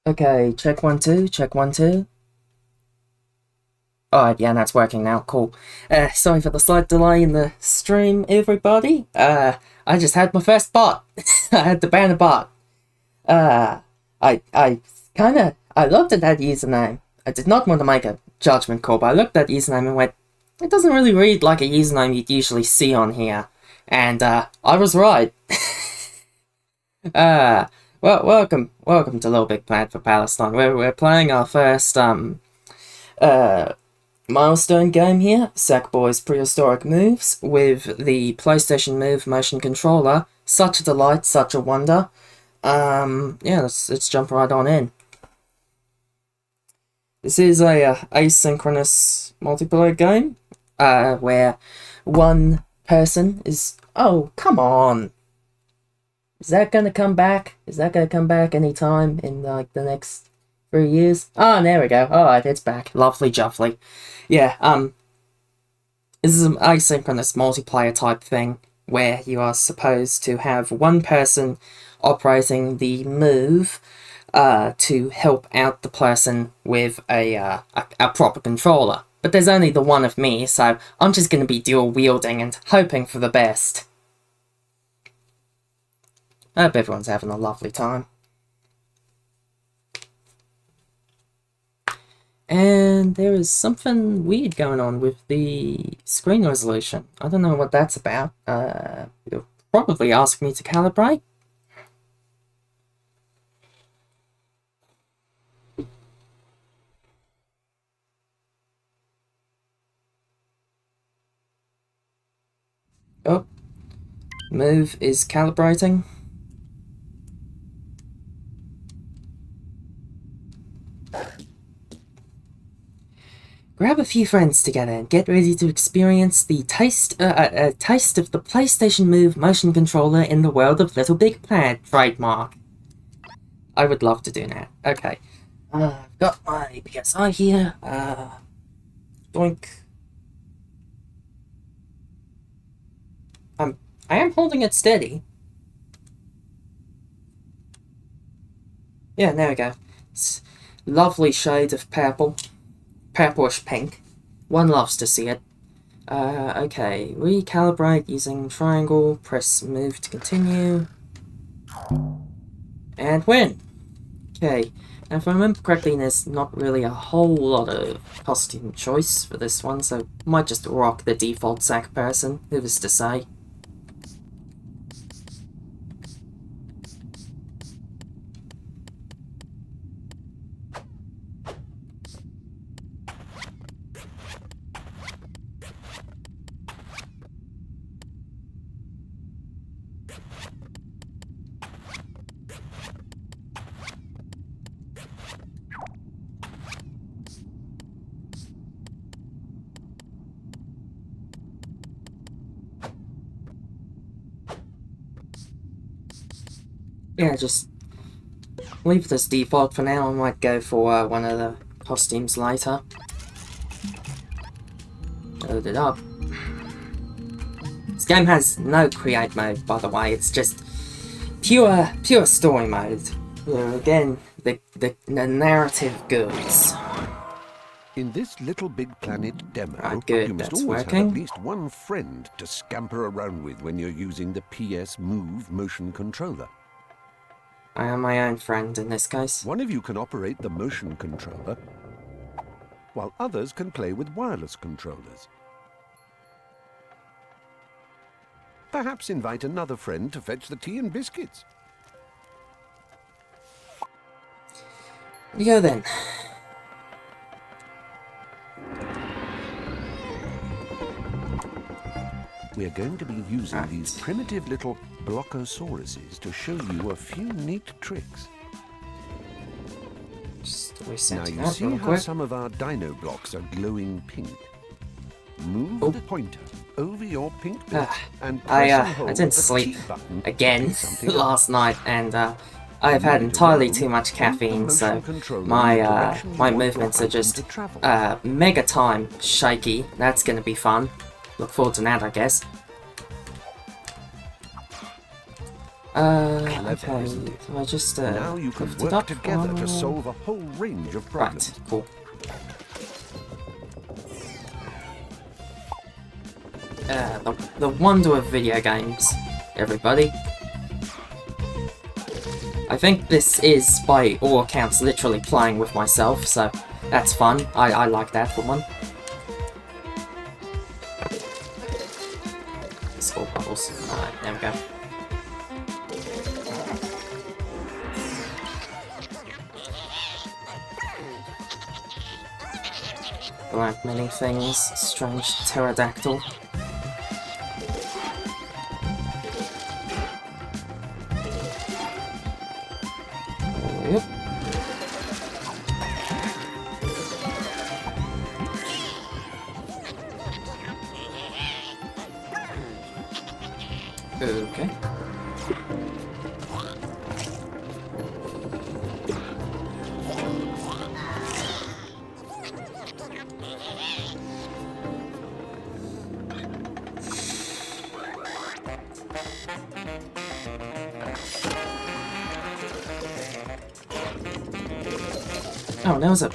Okay, check 1 2, check 1 2. Alright, yeah, that's working now, cool. Sorry for the slight delay in the stream, everybody. I just had my first bot. I had to ban a bot. I looked at that username. I did not want to make a judgment call, but I looked at that username and went, it doesn't really read like a username you'd usually see on here. And, I was right. Well, welcome to LittleBigPlanet for Palestine. We're playing our first, milestone game here, Sackboy's Prehistoric Moves, with the PlayStation Move motion controller. Such a delight, such a wonder. Yeah, let's jump right on in. This is a asynchronous multiplayer game, where one person is... Oh, come on! Is that gonna come back? Is that gonna come back anytime in, like, the next 3 years? Oh, there we go. Alright, it's back. Lovely juffly. Yeah, this is an asynchronous multiplayer type thing, where you are supposed to have one person operating the move, to help out the person with a proper controller. But there's only the one of me, so I'm just gonna be dual wielding and hoping for the best. I hope everyone's having a lovely time. And there is something weird going on with the screen resolution. I don't know what that's about. You'll probably ask me to calibrate. Oh, move is calibrating. Grab a few friends together and get ready to experience the taste of the PlayStation Move motion controller in the world of LittleBigPlanet trademark. I would love to do that. Okay. I've got my PSI here. Doink. I am holding it steady. Yeah, there we go. It's lovely shade of purple. Purplish pink. One loves to see it. Okay, recalibrate using triangle, press move to continue. And win! Okay, now if I remember correctly, there's not really a whole lot of costume choice for this one, so I might just rock the default sack person, who is to say. Yeah, just leave this default for now. I might go for one of the costumes later. Load it up. This game has no create mode, by the way. It's just pure story mode. Again, the narrative goods. In this LittleBigPlanet demo, Right, good, you must that's always working. have at least one friend to scamper around with when you're using the PS Move motion controller. I am my own friend in this case. One of you can operate the motion controller, while others can play with wireless controllers. Perhaps invite another friend to fetch the tea and biscuits. We go then. We are going to be using these primitive little blockosauruses to show you a few neat tricks. Just Now resetting you that see real how quick. some of our dino blocks are glowing pink? Move the pointer over your pink bit and press and hold I didn't the sleep T button again to something last night, and I've had entirely too much caffeine, so my movements are just mega time shaky. That's gonna be fun. Look forward to that, I guess. Okay. So I just, Now you can lift it work up. together to solve a whole range of problems. Right, cool. The wonder of video games, everybody. I think this is, by all accounts, literally playing with myself, so that's fun. I like that for one. Score bubbles. Alright, there we go. Like many things, strange pterodactyl. Yep. Okay. Oh, there was a...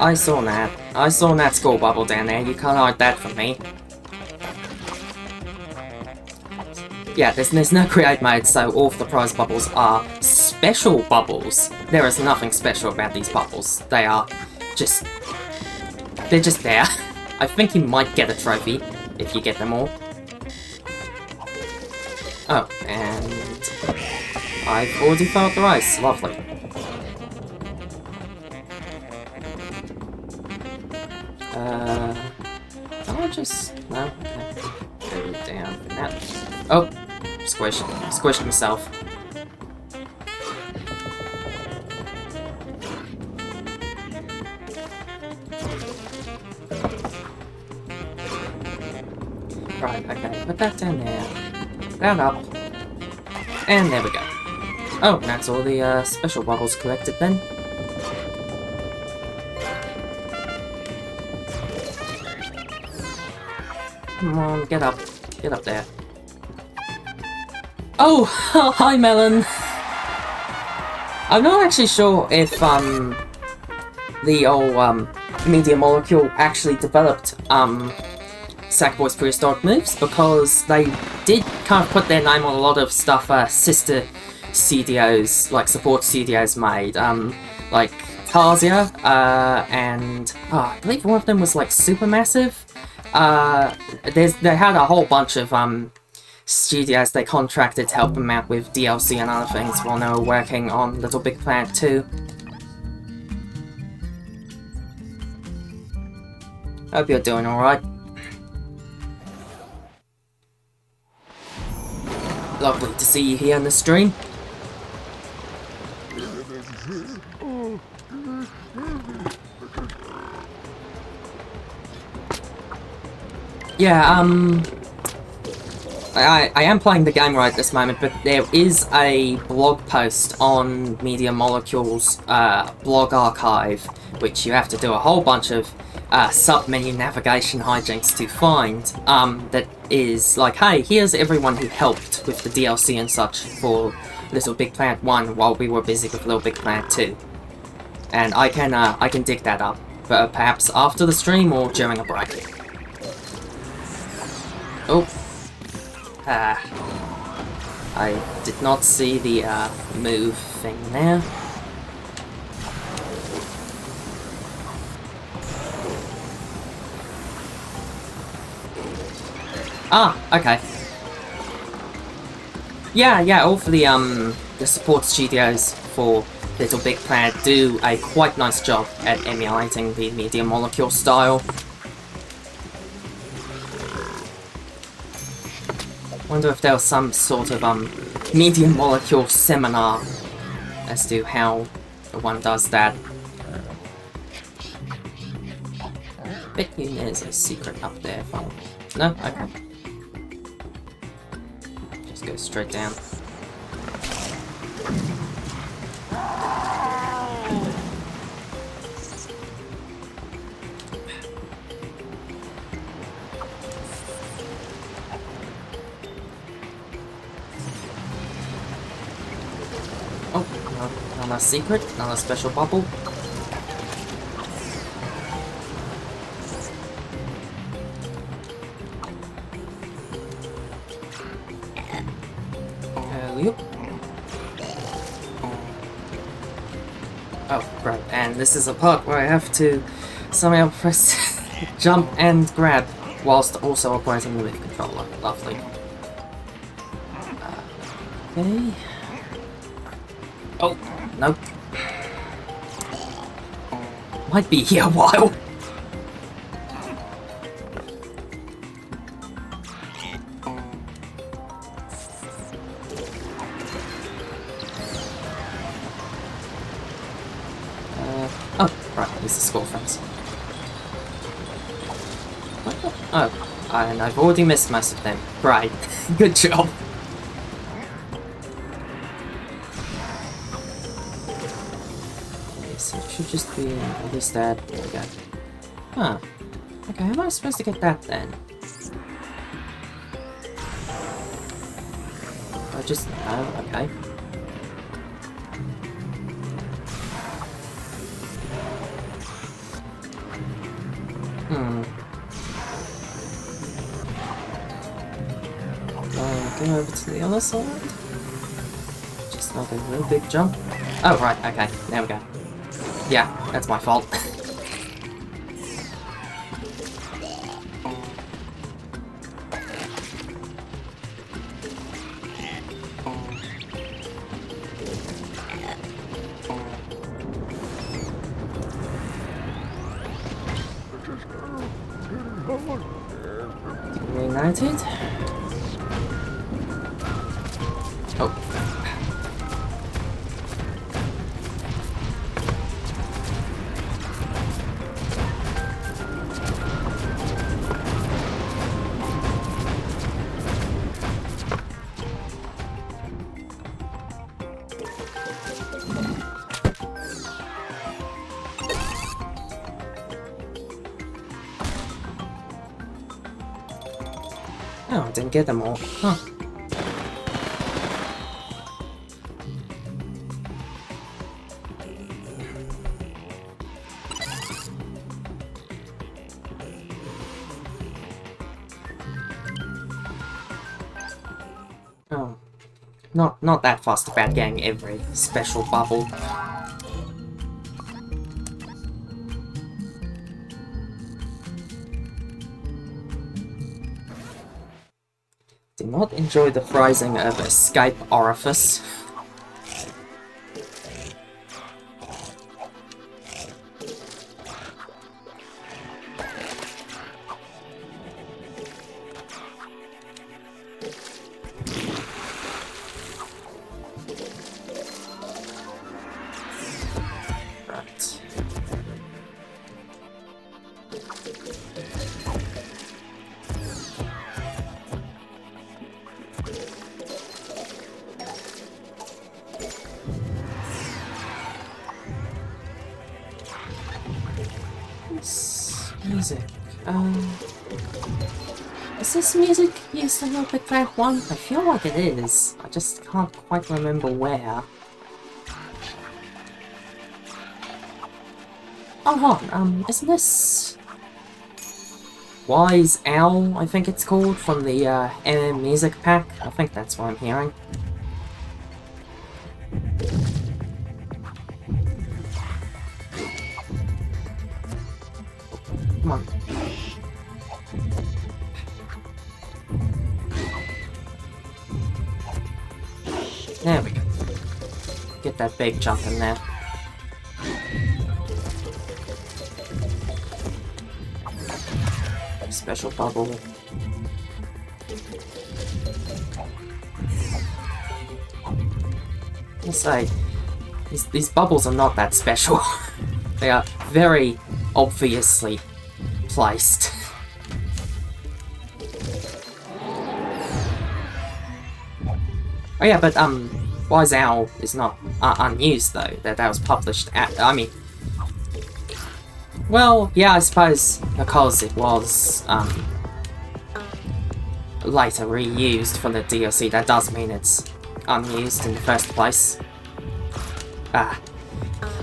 I saw that. I saw that skull bubble down there. You can't hide that from me. Yeah, there's no create mode, so all of the prize bubbles are special bubbles. There is nothing special about these bubbles. They are just... They're just there. I think you might get a trophy if you get them all. Oh, and... I've already filled the rice. Lovely. Can I just... No? Okay. Go down for that. Oh! Squished myself. Right, okay. Put that down there. That up. And there we go. Oh, that's all the special bubbles collected then. Come on, get up. Get up there. Oh! Hi, Melon! I'm not actually sure if, the old, Media Molecule actually developed, Sackboy's Prehistoric moves, because they did kind of put their name on a lot of stuff, sister studios, like, support studios made, like, Tarsia, and, I believe one of them was, like, Supermassive. They had a whole bunch of, studios they contracted to help them out with DLC and other things while they were working on LittleBigPlanet 2. Hope you're doing alright. Lovely to see you here on the stream. Yeah, I am playing the game right this moment, but there is a blog post on Media Molecule's blog archive, which you have to do a whole bunch of sub-menu navigation hijinks to find, that is like, hey, here's everyone who helped with the DLC and such for LittleBigPlanet 1 while we were busy with LittleBigPlanet 2. And I can dig that up, but perhaps after the stream or during a break. Oh. I did not see the, move thing there. Ah, okay. Yeah, all for the support studios for LittleBigPlanet do a quite nice job at emulating the Media Molecule style. Wonder if there was some sort of Media Molecule seminar as to how one does that. Bet you there's a secret up there. No? Okay. Just go straight down. Another secret, another special bubble. Yep. Oh, right, and this is a part where I have to somehow press jump and grab whilst also operating the Move controller. Lovely. Okay. Oh, nope. Might be here a while. Oh, right, here's the score friends. What the? Oh, and I've already missed most of them. Right, good job. Okay, so it should just be at least that. There we go. Huh. Okay, how am I supposed to get that then? I just... oh, okay. Go over to the other side. Just like a real big jump. Oh, right, okay, there we go. Yeah, that's my fault. Reunited. Oh. Oh, I didn't get them all. Huh. Oh. Not that fast about getting every special bubble. Do not enjoy the phrasing of escape orifice. Right. Music. Is this music used in LittleBigPlanet 1? I feel like it is. I just can't quite remember where. Oh, hold on. Isn't this Wise Owl, I think it's called, from the MM Music Pack? I think that's what I'm hearing. Come on. There we go. Get that big jump in there. Special bubble. I'll say, these bubbles are not that special. They are very obviously placed. Oh yeah, but Wise Owl is not unused though. That was published at, I mean, well, yeah, I suppose because it was later reused for the DLC, that does mean it's unused in the first place. Ah,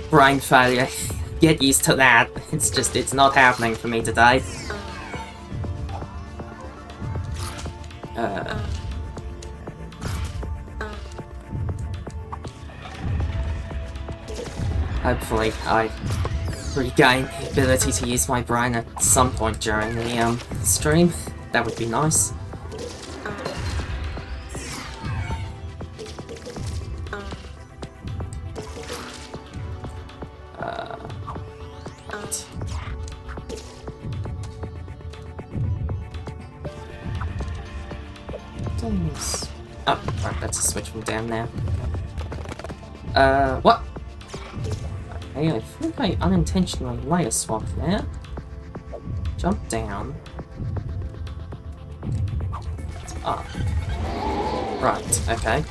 brain failure. Get used to that. It's not happening for me today. Hopefully I regain the ability to use my brain at some point during the stream. That would be nice. Oh, right, that's a switch from down there. What? Okay, I think I unintentionally layer swapped there. Jump down. Up. Right, okay.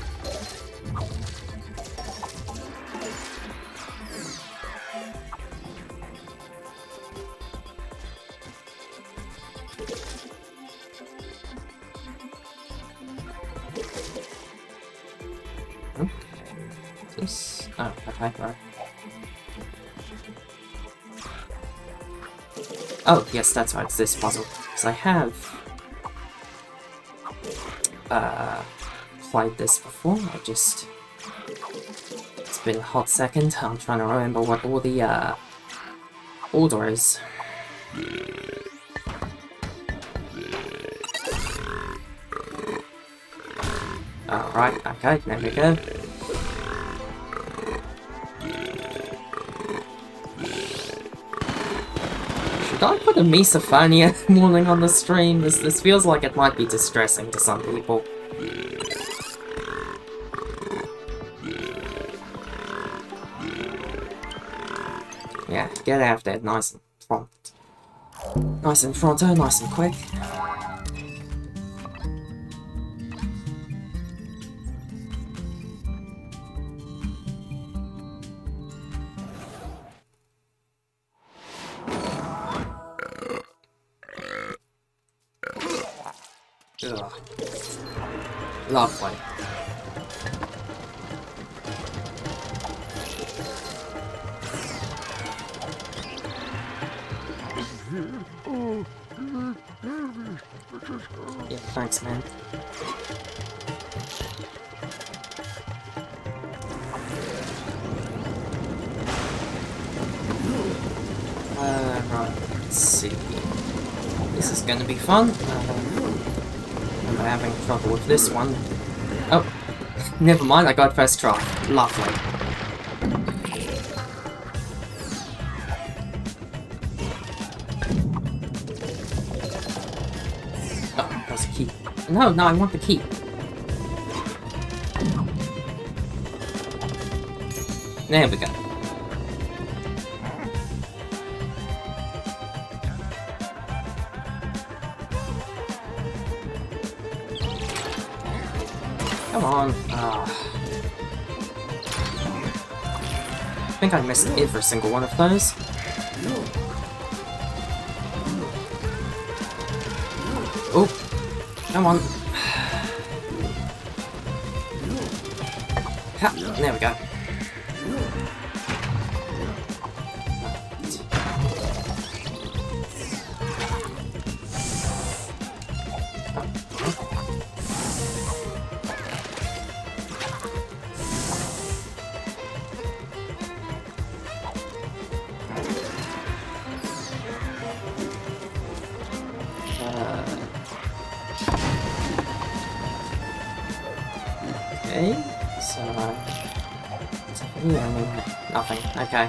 This? Oh, okay, right. Oh, yes, that's right, it's this puzzle. Because I have played this before, it's been a hot second. I'm trying to remember what all the order is. Alright, okay, there we go. Should I put a misophonia warning on the stream? This feels like it might be distressing to some people. Yeah, get out there nice and prompt. Nice and pronto, nice and quick. Ugh. Lovely. Yeah, thanks, man. Right, let's see. This is gonna be fun. I'm having trouble with this one. Oh, never mind, I got first try. Lovely. Oh, there's a key. No, I want the key. There we go. Come on. I think I missed every single one of those. Oh, come on. Ha, there we go. Okay, so yeah, nothing. Okay.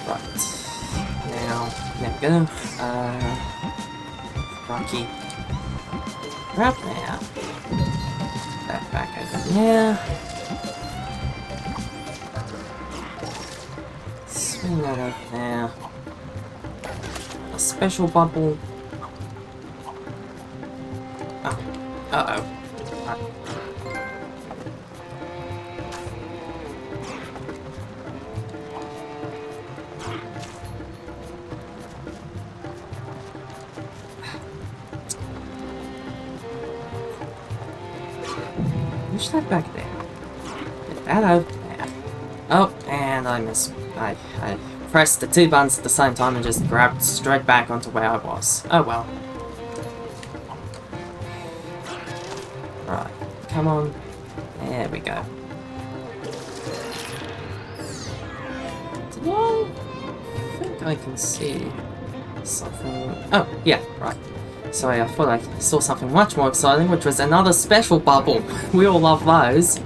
Right. Now, there we go. Rocky. Right there. That back over there. Swing that over there. A special bubble. Uh-oh. push that back there. Get that over there. Oh, and I missed. I pressed the 2 buttons at the same time and just grabbed straight back onto where I was. Oh well. Right, come on. There we go. Did I think I can see something? Oh, yeah, right. Sorry, I thought I saw something much more exciting, which was another special bubble. We all love those.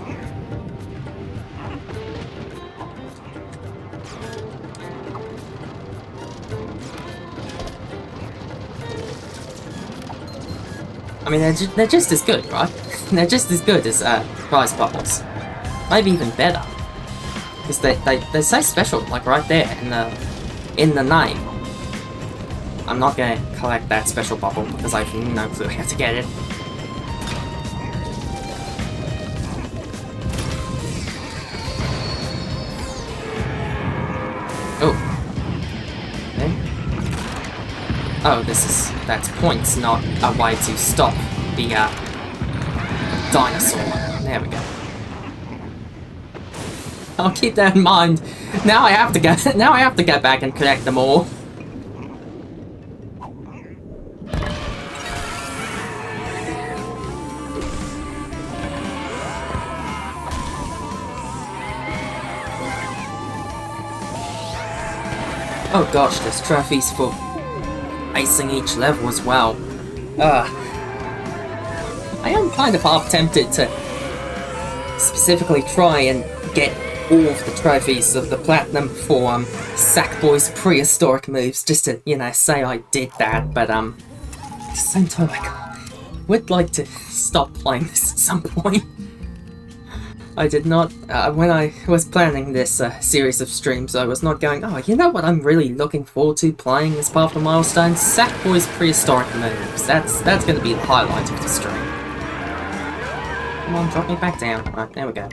I mean, they're just as good, right? They're just as good as prize bubbles. Maybe even better. Because they say special, like right there in the name. I'm not gonna collect that special bubble because I have no clue how to get it. Oh. Okay. Oh, that's points, not a way to stop the dinosaur. There we go. I'll keep that in mind. Now I have to go back and collect them all. Oh gosh, there's trophies for acing each level as well. I am kind of half tempted to specifically try and get all of the trophies of the platinum for Sackboy's prehistoric moves, just to, you know, say I did that, but at the same time I would like to stop playing this at some point. I did not, when I was planning this series of streams, I was not going, oh, you know what I'm really looking forward to playing as part of the milestones? Sackboy's prehistoric moves. That's going to be the highlight of the stream. Come on, drop me back down. Right, there we go.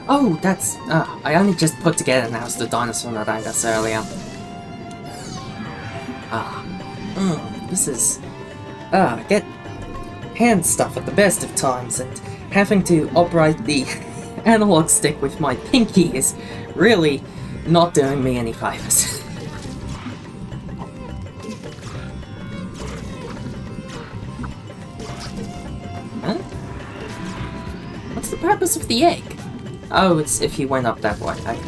Oh, that's, I only just put together now as the dinosaur that I got earlier. This is, get hand stuff at the best of times, and having to operate the analog stick with my pinky is really not doing me any favors. Huh? What's the purpose of the egg? Oh, it's if you went up that way. Okay.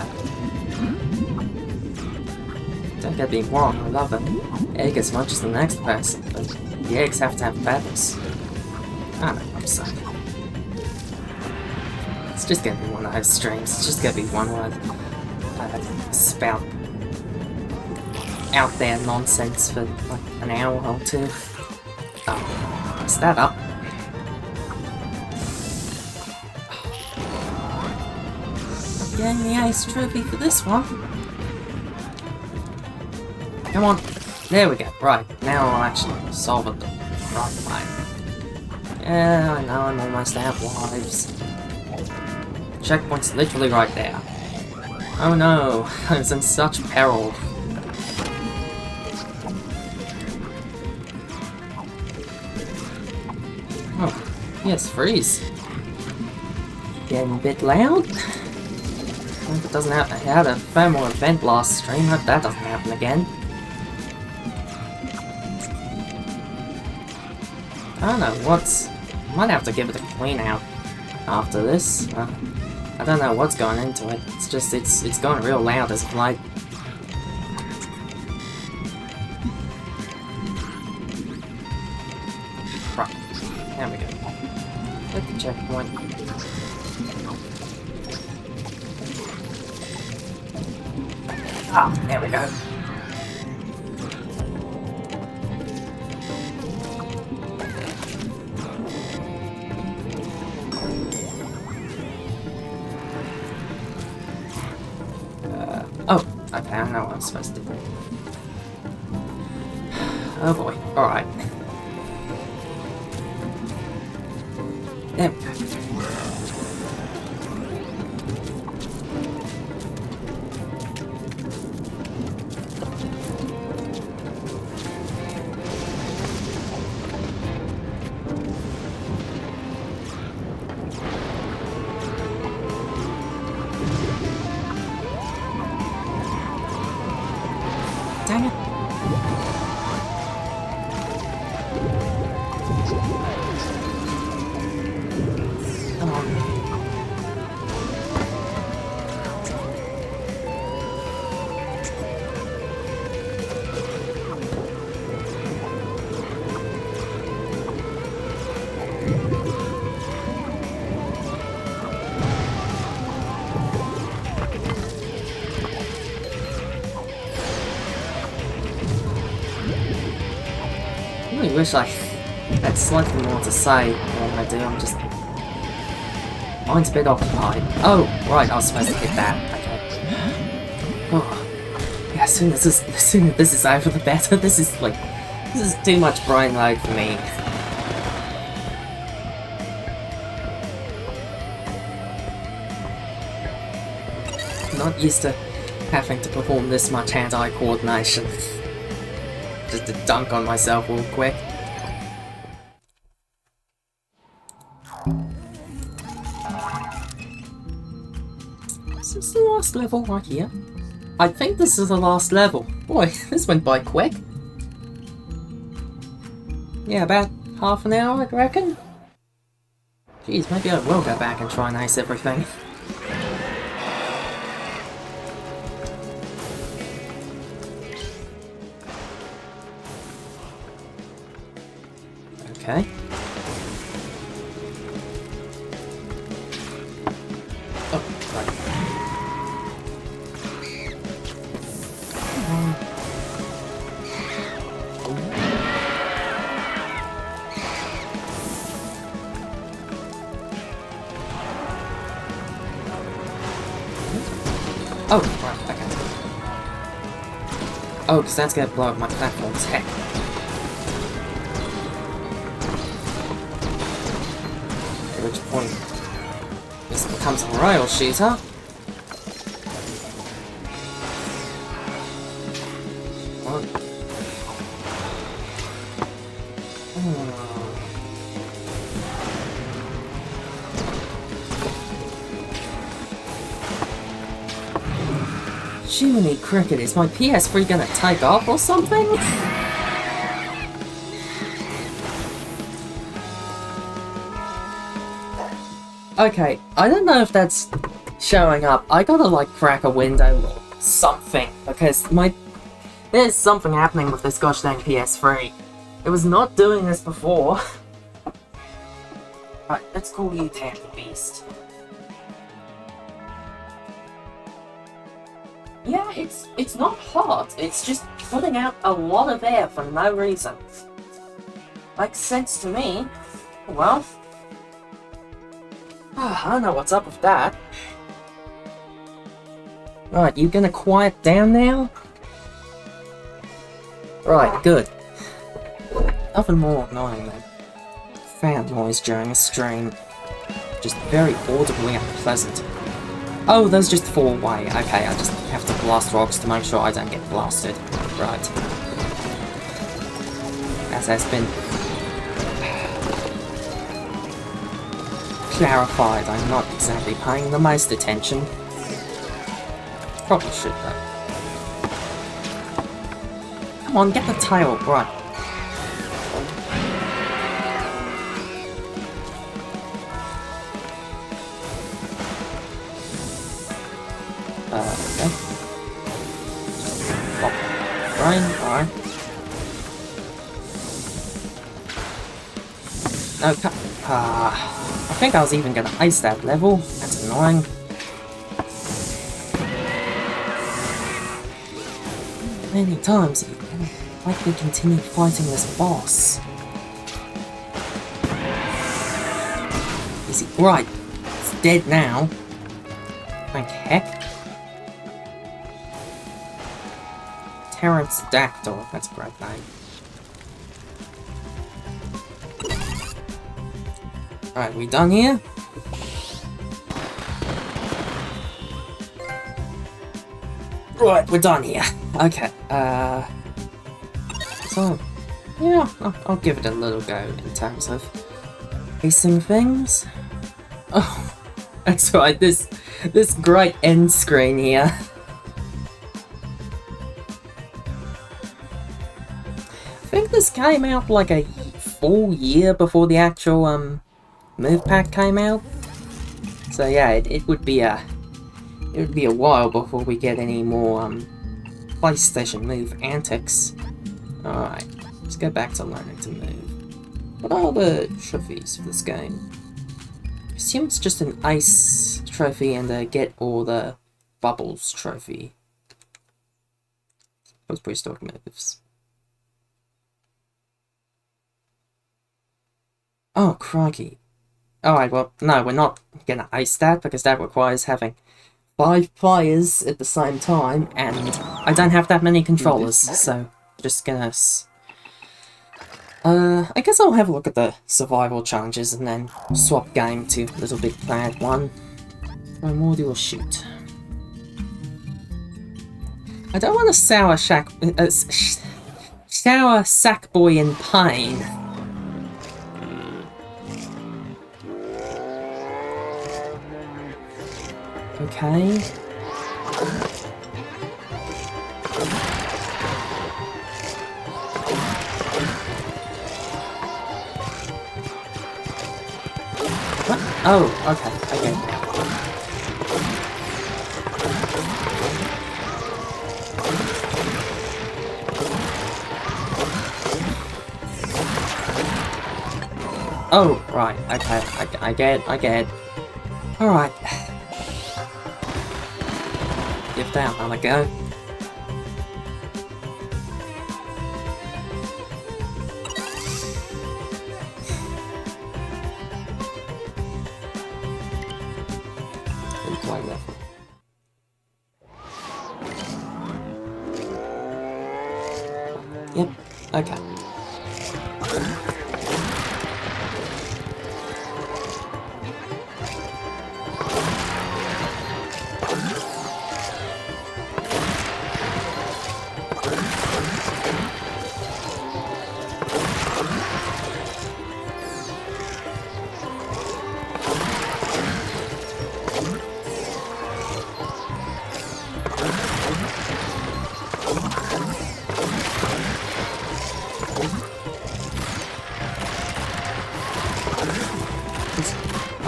Don't get me wrong, I love an egg as much as the next person, but the eggs have to have feathers. I don't know, I'm sorry. It's just gonna be one of those streams. It's just gonna be one where I spout out there nonsense for like an hour or two. Oh, messed that up. Getting the ace trophy for this one. Come on. There we go. Right. Now I'll actually solve it the right way. Yeah, I know I'm almost out of lives. Checkpoint's literally right there. Oh no. I was in such peril. Oh. Yes, freeze. Getting a bit loud. I hope it doesn't happen. I had a thermal event last stream. Hope that doesn't happen again. I don't know what's... Might have to give it a clean out after this. I don't know what's going into it. It's just, it's going real loud as of late. Right. There we go. Hit the checkpoint. Ah, there we go. Oh, okay, I know what I'm supposed to do. Oh boy, alright. There we go. Dang it. Come on. I really wish I had slightly more to say than I do. I'm just... Mine's a bit occupied. Oh, right, I was supposed to hit that. Okay. Oh. Yeah, as soon as this is over, the better. This is too much brain load for me. Not used to having to perform this much hand-eye coordination. Just to dunk on myself real quick. Is this the last level right here? I think this is the last level. Boy, this went by quick. Yeah, about half an hour, I reckon. Jeez, maybe I will go back and try and ace everything. Okay. Oh, right. Oh, right, okay. Oh, because that's gonna blow up my platform's heck. At which point, this becomes a rail shooter. What? Jiminy Cricket, is my PS3 gonna take off or something? Okay, I don't know if that's showing up. I gotta like crack a window or something, because there's something happening with this gosh dang PS3. It was not doing this before. Right, let's call you Tampa Beast. Yeah, it's not hot, it's just putting out a lot of air for no reason. Makes sense to me. Well, I don't know what's up with that. Right, you gonna quiet down now? Right, good. Nothing more annoying than fan noise during a stream. Just very audibly unpleasant. Oh, those just fall away. Okay, I just have to blast rocks to make sure I don't get blasted. Right. As has been clarified, I'm not exactly paying the most attention. Probably should, though. Come on, get the tail. Right. Okay. Pop. Brain, alright. Okay. I think I was even gonna ace that level. That's annoying. Many times you can likely continue fighting this boss. Is he right? It's dead now. Thank heck. Terrence Dactyl, that's a great name. Alright, we done here? Right, we're done here. Okay, so, yeah, I'll give it a little go in terms of pacing things. Oh, that's right, this great end screen here. think this came out like a full year before the actual move pack came out. So yeah, it would be a while before we get any more PlayStation Move antics. Alright, let's go back to learning to move. What are the trophies for this game? I assume it's just an ice trophy and a get all the bubbles trophy. Those prehistoric moves. Oh, crikey. Alright, well, no, we're not gonna ice that because that requires having 5 players at the same time, and I don't have that many controllers, so just gonna... I guess I'll have a look at the survival challenges and then swap game to LittleBigPlanet 1. Primordial shoot. I don't want to sour Sackboy in pain. Okay. What? Oh, okay, okay. Oh, right, okay, I get it. Alright. Give that another go. Replay level. Yep, okay.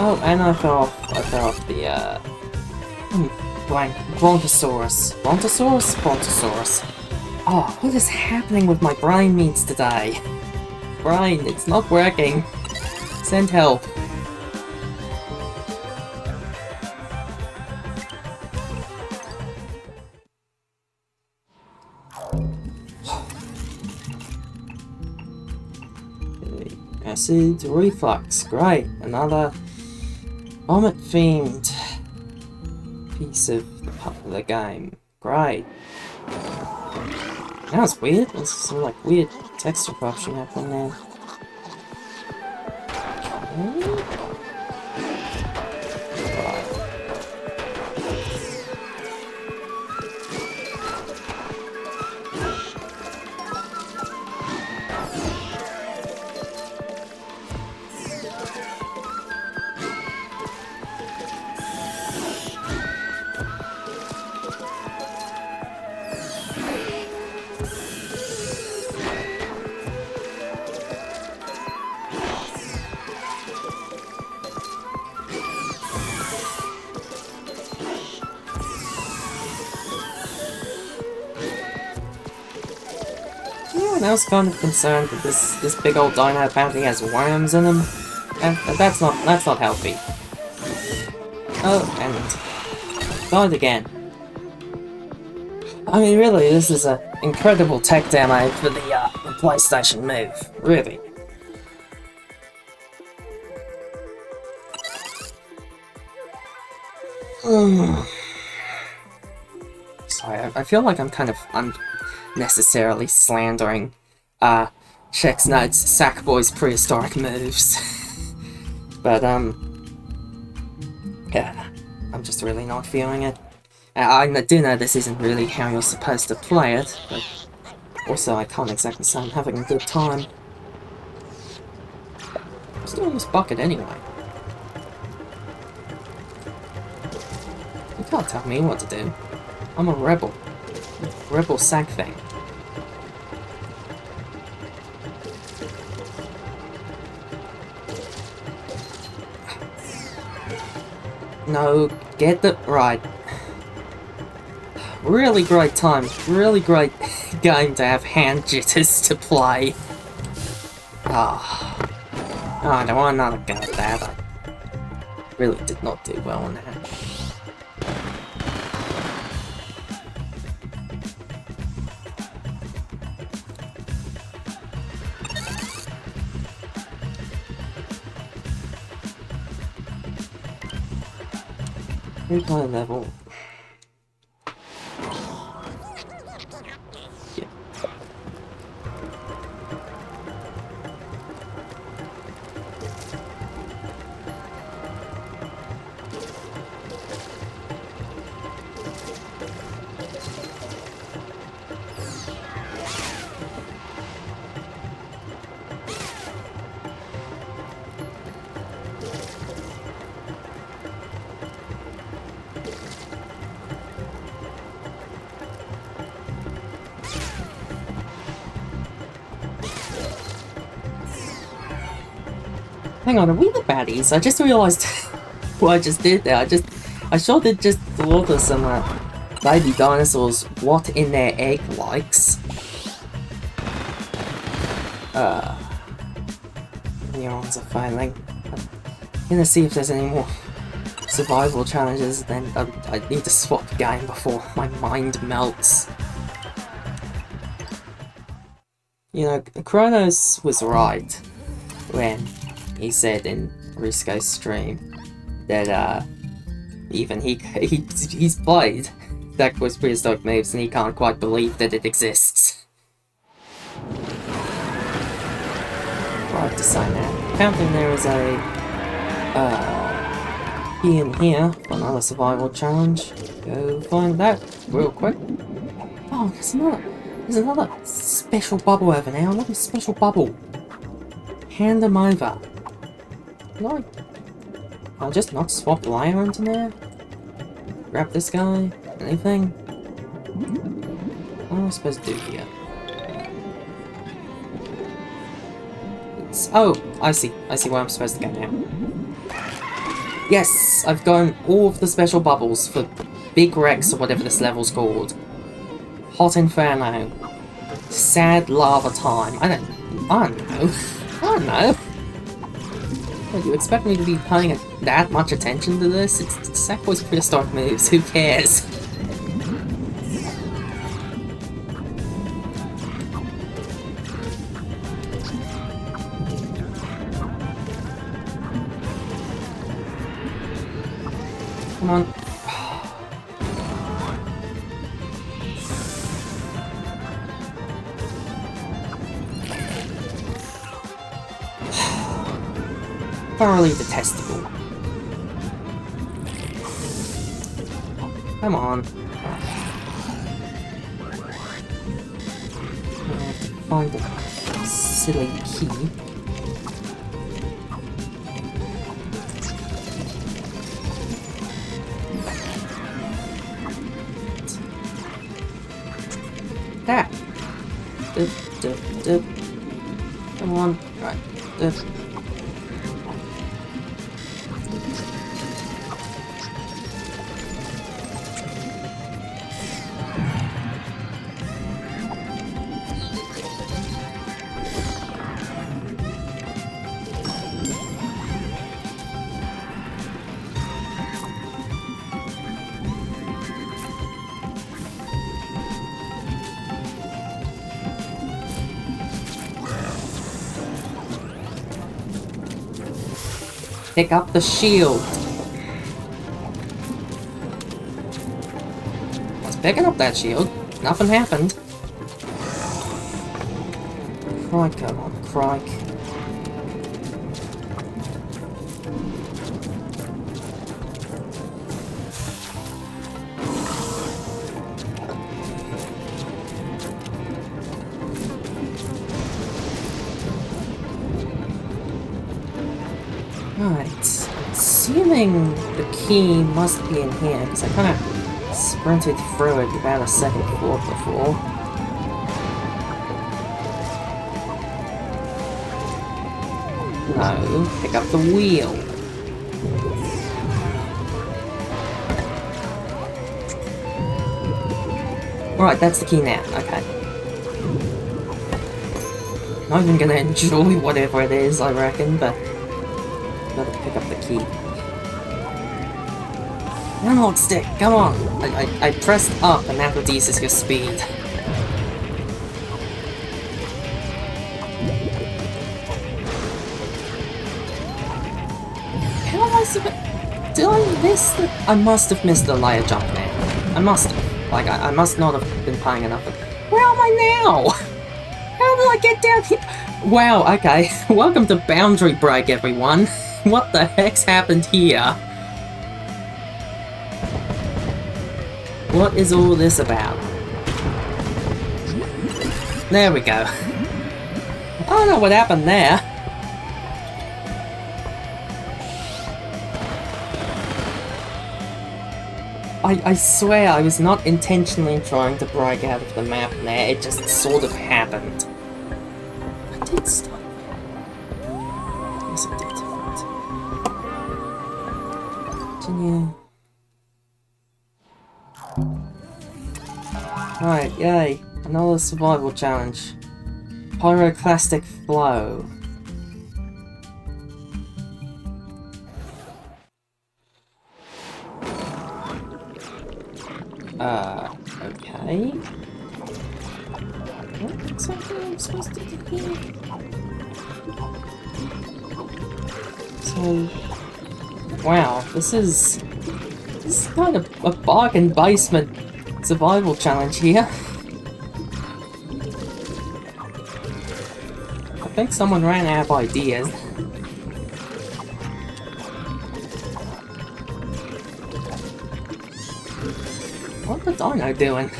Oh, and I fell off the, Brontosaurus. Brontosaurus? Brontosaurus. Oh, what is happening with my brain meats today? Brain, it's not working. Send help. Acid reflux, great. Another vomit-themed piece of the game. Great. That was weird. There's some like weird texture corruption happening there. Okay. I was kind of concerned that this big old dino apparently has worms in him, and that's not healthy. Oh, and died again. I mean, really, this is an incredible tech demo for the PlayStation Move. Really. Sorry, I feel like I'm kind of unnecessarily slandering Check's Notes Sackboy's prehistoric moves. But yeah, I'm just really not feeling it. I do know this isn't really how you're supposed to play it, but also I can't exactly say I'm having a good time. I'm still in this bucket anyway. You can't tell me what to do. I'm a rebel. Rebel sack thing. No, get the... Right. Really great time. Really great game to have hand jitters to play. Ah. Oh, I don't want another go at that. I really did not do well on that. Replay level. Yeah. Hang on, are we the baddies? I just realised what I just did there. I sure did just slaughter some baby dinosaurs. What in their egg likes? Neurons are failing. I'm gonna see if there's any more survival challenges. Then I need to swap game before my mind melts. You know, Kronos was right when he said in Risco's stream that even he's played Sackboy's Prehistoric moves and he can't quite believe that it exists. Hard to say now. Apparently there is a key in here for another survival challenge. Go find that real quick. Oh, there's another special bubble over there. Another special bubble. Hand them over. No, I'll just not swap layer into there. Grab this guy. Anything? What am I supposed to do here? Oh, I see where I'm supposed to go now. Yes, I've gotten all of the special bubbles for Big Rex or whatever this level's called. Hot Inferno. Sad Lava Time. I don't know. What, you expect me to be paying that much attention to this? It's Sackboy's Prehistoric moves, who cares? Come on. Thoroughly detestable. Come on. I have to find the silly key. That. Come on. Right. Pick up the shield. I was picking up that shield. Nothing happened. Crike, come on, crike. Right, assuming the key must be in here, because I kind of sprinted through it about a second floor before. No, pick up the wheel. Right, that's the key now. Okay. Not even gonna enjoy whatever it is, I reckon, but gotta pick up the key. Analog stick, come on! I pressed up and that reduces your speed. How am I supposed... Did I miss the... I must have missed the layer jump now. I must have. Like, I must not have been playing enough of... Where am I now? How did I get down here? Wow, okay. Welcome to Boundary Break, everyone. What the heck's happened here? What is all this about? There we go. I don't know what happened there. I swear I was not intentionally trying to break out of the map there, it just sort of happened. I did start. Yes, I did. Right. Continue. Right, yay. Another survival challenge. Pyroclastic flow. Okay. What exactly am I supposed to do here? So... Wow, this is kind of a bargain basement survival challenge here. I think someone ran out of ideas. What's the dino doing?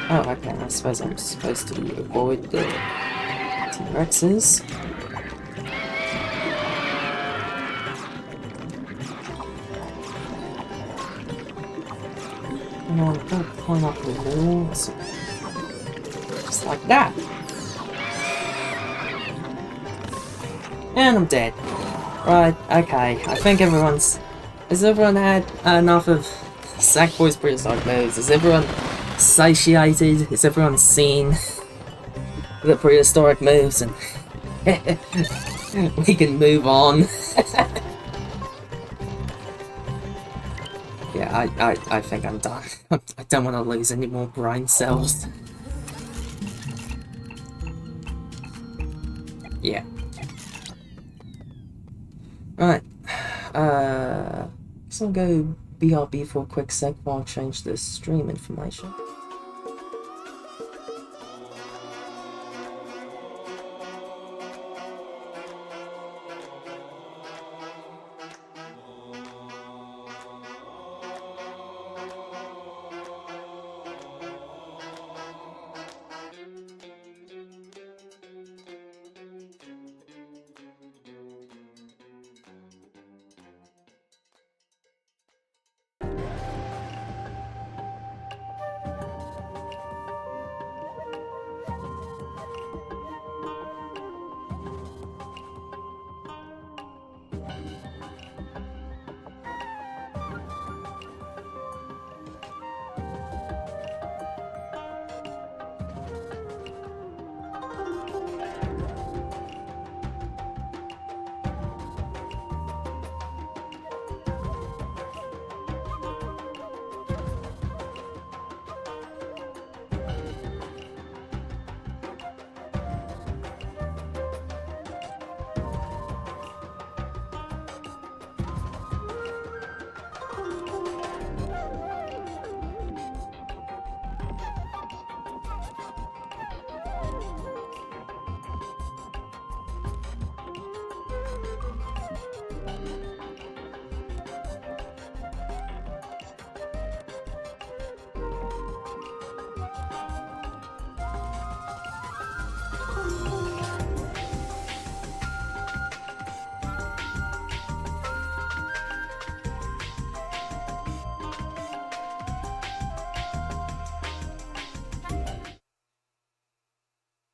Oh, okay, I suppose I'm supposed to avoid the T-Rexes. And I'm gonna climb up the wall, so just like that. And I'm dead. Right, okay, I think everyone's... Has everyone had enough of Sackboy's prehistoric moves? Has everyone satiated? Has everyone seen the prehistoric moves? And we can move on. Yeah, I think I'm done. I don't want to lose any more brain cells. Yeah. Right. So I'll go BRB for a quick sec while I change the stream information.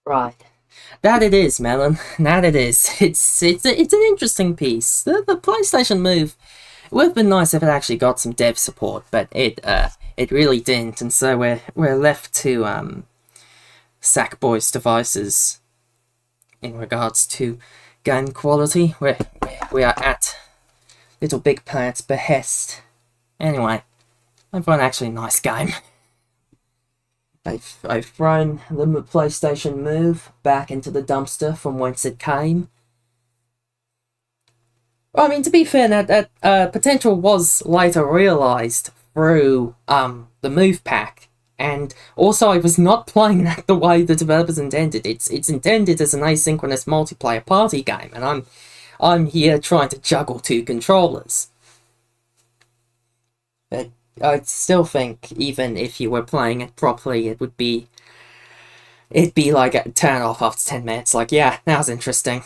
Right. That it is, Melon. That it is. It's an interesting piece. The PlayStation Move would have been nice if it actually got some dev support, but it really didn't, and so we're left to Sackboy's devices in regards to game quality. We are at LittleBigPlanet's behest. Anyway, I've got actually a nice game. I've thrown the PlayStation Move back into the dumpster from whence it came. Well, I mean, to be fair, that potential was later realised through the Move Pack, and also I was not playing that the way the developers intended. It's intended as an asynchronous multiplayer party game, and I'm here trying to juggle two controllers. But I still think, even if you were playing it properly, it'd be like a turn off after 10 minutes. Like, yeah, now's interesting.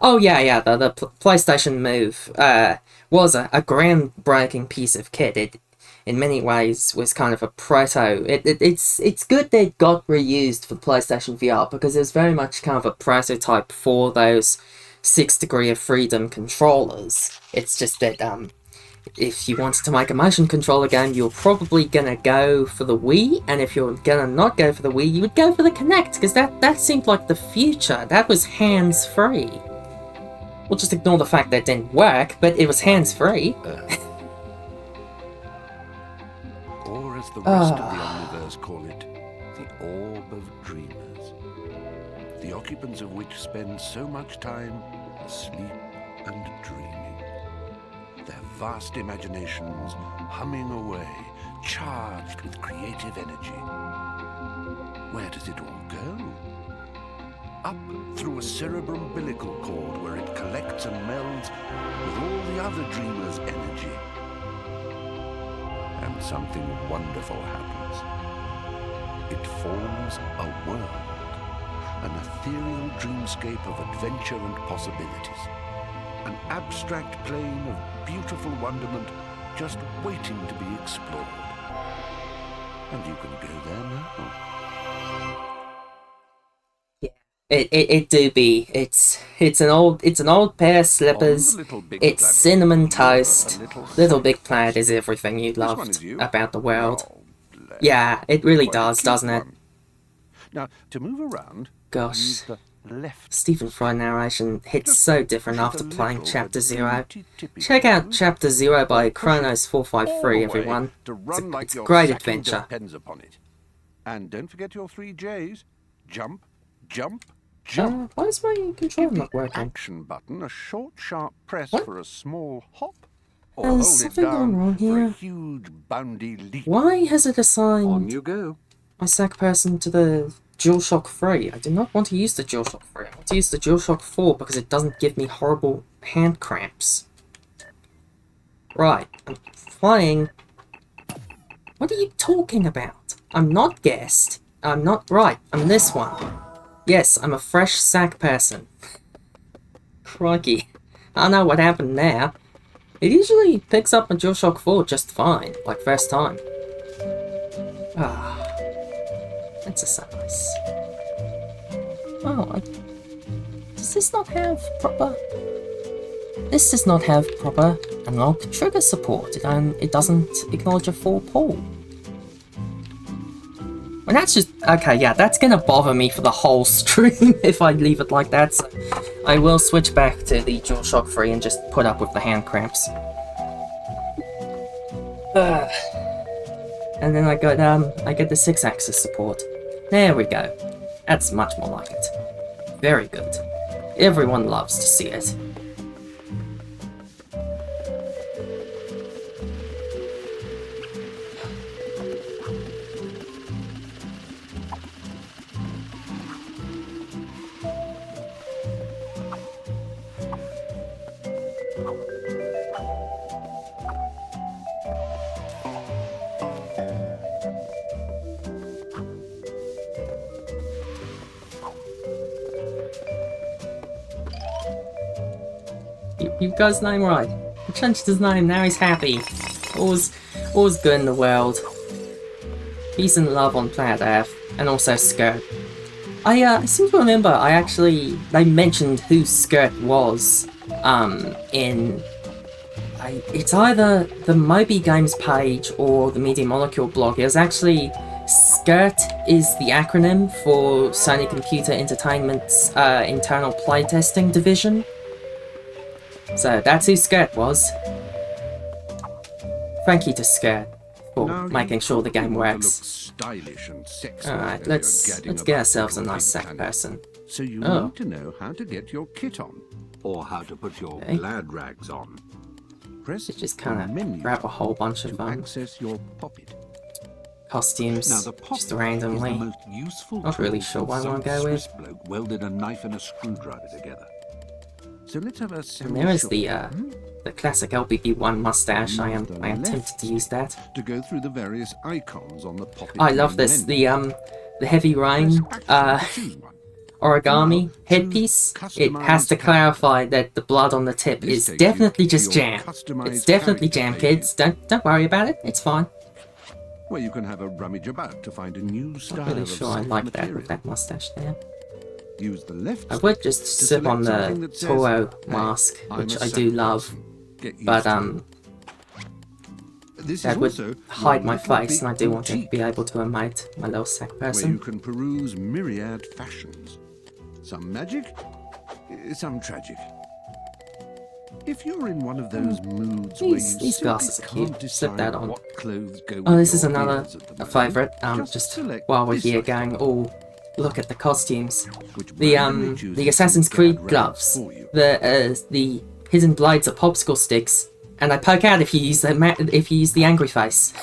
Oh yeah, the PlayStation Move was a groundbreaking piece of kit. It, in many ways, was kind of a proto. It's good that it got reused for PlayStation VR, because it was very much kind of a prototype for those 6 Degree of Freedom controllers. It's just that if you wanted to make a motion controller game, you're probably gonna go for the Wii, and if you're gonna not go for the Wii, you would go for the Kinect, because that seemed like the future. That was hands-free. We'll just ignore the fact that it didn't work, but it was hands-free. Or as the rest of the Omniverse call it, the Orb of Dreamers. The occupants of which spend so much time asleep and dreaming. Their vast imaginations humming away, charged with creative energy. Where does it all go? Up through a cerebral-umbilical cord where it collects and melds with all the other dreamers' energy. And something wonderful happens. It forms a world, an ethereal dreamscape of adventure and possibilities. An abstract plane of beautiful wonderment just waiting to be explored. And you can go there now. It do be. It's an old pair of slippers. It's cinnamon toast. LittleBigPlanet is everything you loved about the world. Yeah, it really does, doesn't it? Now, to move around, gosh, Stephen Fry narration hits so different after playing Chapter 0. Check out Chapter 0 by Kronos453, everyone. It's a great adventure. And don't forget your 3 J's. Jump, jump, jump. Why is my controller not working? Action button, a short, sharp press What? for a small hop. Or There's hold it something going down wrong for here. a huge boundy leap. Why has it On assigned you go. my sack person to the DualShock 3? I do not want to use the DualShock 3. I want to use the DualShock 4 because it doesn't give me horrible hand cramps. Right, I'm playing. What are you talking about? I'm not guest. I'm not right. I'm this one. Yes, I'm a fresh sack person. Crikey. I know what happened there. It usually picks up my DualShock 4 just fine, like first time. Ah, that's so nice. Oh, does this not have proper... This does not have proper analog trigger support. It doesn't acknowledge a full pull. And that's just... Okay, yeah, that's gonna bother me for the whole stream if I leave it like that, so I will switch back to the DualShock 3 and just put up with the hand cramps. And then I get the 6-axis support. There we go. That's much more like it. Very good. Everyone loves to see it. You got his name right. He changed his name, now he's happy. All's good in the world. Peace and love on planet Earth, and also Skirt. I seem to remember they mentioned who Skirt was, it's either the Moby Games page or the Media Molecule blog. It was actually, Skirt is the acronym for Sony Computer Entertainment's internal playtesting division. So that's who Skirt was. Thank you to Skirt for making sure the game works. Alright, let's get ourselves a nice sack person. So you need to know how to get your kit on, or how to put your glad rags on. Press just kind of grab a whole bunch of access your poppet. Costumes, just randomly. Not really sure what I want to go with. Bloke welded a knife and a screwdriver together. So let's have a and there is the classic LBB1 mustache. I am tempted to use that. To go through the various icons on the poppet. I love this. The Heavy Rain origami headpiece. It has to clarify that the blood on the tip is definitely just jam. It's definitely jam, kids. Don't worry about it. It's fine. Where you can have a rummage about to find a new style. Not really sure I like that with that mustache there. Use the left. I would just sip on the Toro mask, which I do love, but that would hide my face, and I do want to be able to emote my little sack person. Where you can peruse myriad fashions. Some magic, some tragic. If you're in one of those moods where these glasses are cute. Slip that on. Go oh, this is another favourite. Just while we're here, going, oh, look at the costumes. The Assassin's Creed gloves. The hidden blades are popsicle sticks, and they poke out if you use the angry face.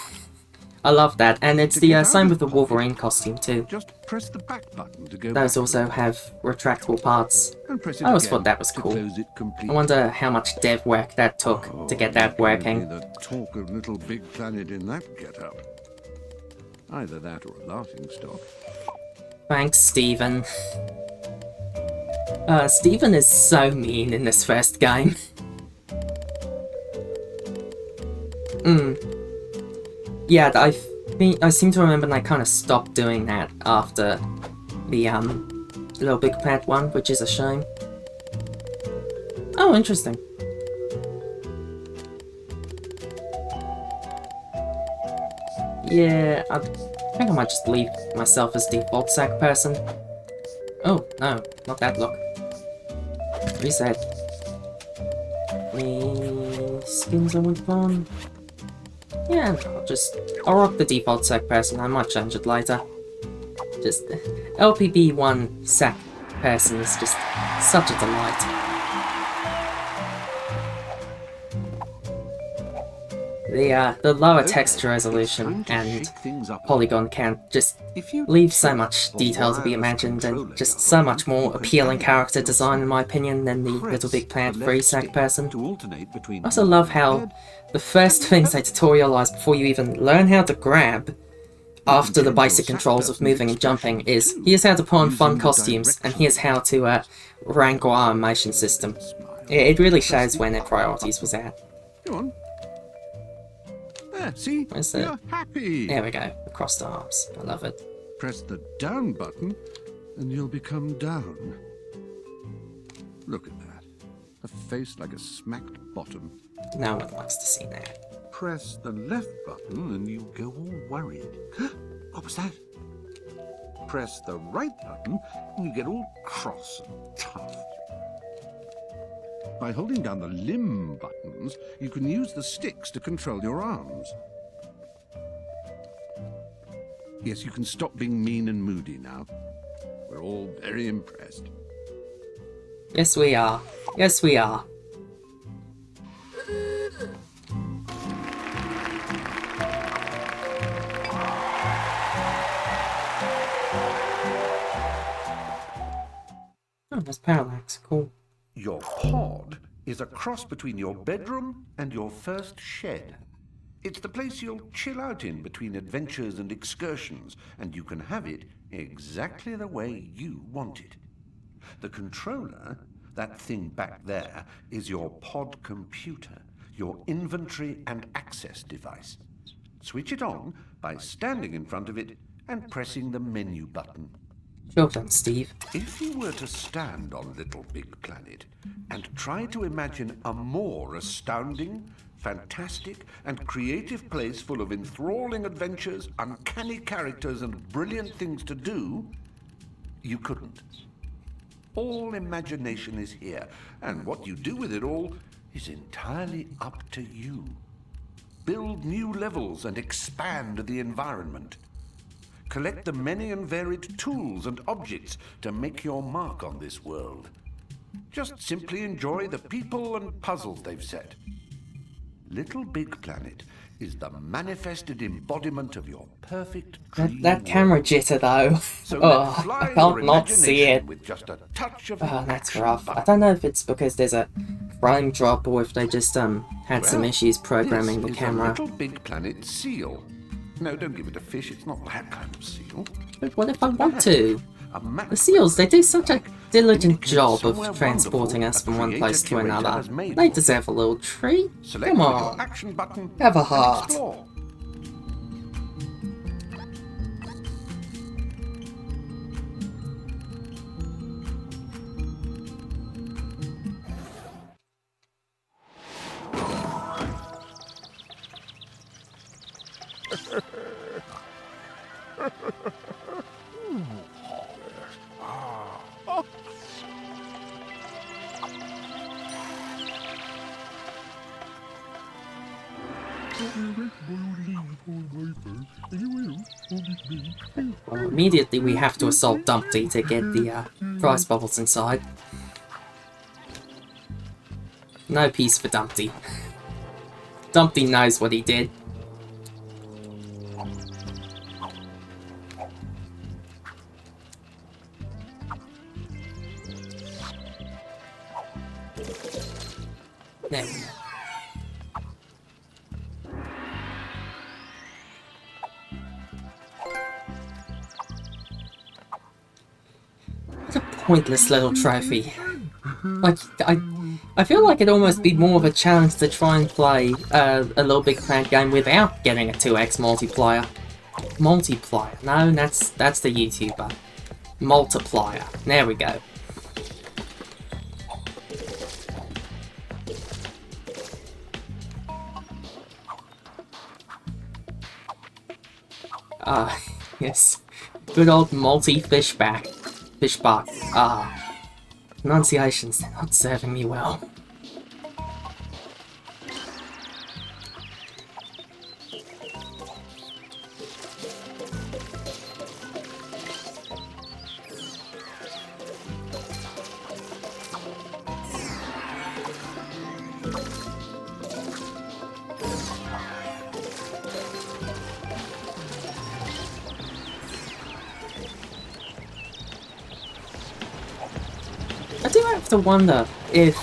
I love that, and it's the same with the Wolverine costume too. Just press the back button to go Those also have retractable parts. I always thought that was cool. I wonder how much dev work that took to get that working. The talk of LittleBigPlanet in that get-up. Either that or a laughing stock. Thanks, Steven. Steven is so mean in this first game. Yeah, I seem to remember they kind of stopped doing that after the LittleBigPlanet one, which is a shame. Oh, interesting. Yeah, I think I might just leave myself as default sack person. Oh, no, not that look. Reset. The skins I want on. Yeah, I'll rock the default sack person. I might change it later. Just LPB1 sack person is just such a delight. The lower texture resolution and polygon count just leave so much detail to be imagined, and just so much more appealing character design in my opinion than the LittleBigPlanet free sack person. I also love how the first things they tutorialize before you even learn how to grab, after the basic controls of moving and jumping, is here's how to put on fun costumes, and here's how to rank our animation system. It really shows where their priorities was at. Go on. There, see? Where's it? You're happy. There we go. Across the arms. I love it. Press the down button and you'll become down. Look at that. A face like a smacked bottom. No one likes to see that. Press the left button and you go all worried. What was that? Press the right button and you get all cross and tough. By holding down the limb buttons, you can use the sticks to control your arms. Yes, you can stop being mean and moody now. We're all very impressed. Yes, we are. Yes, we are. Oh, that's parallax. Cool. Your pod is a cross between your bedroom and your first shed. It's the place you'll chill out in between adventures and excursions, and you can have it exactly the way you want it. The controller, that thing back there, is your pod computer, your inventory and access device. Switch it on by standing in front of it and pressing the menu button. Sure thing, Steve. If you were to stand on LittleBigPlanet and try to imagine a more astounding, fantastic, and creative place full of enthralling adventures, uncanny characters, and brilliant things to do, you couldn't. All imagination is here, and what you do with it all is entirely up to you. Build new levels and expand the environment. Collect the many and varied tools and objects to make your mark on this world. Just simply enjoy the people and puzzles they've set. LittleBigPlanet is the manifested embodiment of your perfect dream. That camera jitter though. So Oh, I can't not see it. with just a touch of Oh, that's rough. I don't know if it's because there's a frame drop or if they just had some issues programming the camera. This is a LittleBigPlanet seal. No, don't give it a fish. It's not that kind of seal. But what if I want to? The seals, they do such a diligent job of transporting us from one place to another. They deserve a little treat. Come on, action button. have a heart. Explore. Well, immediately we have to assault Dumpty to get the prize bubbles inside. No peace for Dumpty. Dumpty knows what he did. There we go. What a pointless little trophy. Like, I feel like it'd almost be more of a challenge to try and play a LittleBigPlanet game without getting a 2x multiplier. Multiplier. No, that's the YouTuber. Multiplier. There we go. Ah, yes. Good old multi-Fischbach. Fischbach. Ah. Pronunciations, they're not serving me well. I do have to wonder if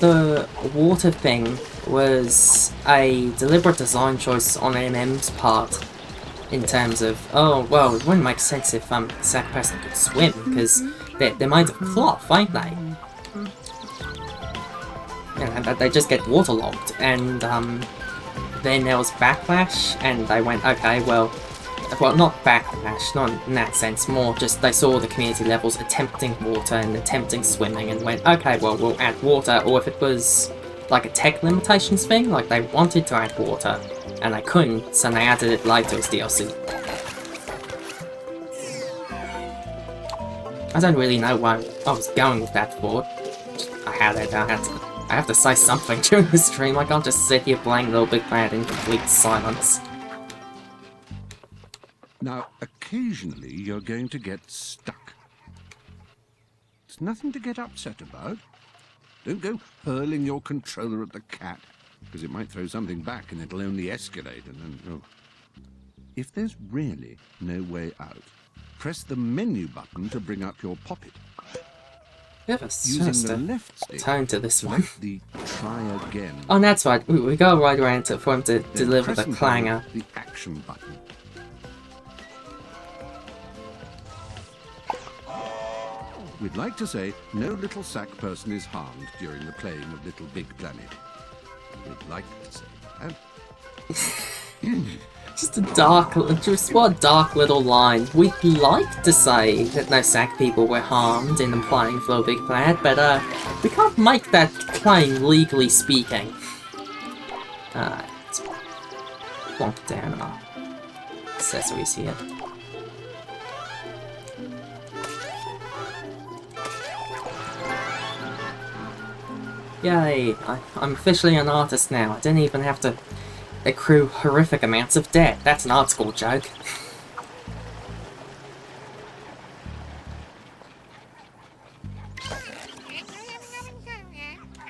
the water thing was a deliberate design choice on MM's part in terms of, oh, well, it wouldn't make sense if Sack person could swim, because they're made of cloth, ain't they? You know, they just get waterlogged, and then there was backlash, and they went, okay, well, not backlash, not in that sense, more just they saw the community levels attempting water and attempting swimming and went, okay, well, we'll add water, or if it was like a tech limitations thing, like they wanted to add water and they couldn't, so they added it later as DLC. I don't really know why I was going with that thought. I have to say something during the stream, I can't just sit here playing LittleBigPlanet in complete silence. Now, occasionally you're going to get stuck. It's nothing to get upset about. Don't go hurling your controller at the cat, because it might throw something back and it'll only escalate and then... Oh. If there's really no way out, press the menu button to bring up your poppet. We have a sinister tone to this one. The try again. Oh, that's right. We go right around for him to deliver the clanger. The action button. We'd like to say no little sack person is harmed during the playing of LittleBigPlanet. We'd like to say that. Just what a dark little line. We'd like to say that no sack people were harmed in applying for LittleBigPlanet, but we can't make that claim legally speaking. Let's plonk down our accessories here. Yay, I'm officially an artist now. I didn't even have to accrue horrific amounts of debt. That's an art school joke.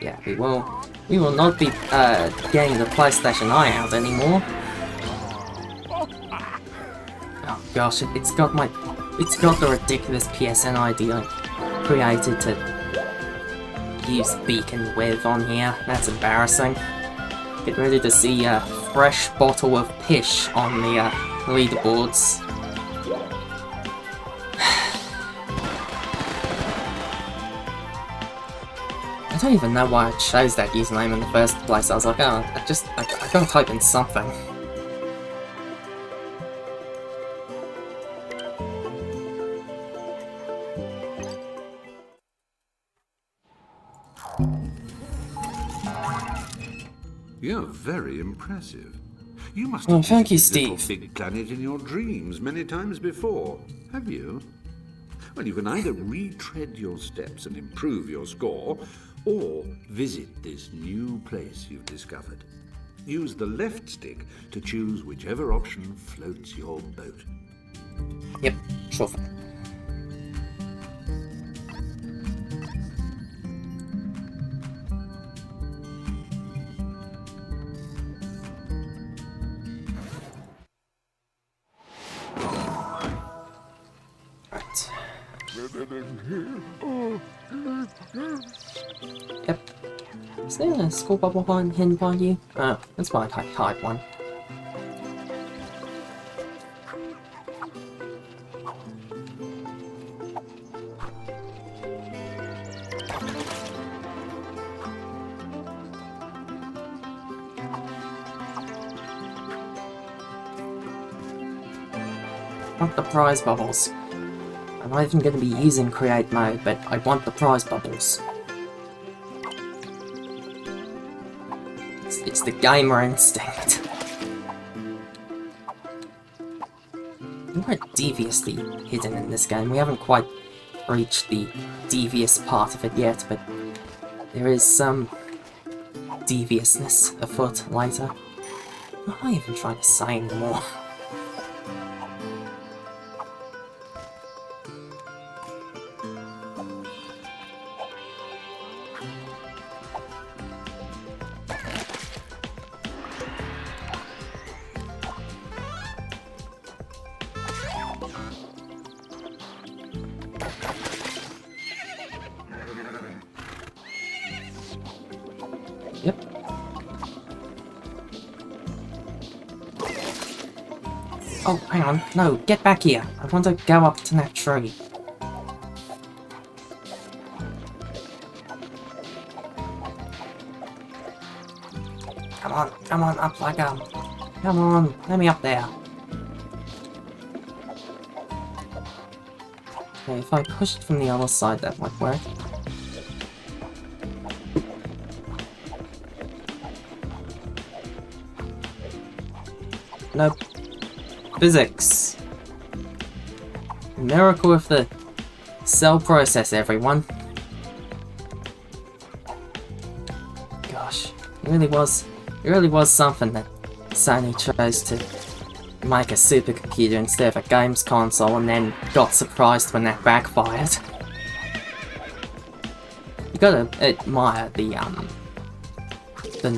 Yeah, we will not be getting the PlayStation Eye out anymore. Oh gosh, it's got the ridiculous PSN ID I created to use beacon with on here. That's embarrassing. Get ready to see a fresh bottle of pish on the leaderboards. I don't even know why I chose that username in the first place. I was like, oh, I gotta type in something. You're very impressive. You must Oh, have thank you, visited Steve. LittleBigPlanet in your dreams many times before, have you? Well, you can either retread your steps and improve your score, or visit this new place you've discovered. Use the left stick to choose whichever option floats your boat. Yep, sure thing. Yep. Is there a school bubble hidden behind you? Oh, that's why I hide one. I want the prize bubbles. I'm not even going to be using create mode, but I want the prize bubbles. It's the gamer instinct. We're quite deviously hidden in this game. We haven't quite reached the devious part of it yet, but there is some deviousness afoot later. What am I even trying to say anymore? Yep. Oh, hang on. No, get back here. I want to go up to that tree. Come on, up I go. Come on, let me up there. Okay, if I push it from the other side, that might work. Nope. Physics. Miracle of the cell process, everyone. Gosh, it really was something that Sony chose to make a supercomputer instead of a games console and then got surprised when that backfired. You gotta admire the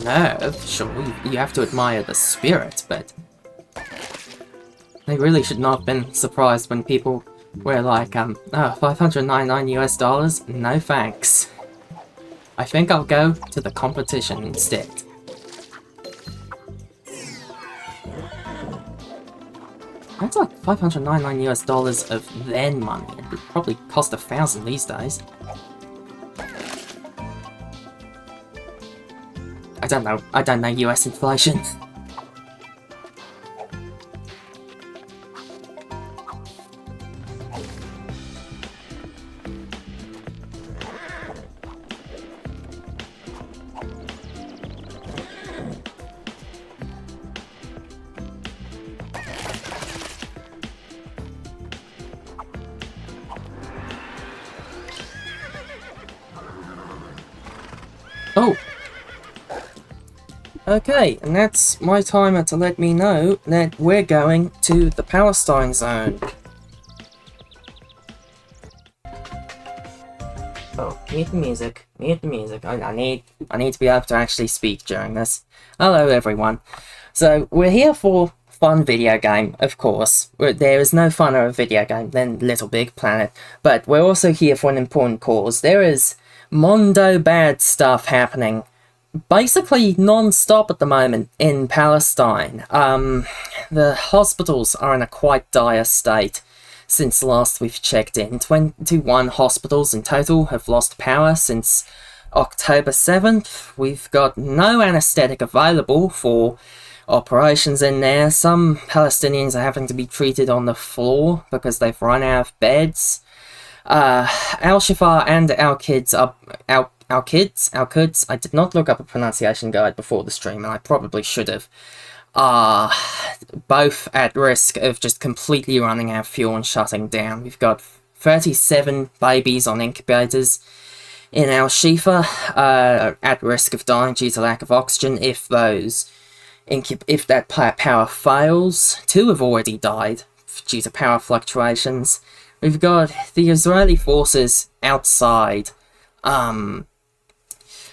nerve, sure, you have to admire the spirit, but they really should not have been surprised when people were like, oh, $599 US? No thanks. I think I'll go to the competition instead. That's like $599 US of then money. It would probably cost 1,000 these days. I don't know US inflation. Oh! Okay, and that's my timer to let me know that we're going to the Palestine zone. Oh, mute the music. Mute the music. I need to be able to actually speak during this. Hello, everyone. So, we're here for fun video game, of course. There is no funner video game than LittleBigPlanet, but we're also here for an important cause. There is mondo bad stuff happening basically non-stop at the moment in Palestine. The hospitals are in a quite dire state since last we've checked in. 21 hospitals in total have lost power since October 7th. We've got no anesthetic available for operations in there. Some Palestinians are having to be treated on the floor because they've run out of beds. Al-Shifa and our kids, I did not look up a pronunciation guide before the stream, and I probably should have, are both at risk of just completely running out of fuel and shutting down. We've got 37 babies on incubators in Al-Shifa, at risk of dying due to lack of oxygen if that power fails. 2 have already died due to power fluctuations. We've got the Israeli forces outside,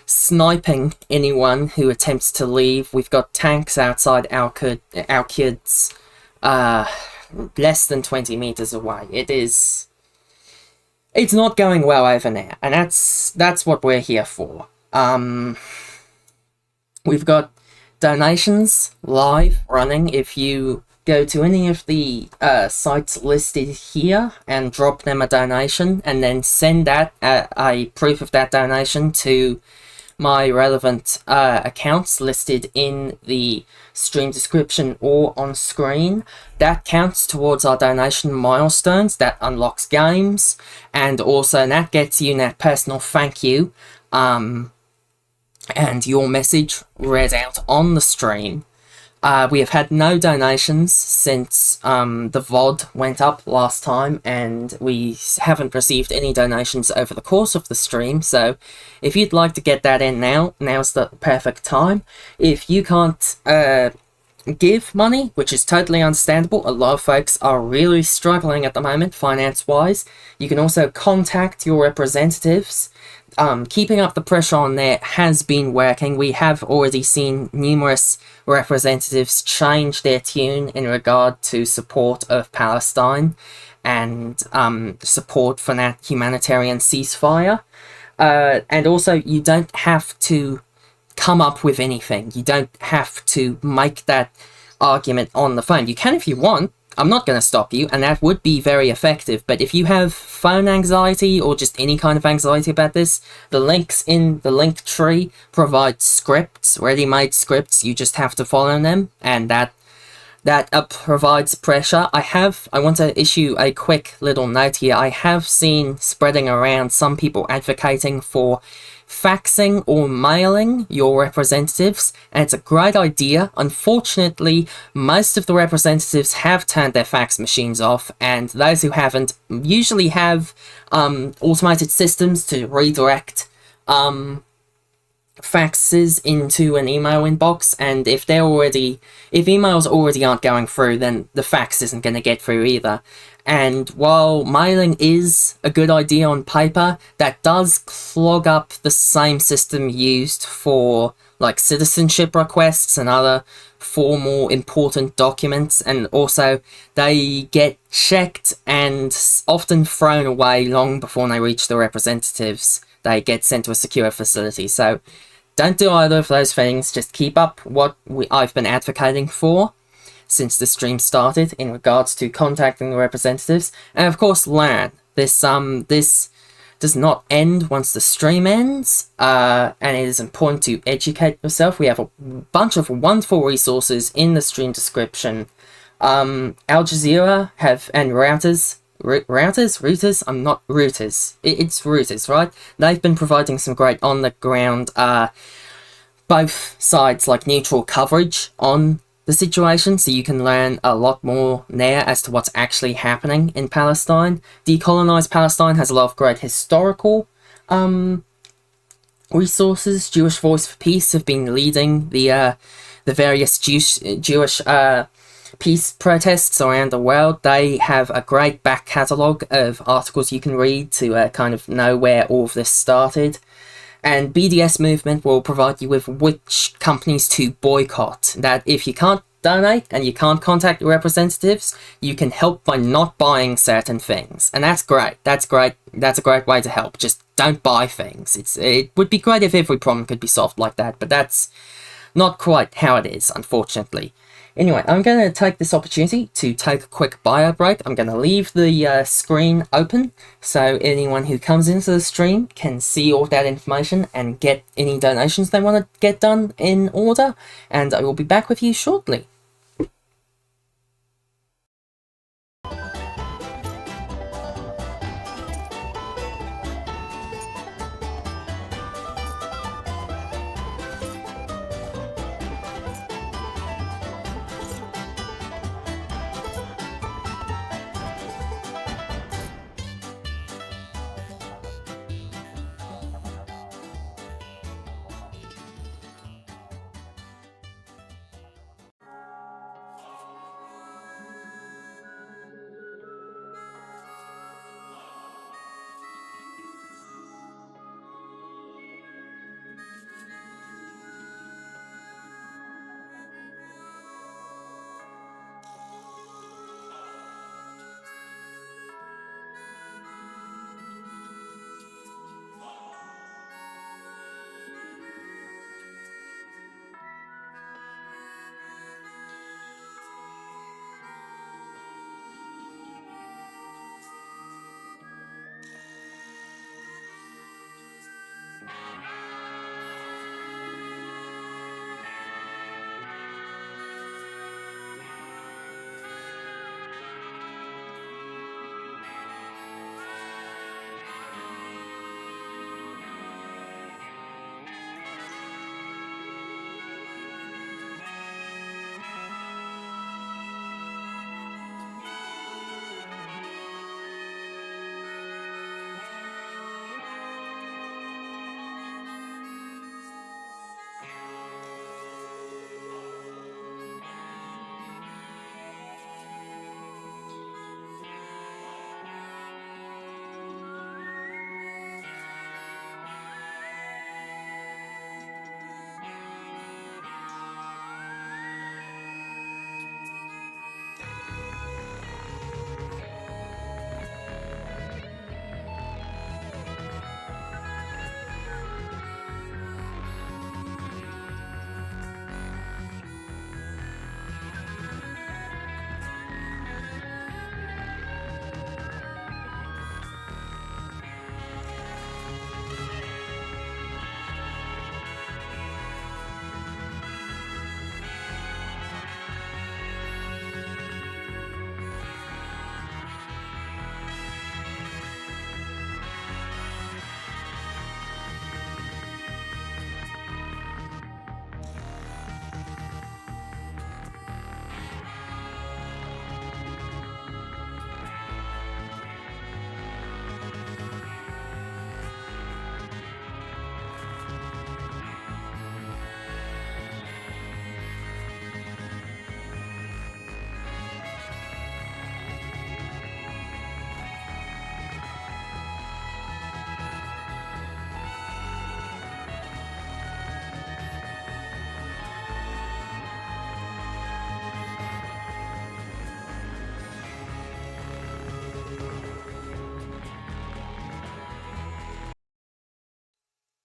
sniping anyone who attempts to leave. We've got tanks outside our kids, less than 20 meters away. It's not going well over there, and that's what we're here for. We've got donations live running. If you go to any of the sites listed here and drop them a donation, and then send that a proof of that donation to my relevant accounts listed in the stream description or on screen, that counts towards our donation milestones. That unlocks games, and also that gets you that personal thank you, and your message read out on the stream. We have had no donations since the VOD went up last time, and we haven't received any donations over the course of the stream, so if you'd like to get that in now's the perfect time. If you can't give money, which is totally understandable, a lot of folks are really struggling at the moment finance-wise, you can also contact your representatives. Keeping up the pressure on there has been working. We have already seen numerous representatives change their tune in regard to support of Palestine and support for that humanitarian ceasefire. And also, you don't have to come up with anything. You don't have to make that argument on the phone. You can if you want. I'm not going to stop you, and that would be very effective, but if you have phone anxiety or just any kind of anxiety about this, the links in the link tree provide scripts, ready-made scripts. You just have to follow them, and that provides pressure. I want to issue a quick little note here. I have seen spreading around some people advocating for faxing or mailing your representatives, and it's a great idea. Unfortunately, most of the representatives have turned their fax machines off, and those who haven't usually have automated systems to redirect faxes into an email inbox, and if emails already aren't going through, then the fax isn't going to get through either. And while mailing is a good idea on paper, that does clog up the same system used for like citizenship requests and other formal important documents, and also they get checked and often thrown away long before they reach the representatives. They get sent to a secure facility. So don't do either of those things. Just keep up what I've been advocating for since the stream started in regards to contacting the representatives, and of course learn. This does not end once the stream ends, and it is important to educate yourself. We have a bunch of wonderful resources in the stream description. Al Jazeera and routers, it's routers, right? They've been providing some great on the ground, both sides like neutral coverage on the situation, so you can learn a lot more there as to what's actually happening in Palestine. Decolonized Palestine has a lot of great historical resources. Jewish Voice for Peace have been leading the various Jewish peace protests around the world. They have a great back catalogue of articles you can read to kind of know where all of this started. And BDS Movement will provide you with which companies to boycott. That if you can't donate and you can't contact your representatives, you can help by not buying certain things. And that's great. That's great. That's a great way to help. Just don't buy things. It would be great if every problem could be solved like that, but that's not quite how it is, unfortunately. Anyway, I'm going to take this opportunity to take a quick bio break. I'm going to leave the screen open so anyone who comes into the stream can see all that information and get any donations they want to get done in order, and I will be back with you shortly.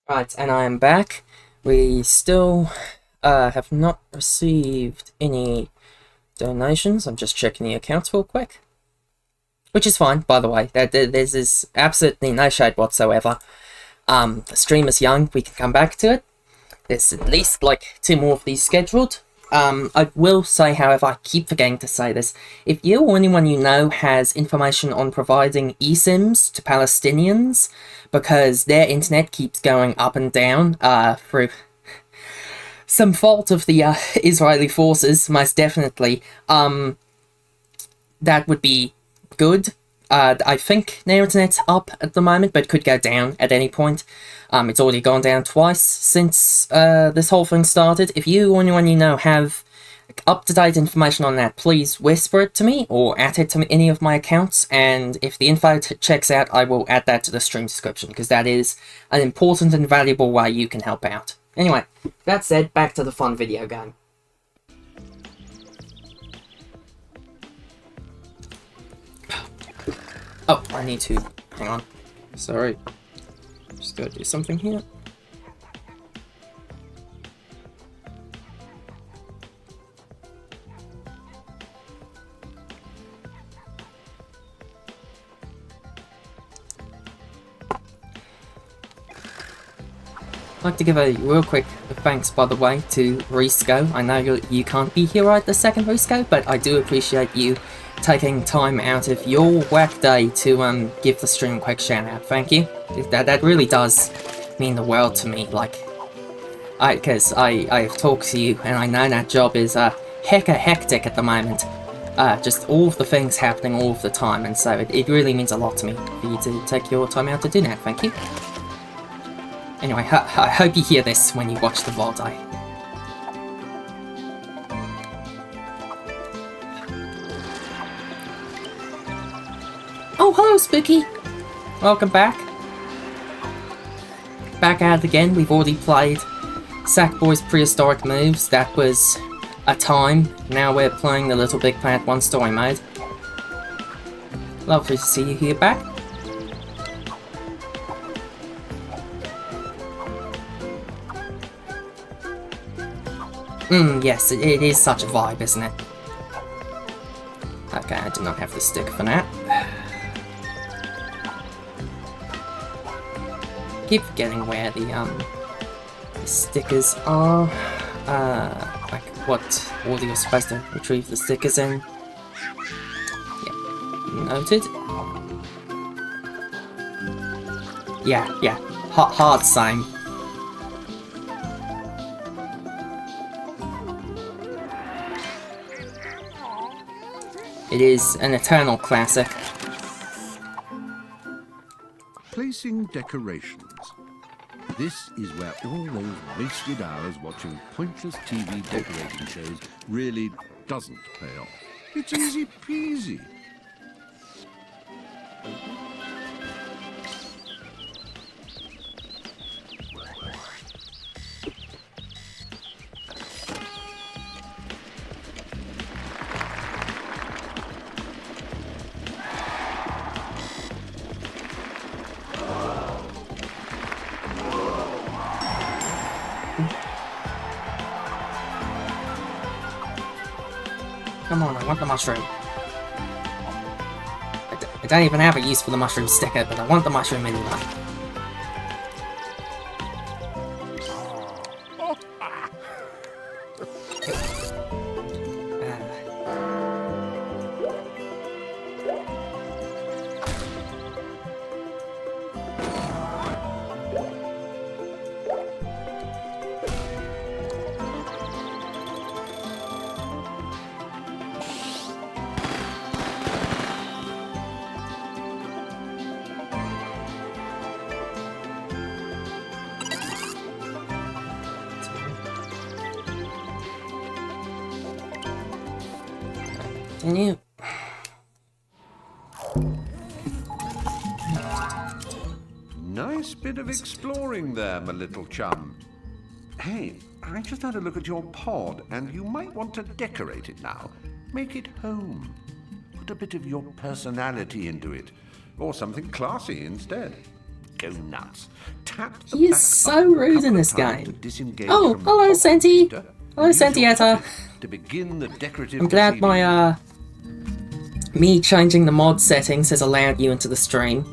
Right, and I am back. We still have not received any donations. I'm just checking the accounts real quick. Which is fine, by the way. There's absolutely no shade whatsoever. The stream is young. We can come back to it. There's at least, like, 2 more of these scheduled. I will say, however, I keep forgetting to say this. If you or anyone you know has information on providing eSIMs to Palestinians, because their internet keeps going up and down through some fault of the Israeli forces, most definitely, that would be good. I think the internet's up at the moment, but could go down at any point. It's already gone down twice since this whole thing started. If you or anyone you know have up-to-date information on that, please whisper it to me or add it to any of my accounts, and if the info checks out, I will add that to the stream description, because that is an important and valuable way you can help out. Anyway, that said, back to the fun video game. Oh, I need to... hang on. Sorry. Just gotta do something here. I'd like to give a real quick thanks, by the way, to Risco. I know you can't be here right this second, Risco, but I do appreciate you taking time out of your work day to give the stream a quick shout out. Thank you. That really does mean the world to me. Like, because I've talked to you, and I know that job is hecka hectic at the moment. Just all of the things happening all of the time, and so it really means a lot to me for you to take your time out to do that. Thank you. Anyway, I hope you hear this when you watch the VOD. Oh, hello, Spooky! Welcome back. Back at it again. We've already played Sackboy's Prehistoric moves. That was a time. Now we're playing the LittleBigPlanet 1 story mode. Lovely to see you here back. Yes, it is such a vibe, isn't it? Okay, I do not have the stick for that. Keep forgetting where the stickers are. Like what order you're supposed to retrieve the stickers in. Yeah, noted. Yeah, hard same. It is an eternal classic. Placing decorations. This is where all those wasted hours watching pointless TV decorating shows really doesn't pay off. It's easy peasy. Come on, I want the mushroom. I don't even have a use for the mushroom sticker, but I want the mushroom anyway. Continue. Nice bit of exploring there, my little chum. Hey, I just had a look at your pod, and you might want to decorate it now. Make it home. Put a bit of your personality into it, or something classy instead. Go nuts. Tap the He is back so button a rude in couple this of times game. to disengage Oh, from the hello, top Senti. computer. Hello, Use your Sentietta. pocket to begin the decorative I'm glad proceedings. my, me changing the mod settings has allowed you into the stream.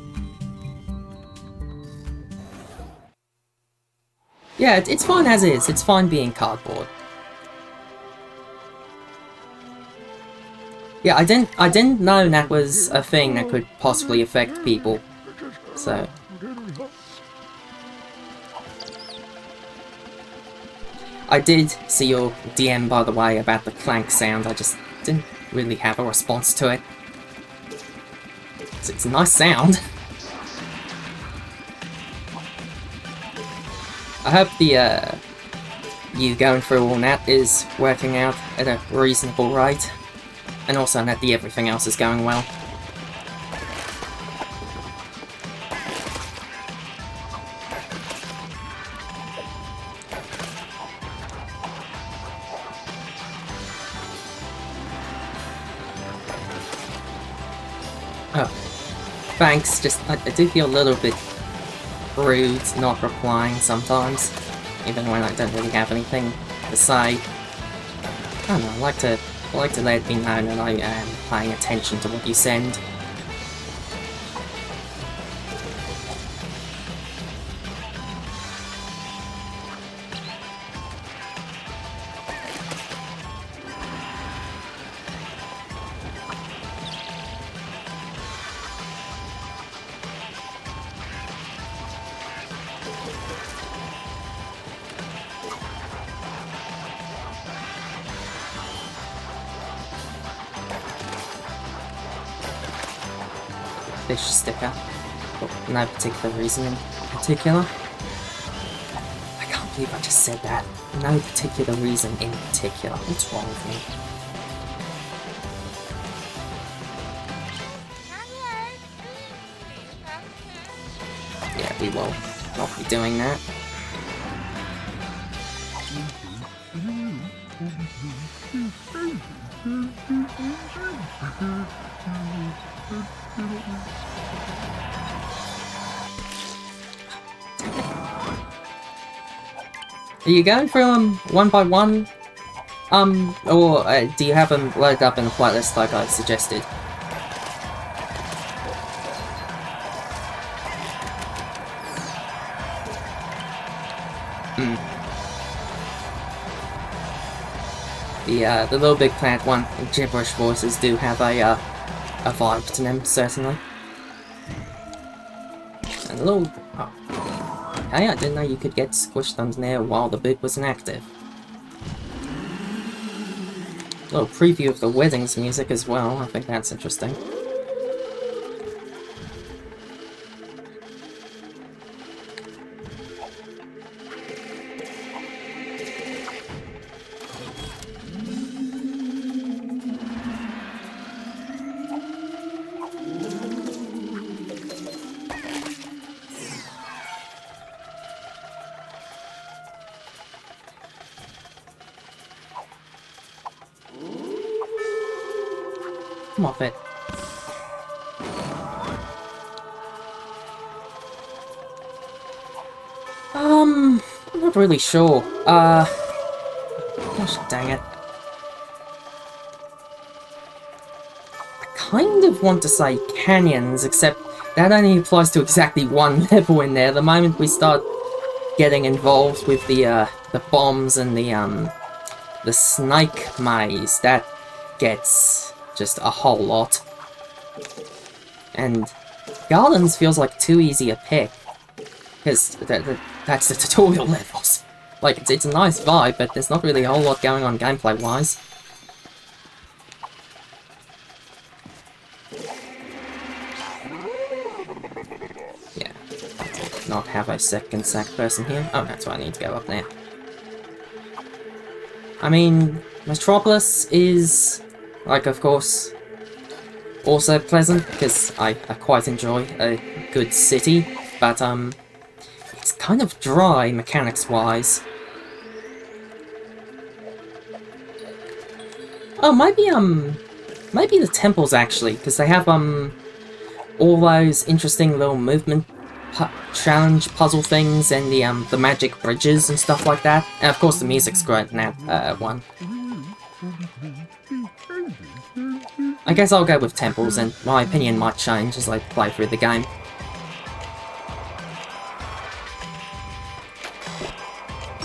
Yeah, it's fine as is. It's fine being cardboard. Yeah, I didn't know that was a thing that could possibly affect people. So I did see your DM, by the way, about the clank sound. I just didn't really have a response to it. It's a nice sound. I hope the you going through all that is working out at a reasonable rate, and also that the everything else is going well. Oh, thanks. Just I do feel a little bit rude not replying sometimes, even when I don't really have anything to say. I don't know. I like to let it be known that I am paying attention to what you send. Fish sticker. For no particular reason in particular. I can't believe I just said that. No particular reason in particular. What's wrong with me? Yeah, we will not be doing that. Are you going through them one by one? Or do you have them loaded up in a playlist like I suggested? The LittleBigPlanet one, gibberish voices do have a vibe to them, certainly. And a little... Oh. Hey, I didn't know you could get squished on there while the big was inactive. A little preview of the wedding's music as well, I think that's interesting. Come off it. I'm not really sure. Gosh dang it. I kind of want to say canyons, except that only applies to exactly one level in there. The moment we start getting involved with the bombs and the snake maze, that gets just a whole lot. And Gardens feels like too easy a pick, because that's the tutorial levels. Like, it's a nice vibe, but there's not really a whole lot going on gameplay-wise. Yeah. Not have a second sack person here. Oh, that's why I need to go up there. I mean, Metropolis is... like, of course, also pleasant, because I quite enjoy a good city, but, it's kind of dry, mechanics-wise. Oh, maybe the temples, actually, because they have, all those interesting little movement challenge puzzle things, and the magic bridges and stuff like that. And, of course, the music's great in that, one. I guess I'll go with temples, and my opinion might change as I play through the game.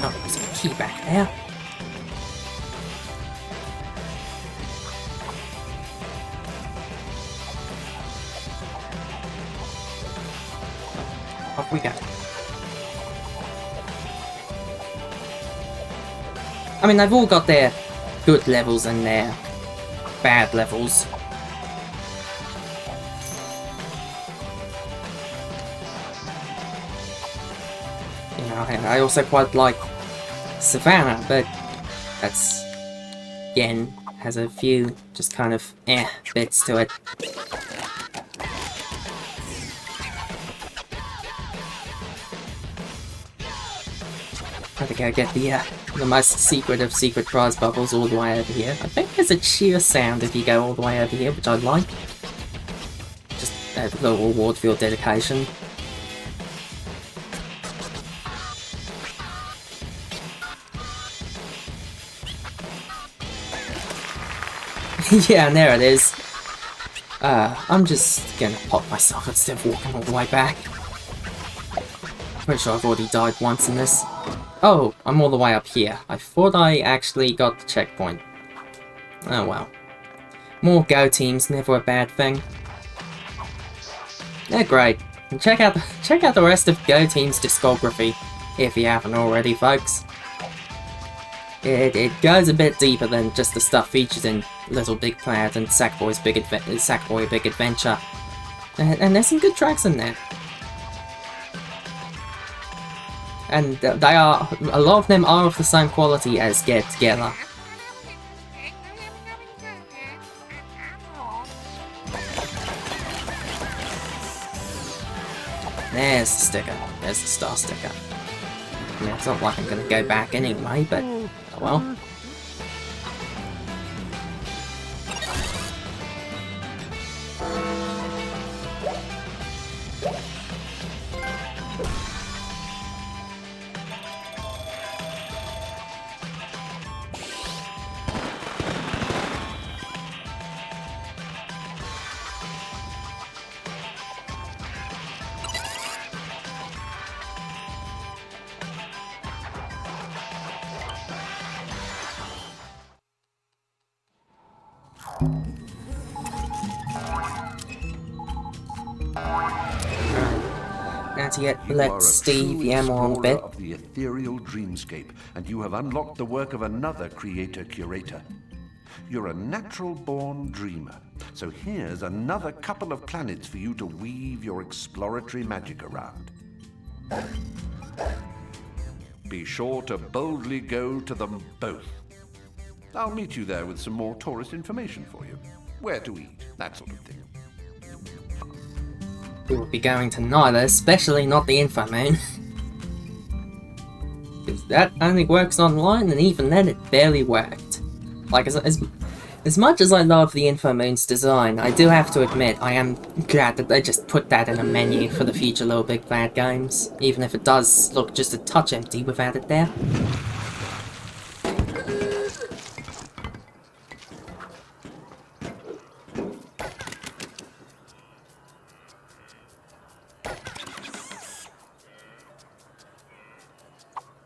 Oh, there's a key back there. Off we go. I mean, they've all got their good levels and their bad levels. I also quite like Savannah, but that's, again, has a few just kind of bits to it. I think I get the most secret of secret prize bubbles all the way over here. I think there's a cheer sound if you go all the way over here, which I like. Just a little reward for your dedication. Yeah, and there it is. I'm just gonna pop myself instead of walking all the way back. Pretty sure I've already died once in this. Oh, I'm all the way up here. I thought I actually got the checkpoint. Oh well. More Go teams, never a bad thing. They're great. And check out the rest of Go Team's discography, if you haven't already, folks. It goes a bit deeper than just the stuff featured in LittleBigPlanet and Sackboy Big Adventure. And there's some good tracks in there. And they are, a lot of them are of the same quality as Get Together. There's the sticker. There's the star sticker. I mean, it's not like I'm gonna go back anyway, but oh well. Not yet. Let's Steve Yammer on a bit. Of the ethereal dreamscape, and you have unlocked the work of another creator-curator. You're a natural-born dreamer, so here's another couple of planets for you to weave your exploratory magic around. Be sure to boldly go to them both. I'll meet you there with some more tourist information for you. Where to eat, that sort of thing. We will be going to neither, especially not the info moon. Because that only works online, and even then it barely worked. Like, as much as I love the info moon's design, I do have to admit I am glad that they just put that in a menu for the future LittleBigPlanet games, even if it does look just a touch empty without it there.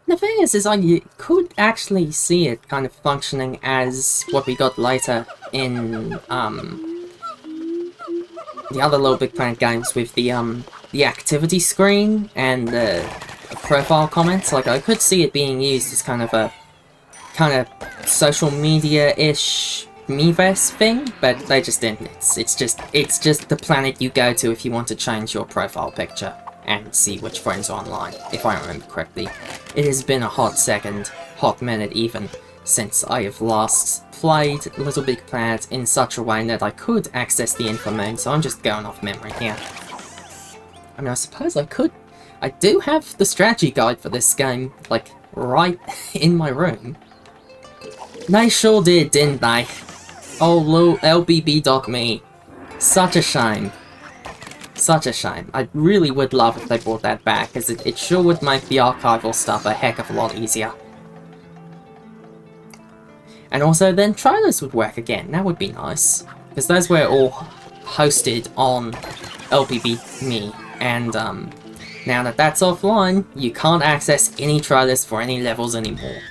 The thing is I could actually see it kind of functioning as what we got later in the other LittleBigPlanet games with the activity screen and the profile comments. Like, I could see it being used as kind of social media-ish Miiverse thing, but they just didn't. It's just the planet you go to if you want to change your profile picture and see which friends are online, if I remember correctly. It has been a hot minute even, since I have last played LittleBigPlanet in such a way that I could access the info moon, so I'm just going off memory here. I mean, I suppose I could. I do have the strategy guide for this game, like, right in my room. They sure did, didn't they? Oh, LBB.me. Such a shame. Such a shame. I really would love if they brought that back, as it sure would make the archival stuff a heck of a lot easier. And also, then trailers would work again. That would be nice. Because those were all hosted on LBB.me, and now that that's offline, you can't access any trailers for any levels anymore.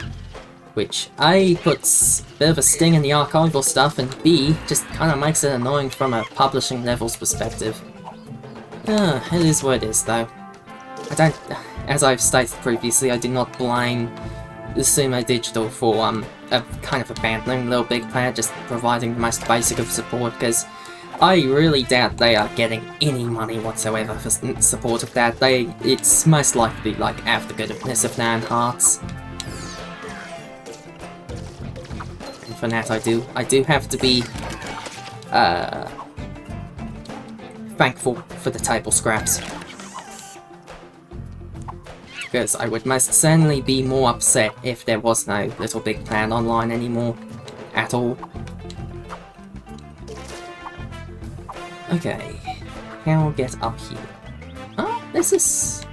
Which A, puts a bit of a sting in the archival stuff, and B, just kind of makes it annoying from a publishing levels perspective. It is what it is, though. As I've stated previously, I do not blame the Sumo Digital for kind of abandoning LittleBigPlanet, just providing the most basic of support, because I really doubt they are getting any money whatsoever for support of that. It's most likely like out of the goodness of their own hearts. And for that, I do have to be thankful for the table scraps, because I would most certainly be more upset if there was no LittleBigPlanet online anymore at all. Okay, how get up here? Oh, this is...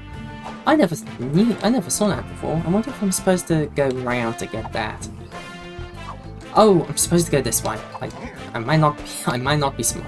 I never saw that before. I wonder if I'm supposed to go round to get that. Oh, I'm supposed to go this way. I might not be smart.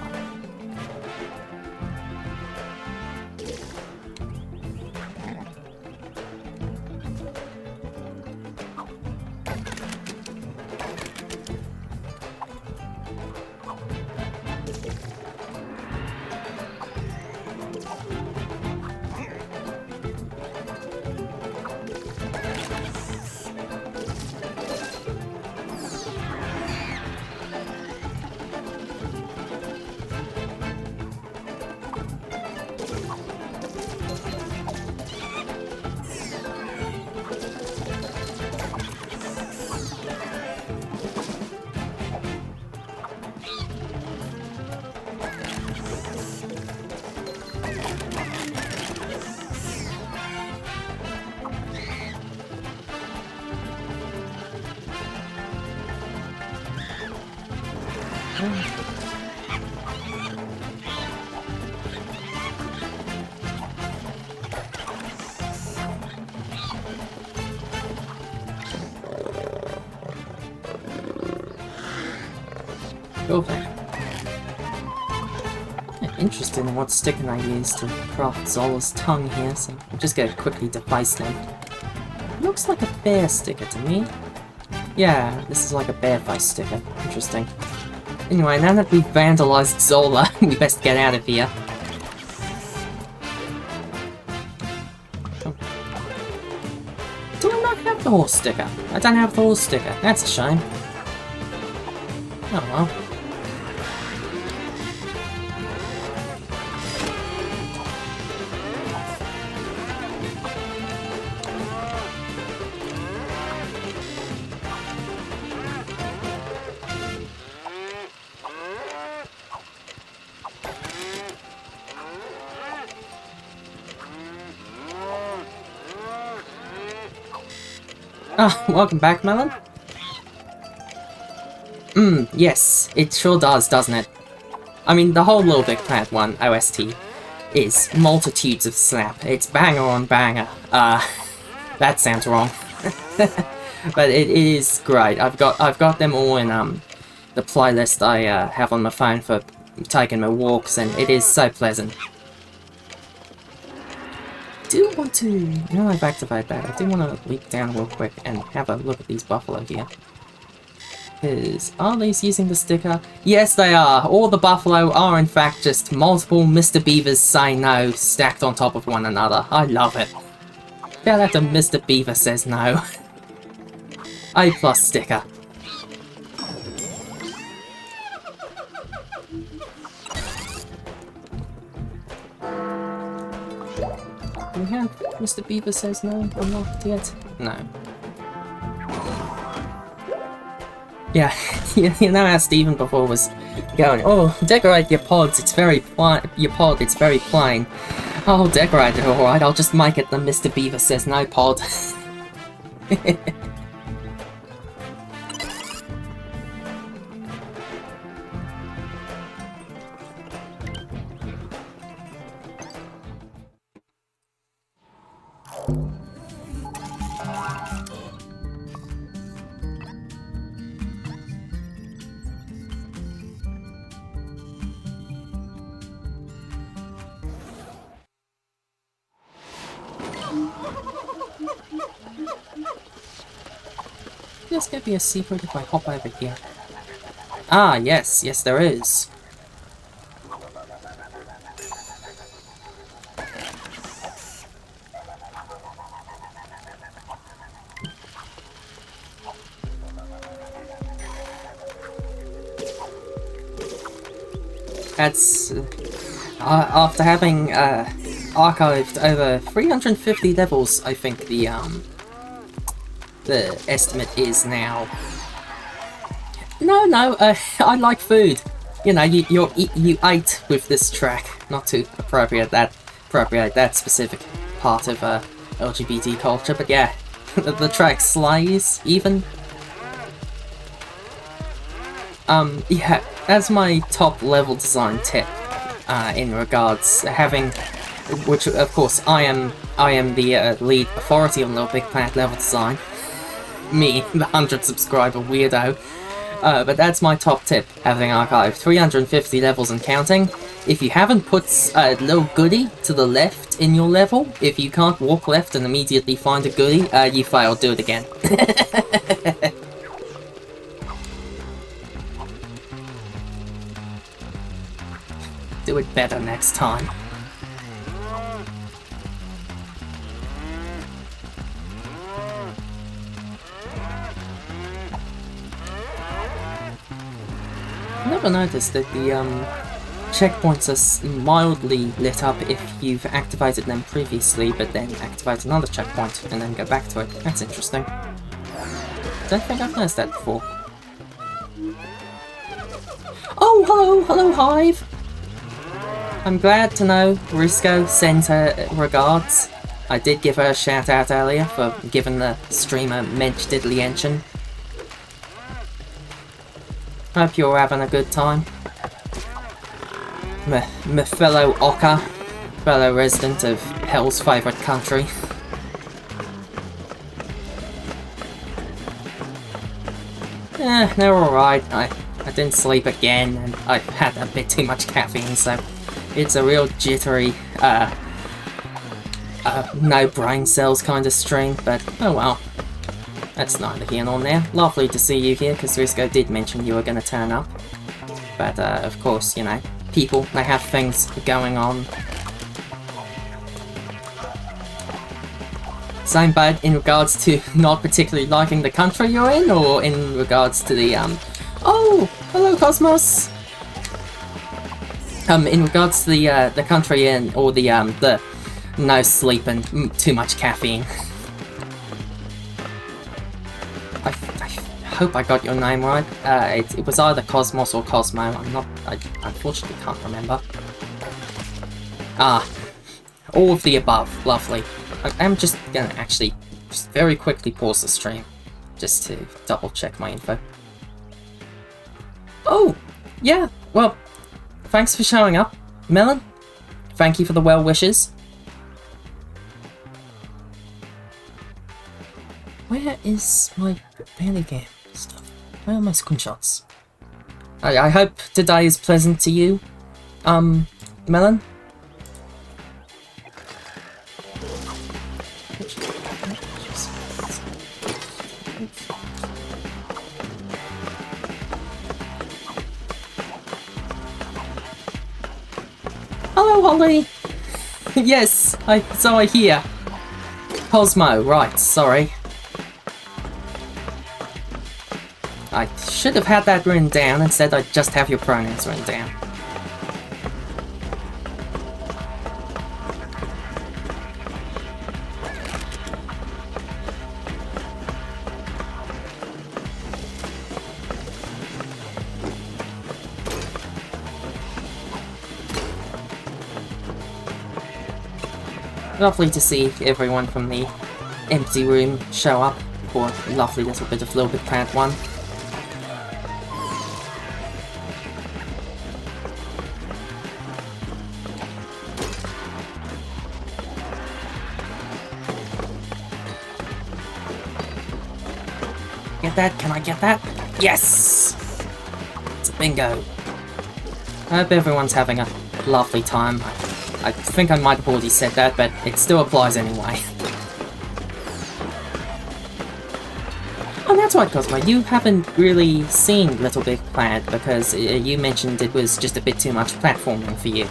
Okay. Interesting in what sticker I used to craft Zola's tongue here, so I'm just gonna quickly device them. Looks like a bear sticker to me. Yeah, this is like a bear face sticker. Interesting. Anyway, now that we've vandalized Zola, we best get out of here. Do I not have the horse sticker? I don't have the horse sticker. That's a shame. Oh well. Ah, welcome back, Melon. Yes, it sure does, doesn't it? I mean, the whole LittleBigPlanet 1 OST is multitudes of slap. It's banger on banger. That sounds wrong. But it is great. I've got them all in the playlist I have on my phone for taking my walks, and it is so pleasant. I do want to, now I've activated that, I do want to leap down real quick and have a look at these buffalo here. Are these using the sticker? Yes, they are. All the buffalo are in fact just multiple Mr. Beavers Say No stacked on top of one another. I love it. Shout out to Mr. Beaver Says No. A+ sticker. Do we have Mr. Beaver Says No unlocked yet? No. Yeah, you know how Stephen before was going, oh, decorate your pods, it's very plain. It's very plain. I'll decorate it, alright, I'll just make it the Mr. Beaver Says No pod. There's gonna be a secret if I hop over here. Ah, yes, yes there is. That's after having archived over 350 levels. I think the estimate is now. No, I like food. You know, you ate with this track. Not to appropriate that specific part of LGBT culture, but yeah, the track slays even. Yeah, that's my top level design tip in regards having, which of course I am the lead authority on LittleBigPlanet level design. Me, the 100 subscriber weirdo. But that's my top tip, having archived 350 levels and counting. If you haven't put a little goodie to the left in your level, if you can't walk left and immediately find a goodie, you failed. Do it again. Do it better next time. I never noticed that the checkpoints are mildly lit up if you've activated them previously, but then activate another checkpoint and then go back to it. That's interesting. Don't think I've noticed that before. Oh, hello, Hive! I'm glad to know Risco sent her regards. I did give her a shout out earlier for giving the streamer Mensch Diddly Engine. Hope you're having a good time. My fellow Ocker, fellow resident of Hell's favourite country. They're alright. I didn't sleep again, and I've had a bit too much caffeine, so it's a real jittery, no brain cells kind of stream, but oh well. That's neither here nor there. Lovely to see you here, because Risco did mention you were going to turn up. But, of course, you know, people, they have things going on. Same bad in regards to not particularly liking the country you're in, or in regards to the, Oh! Hello, Cosmos! In regards to the country you're in, or the no sleep and too much caffeine. I hope I got your name right. It was either Cosmos or Cosmo. I unfortunately can't remember. All of the above. Lovely. I'm just gonna actually just very quickly pause the stream just to double check my info. Oh, yeah. Well, thanks for showing up, Melon. Thank you for the well wishes. Where is my Barely Game stuff? Where are my screenshots? I hope today is pleasant to you, Melon. Hello, Holly! Yes, so I hear. Cosmo, right, sorry. I should have had that written down, instead I just have your pronouns written down. Lovely to see everyone from the empty room show up for a lovely little bit of LittleBigPlanet 1. Get that? Can I get that? Yes! It's a bingo. I hope everyone's having a lovely time. I think I might have already said that, but it still applies anyway. Oh, that's right, Cosmo. You haven't really seen LittleBigPlanet because you mentioned it was just a bit too much platforming for you.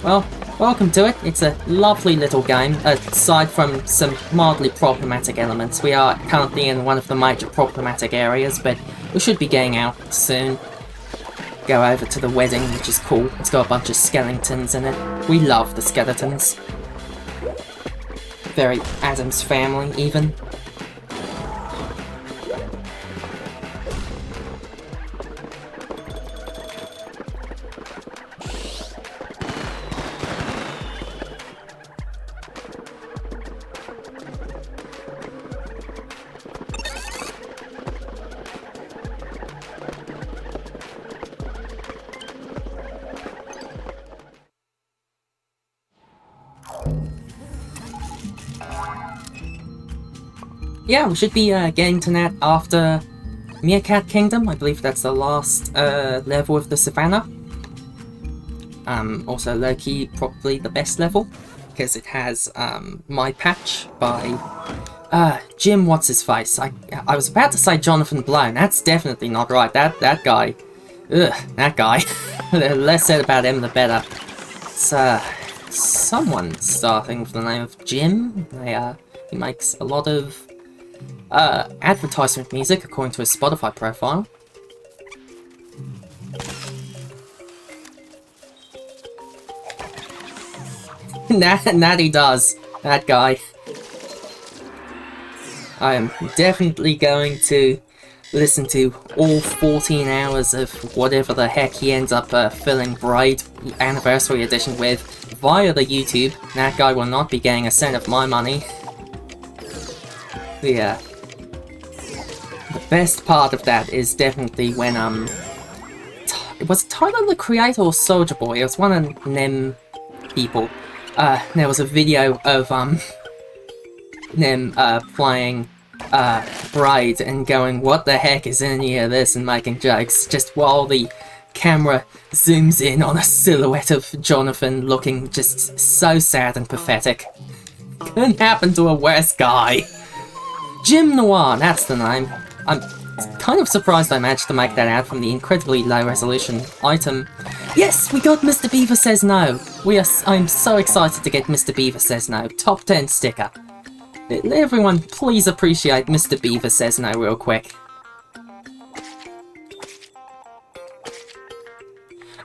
Well, welcome to it. It's a lovely little game, aside from some mildly problematic elements. We are currently in one of the major problematic areas, but we should be getting out soon. go over to the wedding, which is cool. It's got a bunch of skeletons in it. We love the skeletons. Very Addams Family, even. Yeah, we should be getting to that after Meerkat Kingdom. I believe that's the last level of the Savannah. Also, low-key, probably the best level, because it has My Patch by Jim What's-His-Face. I was about to say Jonathan Blow, and that's definitely not right. That guy. Ugh, that guy. The less said about him, the better. It's someone starting with the name of Jim. He makes a lot of advertisement music, according to his Spotify profile. That he does. That guy. I am definitely going to listen to all 14 hours of whatever the heck he ends up filling Bride Anniversary Edition with via the YouTube. That guy will not be getting a cent of my money. Yeah. The best part of that is definitely when, it was Tyler the Creator or Soulja Boy, it was one of them people. There was a video of, them, playing, Bride and going, what the heck is any of this, and making jokes, just while the camera zooms in on a silhouette of Jonathan looking just so sad and pathetic. Couldn't happen to a worse guy. Jim Noir, that's the name. I'm kind of surprised I managed to make that out from the incredibly low resolution item. Yes, we got Mr. Beaver Says No! I'm so excited to get Mr. Beaver Says No. Top 10 sticker. Everyone, please appreciate Mr. Beaver Says No real quick.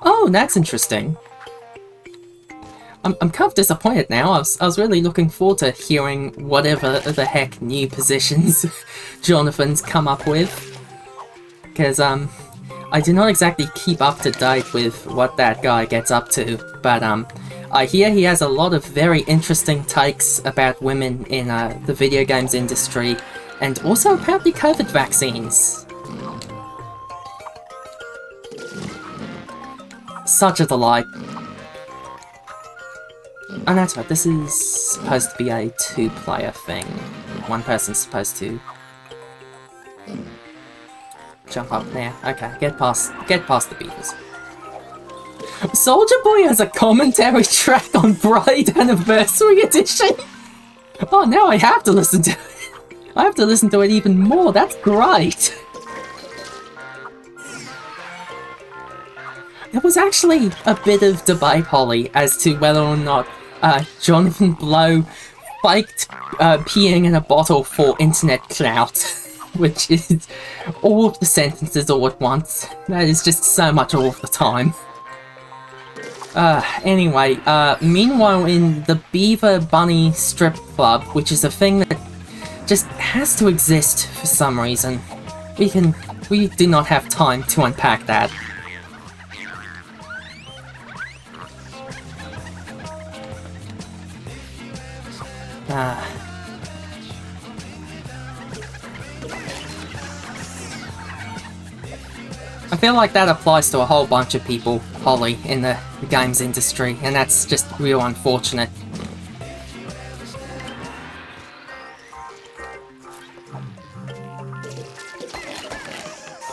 Oh, that's interesting. I'm kind of disappointed now. I was really looking forward to hearing whatever the heck new positions Jonathan's come up with. Because, I do not exactly keep up to date with what that guy gets up to, but, I hear he has a lot of very interesting takes about women in, the video games industry, and also apparently COVID vaccines. Such a delight. Oh, that's right, this is supposed to be a two-player thing. One person's supposed to jump up there. Okay, get past the beavers. Soulja Boy has a commentary track on Bride Anniversary Edition? Oh, now I have to listen to it. I have to listen to it even more, that's great! There was actually a bit of debate, Holly, as to whether or not Jonathan Blow faked peeing in a bottle for internet clout, which is all of the sentences all at once. That is just so much all of the time. Anyway, meanwhile in the Beaver Bunny Strip Club, which is a thing that just has to exist for some reason, we do not have time to unpack that. I feel like that applies to a whole bunch of people, Holly, in the games industry, and that's just real unfortunate.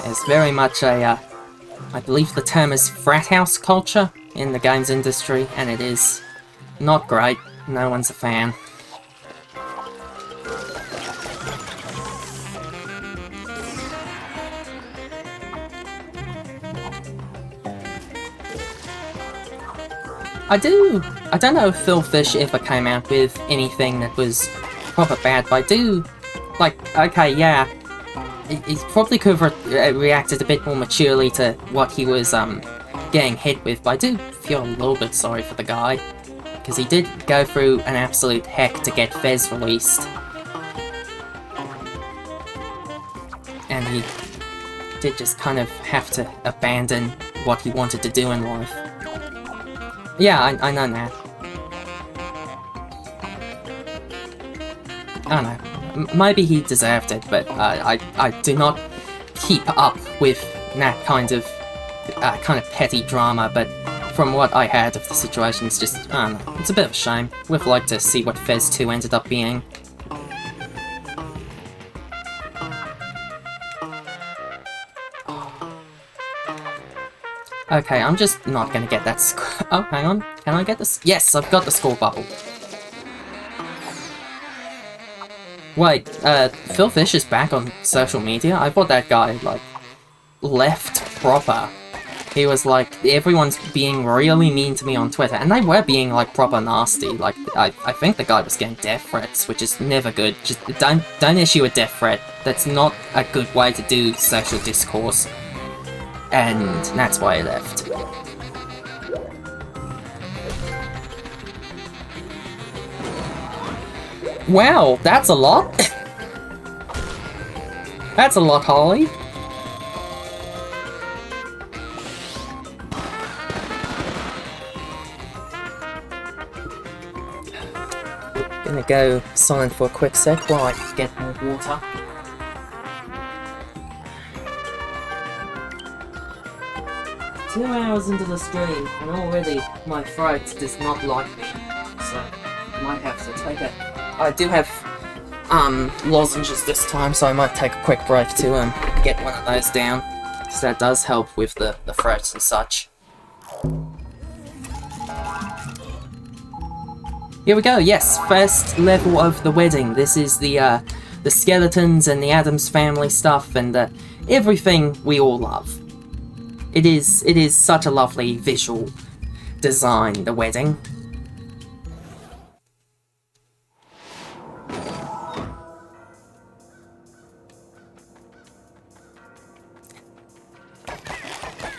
There's very much a, I believe the term is frat house culture in the games industry, and it is not great. No one's a fan. I don't know if Phil Fish ever came out with anything that was proper bad, but I do, like, okay, yeah, he probably could have reacted a bit more maturely to what he was getting hit with, but I do feel a little bit sorry for the guy, because he did go through an absolute heck to get Fez released. And he did just kind of have to abandon what he wanted to do in life. Yeah, I know Nat. I don't know. Maybe he deserved it, but I do not keep up with that kind of petty drama, but from what I heard of the situation, it's just, I don't know, it's a bit of a shame. We'd like to see what Fez 2 ended up being. Okay, I'm just not gonna get that oh, hang on. Can I get this? Yes, I've got the score bubble. Wait, Phil Fish is back on social media? I thought that guy, like, left proper. He was like, everyone's being really mean to me on Twitter, and they were being, like, proper nasty. Like, I think the guy was getting death threats, which is never good. Just don't issue a death threat. That's not a good way to do social discourse. And that's why I left. Wow, that's a lot. That's a lot, Holly. Gonna go silent for a quick sec while I get more water. Two hours into the stream, and already my throat does not like me, so I might have to take it. I do have lozenges this time, so I might take a quick break to get one of those down, because that does help with the throats and such. Here we go, yes, first level of the wedding. This is the skeletons and the Addams Family stuff, and everything we all love. It is such a lovely visual design, the wedding.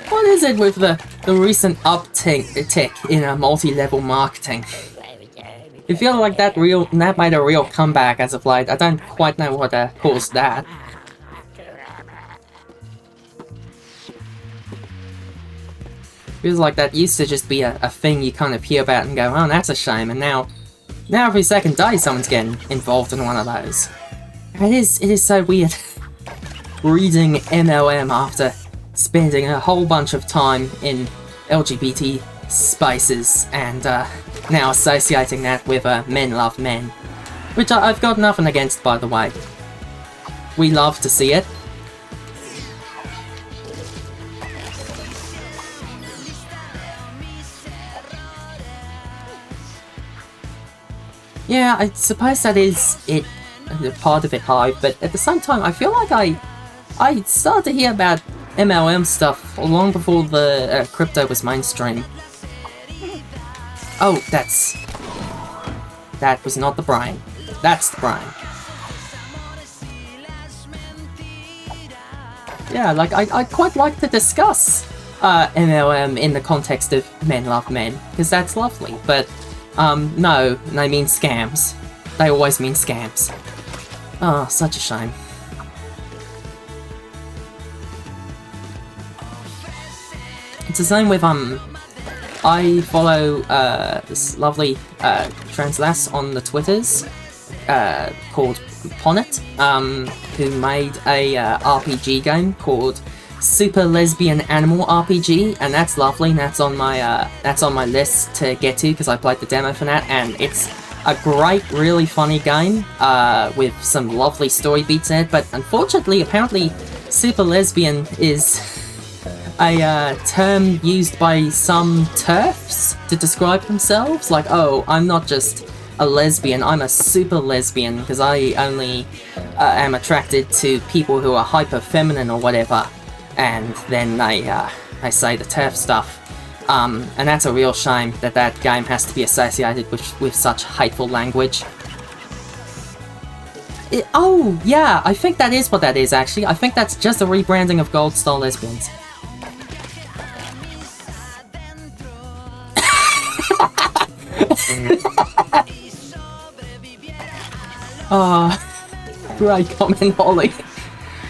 What is it with the recent uptick in multi-level marketing? I feel like that made a real comeback as of late. I don't quite know what caused that. Feels like that used to just be a thing you kind of hear about and go, oh, that's a shame, and now every second day someone's getting involved in one of those. It is so weird reading MLM after spending a whole bunch of time in LGBT spaces and now associating that with men love men. Which I've got nothing against, by the way. We love to see it. Yeah, I suppose that is it, part of it, Hive, but at the same time, I feel like I started to hear about MLM stuff long before the crypto was mainstream. Oh, that was not the brain. That's the brain. Yeah, like, I'd quite like to discuss MLM in the context of men love men, because that's lovely, but no, they mean scams. They always mean scams. Oh, such a shame. It's the same with, I follow, this lovely, translass on the Twitters, called Ponet, who made a, RPG game called Super Lesbian Animal RPG, and that's lovely, and that's on my list to get to, because I played the demo for that, and it's a great, really funny game, with some lovely story beats in it, but unfortunately, apparently, Super Lesbian is a term used by some TERFs to describe themselves, like, oh, I'm not just a lesbian, I'm a super lesbian, because I only am attracted to people who are hyper-feminine or whatever, and then they say the TERF stuff. And that's a real shame that that game has to be associated with such hateful language. Oh, yeah, I think that is what that is, actually. I think that's just a rebranding of Gold Star Lesbians. Great comment, Holly.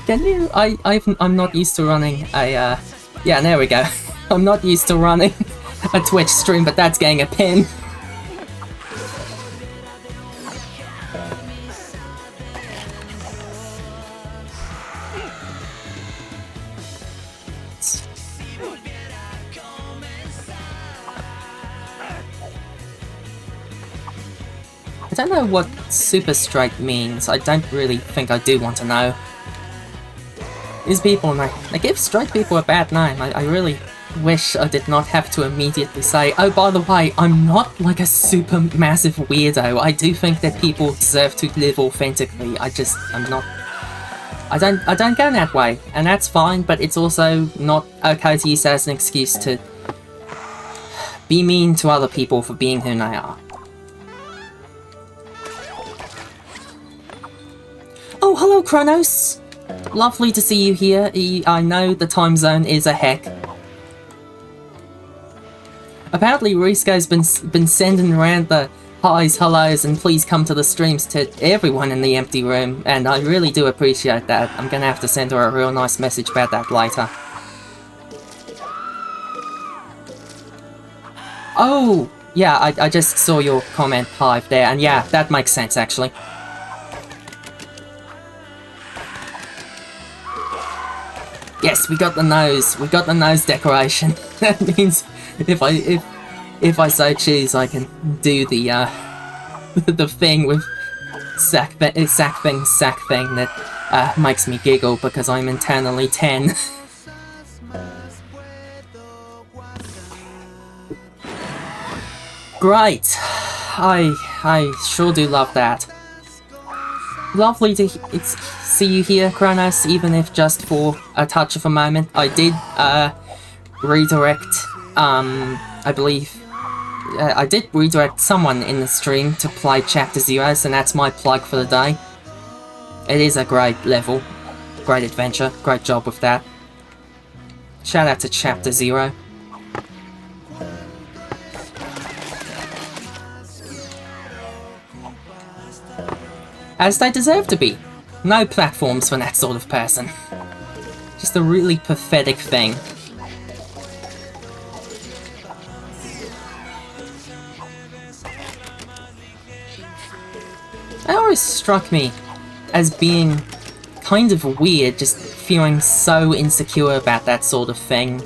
Can you... I'm not used to running a, Yeah, there we go. I'm not used to running a Twitch stream, but that's getting a pin. I don't know what super strike means. I don't really think I do want to know. These people, they give strike people a bad name. I really wish I did not have to immediately say, oh, by the way, I'm not like a super massive weirdo. I do think that people deserve to live authentically. I'm not... I don't go that way, and that's fine, but it's also not okay to use that as an excuse to be mean to other people for being who they are. Oh, hello, Kronos! Lovely to see you here. I know the time zone is a heck. Apparently, Risco's been sending around the highs, hellos, and please come to the streams to everyone in the empty room, and I really do appreciate that. I'm gonna have to send her a real nice message about that later. Oh! Yeah, I just saw your comment, Hive, there, and yeah, that makes sense, actually. Yes, we got the nose. We got the nose decoration. That means if I so choose, I can do the the thing with sack thing that makes me giggle because I'm internally 10. Great. I sure do love that. Lovely to see you here, Kronos, even if just for a touch of a moment. I did redirect, I believe, I did redirect someone in the stream to play Chapter 0, so that's my plug for the day. It is a great level, great adventure, great job with that. Shout out to Chapter 0. As they deserve to be. No platforms for that sort of person. Just a really pathetic thing. It always struck me as being kind of weird, just feeling so insecure about that sort of thing,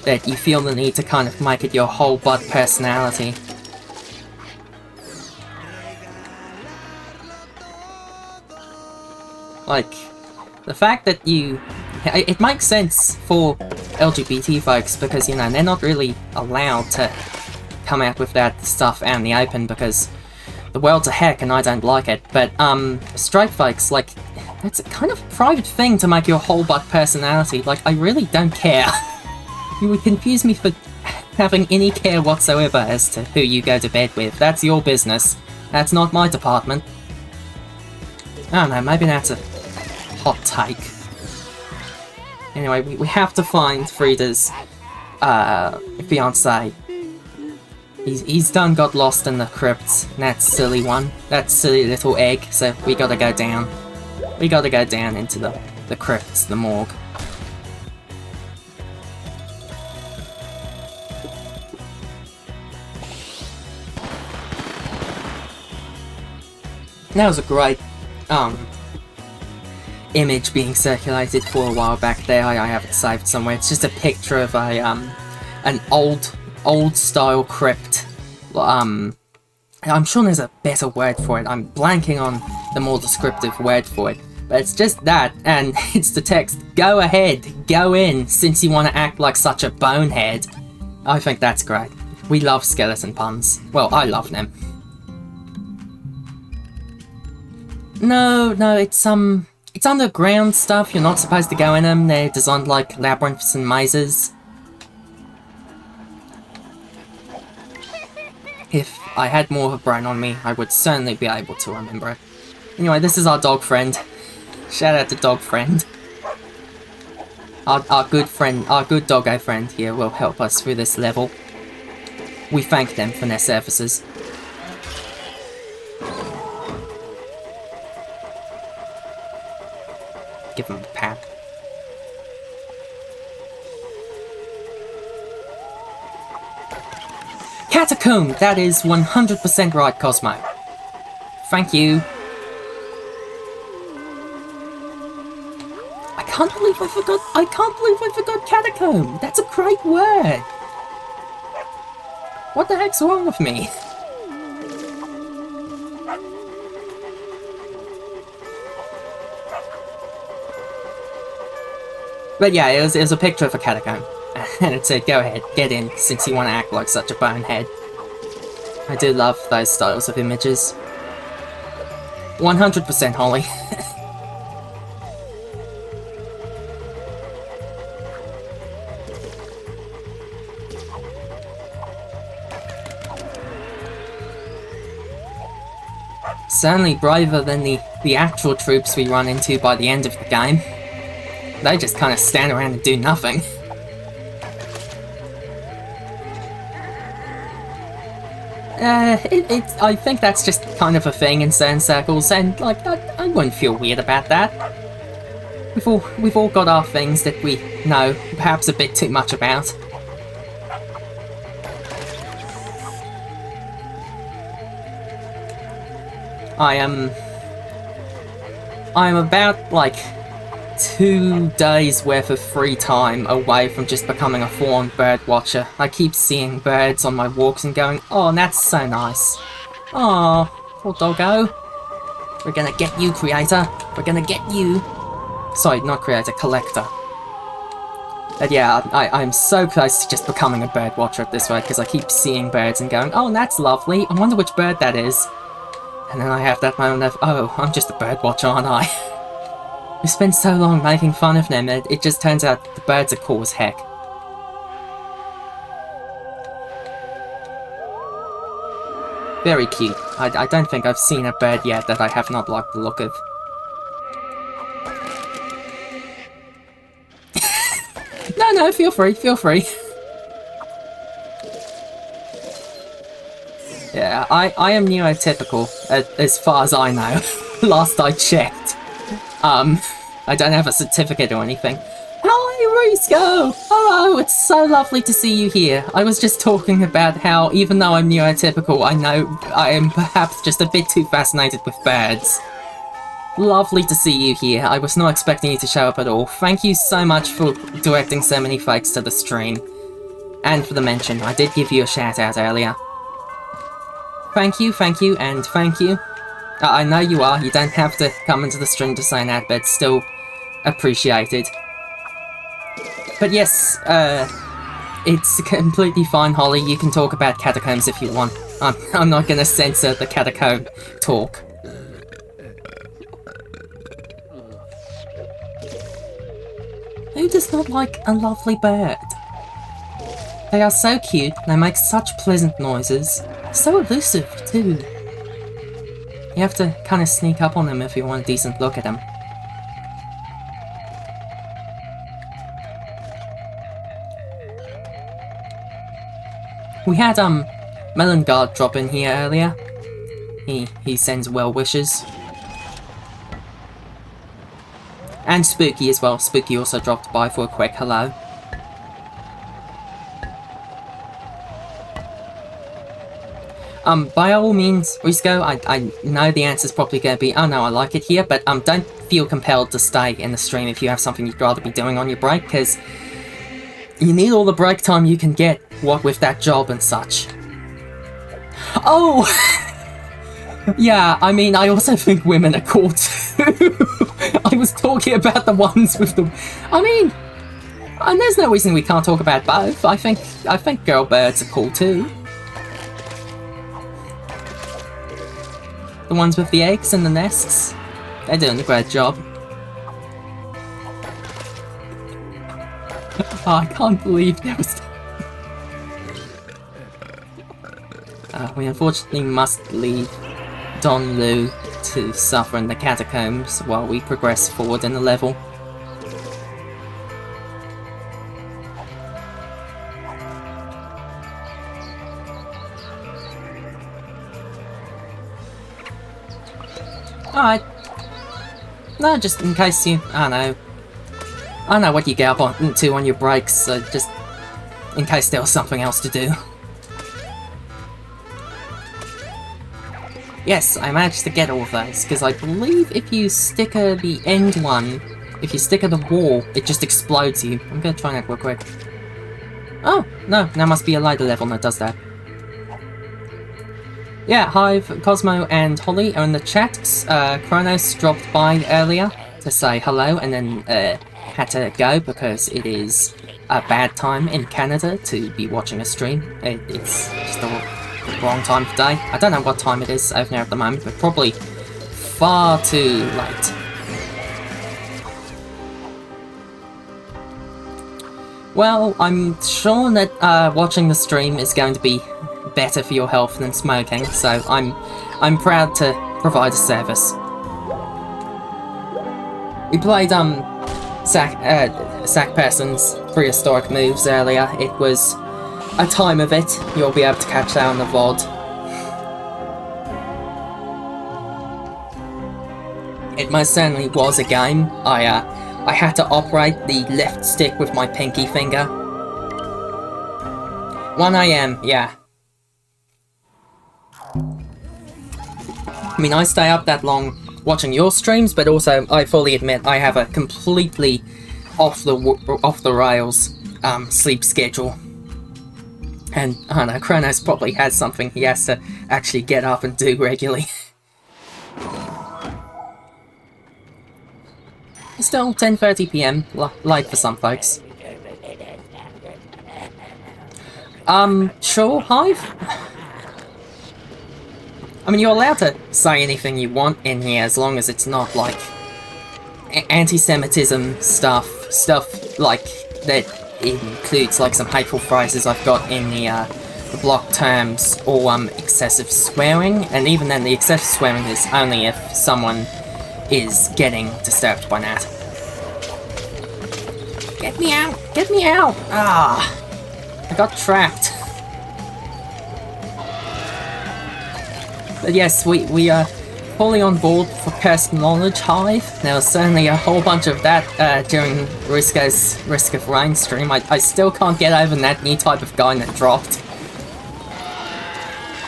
that you feel the need to kind of make it your whole butt personality. Like, the fact that you... It makes sense for LGBT folks because, you know, they're not really allowed to come out with that stuff out in the open because the world's a heck and I don't like it. But, straight folks, like, that's a kind of private thing to make your whole butt personality. Like, I really don't care. You would confuse me for having any care whatsoever as to who you go to bed with. That's your business. That's not my department. I don't know, maybe that's a hot take. Anyway, we have to find Frida's fiancé. He's done got lost in the crypts. That silly one. That silly little egg. So we gotta go down. We gotta go down into the crypts, the morgue. That was a great image being circulated for a while back there. I have it saved somewhere. It's just a picture of a an old style crypt. I'm sure there's a better word for it. I'm blanking on the more descriptive word for it. But it's just that, and it's the text, "Go ahead, go in, since you want to act like such a bonehead." I think that's great. We love skeleton puns. Well, I love them. No, it's underground stuff. You're not supposed to go in them. They're designed like labyrinths and mazes. If I had more of a brain on me, I would certainly be able to remember it. Anyway, this is our dog friend. Shout out to dog friend. Our good friend, our good doggo friend here will help us through this level. We thank them for their services. Give them a pat. Catacomb! That is 100% right, Cosmo. Thank you. I can't believe I forgot catacomb! That's a great word! What the heck's wrong with me? But yeah, it was a picture of a catacomb. And it said, go ahead, get in, since you want to act like such a bonehead. I do love those styles of images. 100% Holly. Certainly braver than the actual troops we run into by the end of the game. They just kind of stand around and do nothing. I think that's just kind of a thing in certain circles, and like I wouldn't feel weird about that. We've all got our things that we know perhaps a bit too much about. I am about like 2 days worth of free time away from just becoming a full-on bird watcher. I keep seeing birds on my walks and going, oh, that's so nice. Oh, poor doggo. We're gonna get you, creator. We're gonna get you. Sorry, not creator, collector. But yeah, I'm so close to just becoming a bird watcher at this rate, because I keep seeing birds and going, oh, that's lovely. I wonder which bird that is. And then I have that moment of, oh, I'm just a bird watcher, aren't I? We spent so long making fun of them, and it just turns out the birds are cool as heck. Very cute. I don't think I've seen a bird yet that I have not liked the look of. No, feel free, feel free. Yeah, I am neurotypical, as far as I know. Last I checked. I don't have a certificate or anything. Hi, Risco! Hello, it's so lovely to see you here. I was just talking about how, even though I'm neurotypical, I know I am perhaps just a bit too fascinated with birds. Lovely to see you here. I was not expecting you to show up at all. Thank you so much for directing so many folks to the stream. And for the mention, I did give you a shout out earlier. Thank you, and thank you. I know you are, you don't have to come into the stream to say that, but still appreciated. But yes, it's completely fine, Holly, you can talk about catacombs if you want. I'm not gonna censor the catacomb talk. Who does not like a lovely bird? They are so cute, they make such pleasant noises. So elusive, too. You have to kind of sneak up on them if you want a decent look at them. We had, mellangard drop in here earlier. He sends well wishes. And Spooky as well. Spooky also dropped by for a quick hello. By all means, Risco, I know the answer's probably going to be, oh no, I like it here, but don't feel compelled to stay in the stream if you have something you'd rather be doing on your break, because you need all the break time you can get, what with that job and such. Oh! Yeah, I mean, I also think women are cool too. I was talking about the ones with the... I mean, and there's no reason we can't talk about both. I think girl birds are cool too. The ones with the eggs and the nests, they're doing a great job. Oh, I can't believe there was... we unfortunately must leave Don Lu to suffer in the catacombs while we progress forward in the level. Alright. No, just in case you... I don't know what you get up into on your breaks, so just in case there was something else to do. Yes, I managed to get all of those, because I believe if you sticker the end one, if you sticker the wall, it just explodes you. I'm gonna try that real quick. Oh, no, there must be a later level that does that. Yeah, Hive, Cosmo, and Holly are in the chat. Kronos dropped by earlier to say hello, and then had to go because it is a bad time in Canada to be watching a stream. It's just the wrong time of day. I don't know what time it is over there at the moment, but probably far too late. Well, I'm sure that watching the stream is going to be better for your health than smoking, so I'm proud to provide a service. We played Sack Person's Prehistoric moves earlier. It was a time of it. You'll be able to catch that on the VOD. It most certainly was a game. I had to operate the left stick with my pinky finger. 1 AM, yeah. I mean, I stay up that long watching your streams, but also I fully admit I have a completely off the rails sleep schedule. And I don't know, Kronos probably has something he has to actually get up and do regularly. Still 10:30 PM, late for some folks. Sure, Hive? I mean, you're allowed to say anything you want in here as long as it's not, like, anti-Semitism stuff like that includes, like, some hateful phrases I've got in the block terms, or, excessive swearing, and even then the excessive swearing is only if someone is getting disturbed by that. Get me out! Get me out! Ah! I got trapped. But yes, we are fully on board for cursed knowledge, Hive. There was certainly a whole bunch of that during Risco's Risk of Rain stream. I still can't get over that new type of guy that dropped.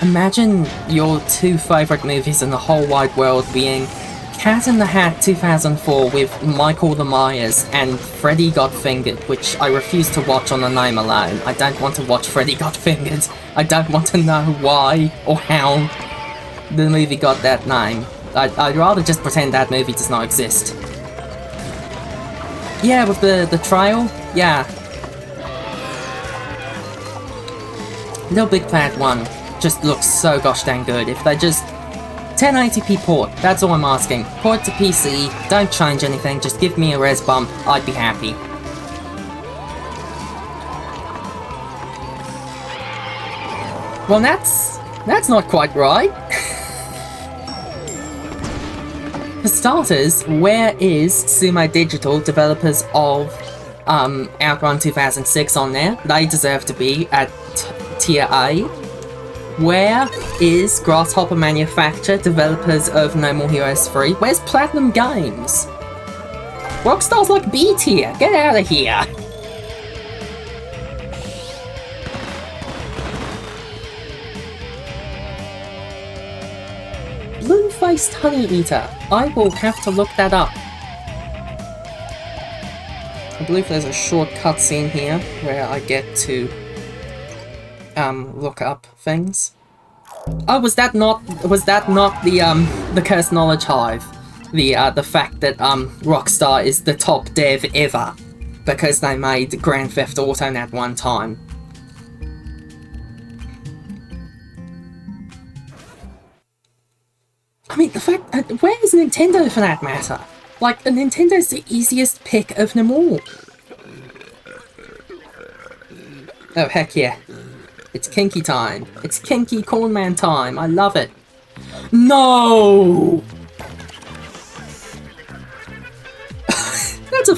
Imagine your two favourite movies in the whole wide world being Cat in the Hat 2004 with Michael the Myers and Freddy Got Fingered, which I refuse to watch on the name alone. I don't want to watch Freddy Got Fingered. I don't want to know why or how the movie got that name. I'd rather just pretend that movie does not exist. Yeah, with the trial, yeah. LittleBigPlanet 1 just looks so gosh dang good. If they just 1080p port, that's all I'm asking. Port to PC, don't change anything, just give me a res bump, I'd be happy. Well, that's not quite right. For starters, where is Sumo Digital, developers of Outrun 2006 on there? They deserve to be at tier A. Where is Grasshopper Manufacture, developers of No More Heroes 3? Where's Platinum Games? Rockstar's like B tier, get out of here! Blue-faced honey eater. I will have to look that up. I believe there's a short cutscene here where I get to look up things. Oh, was that not the Cursed Knowledge Hive? The fact that Rockstar is the top dev ever because they made Grand Theft Auto at one time. I mean, the fact where is Nintendo for that matter? Like, Nintendo's the easiest pick of them all. Oh heck yeah. It's kinky time. It's kinky cornman time. I love it. No!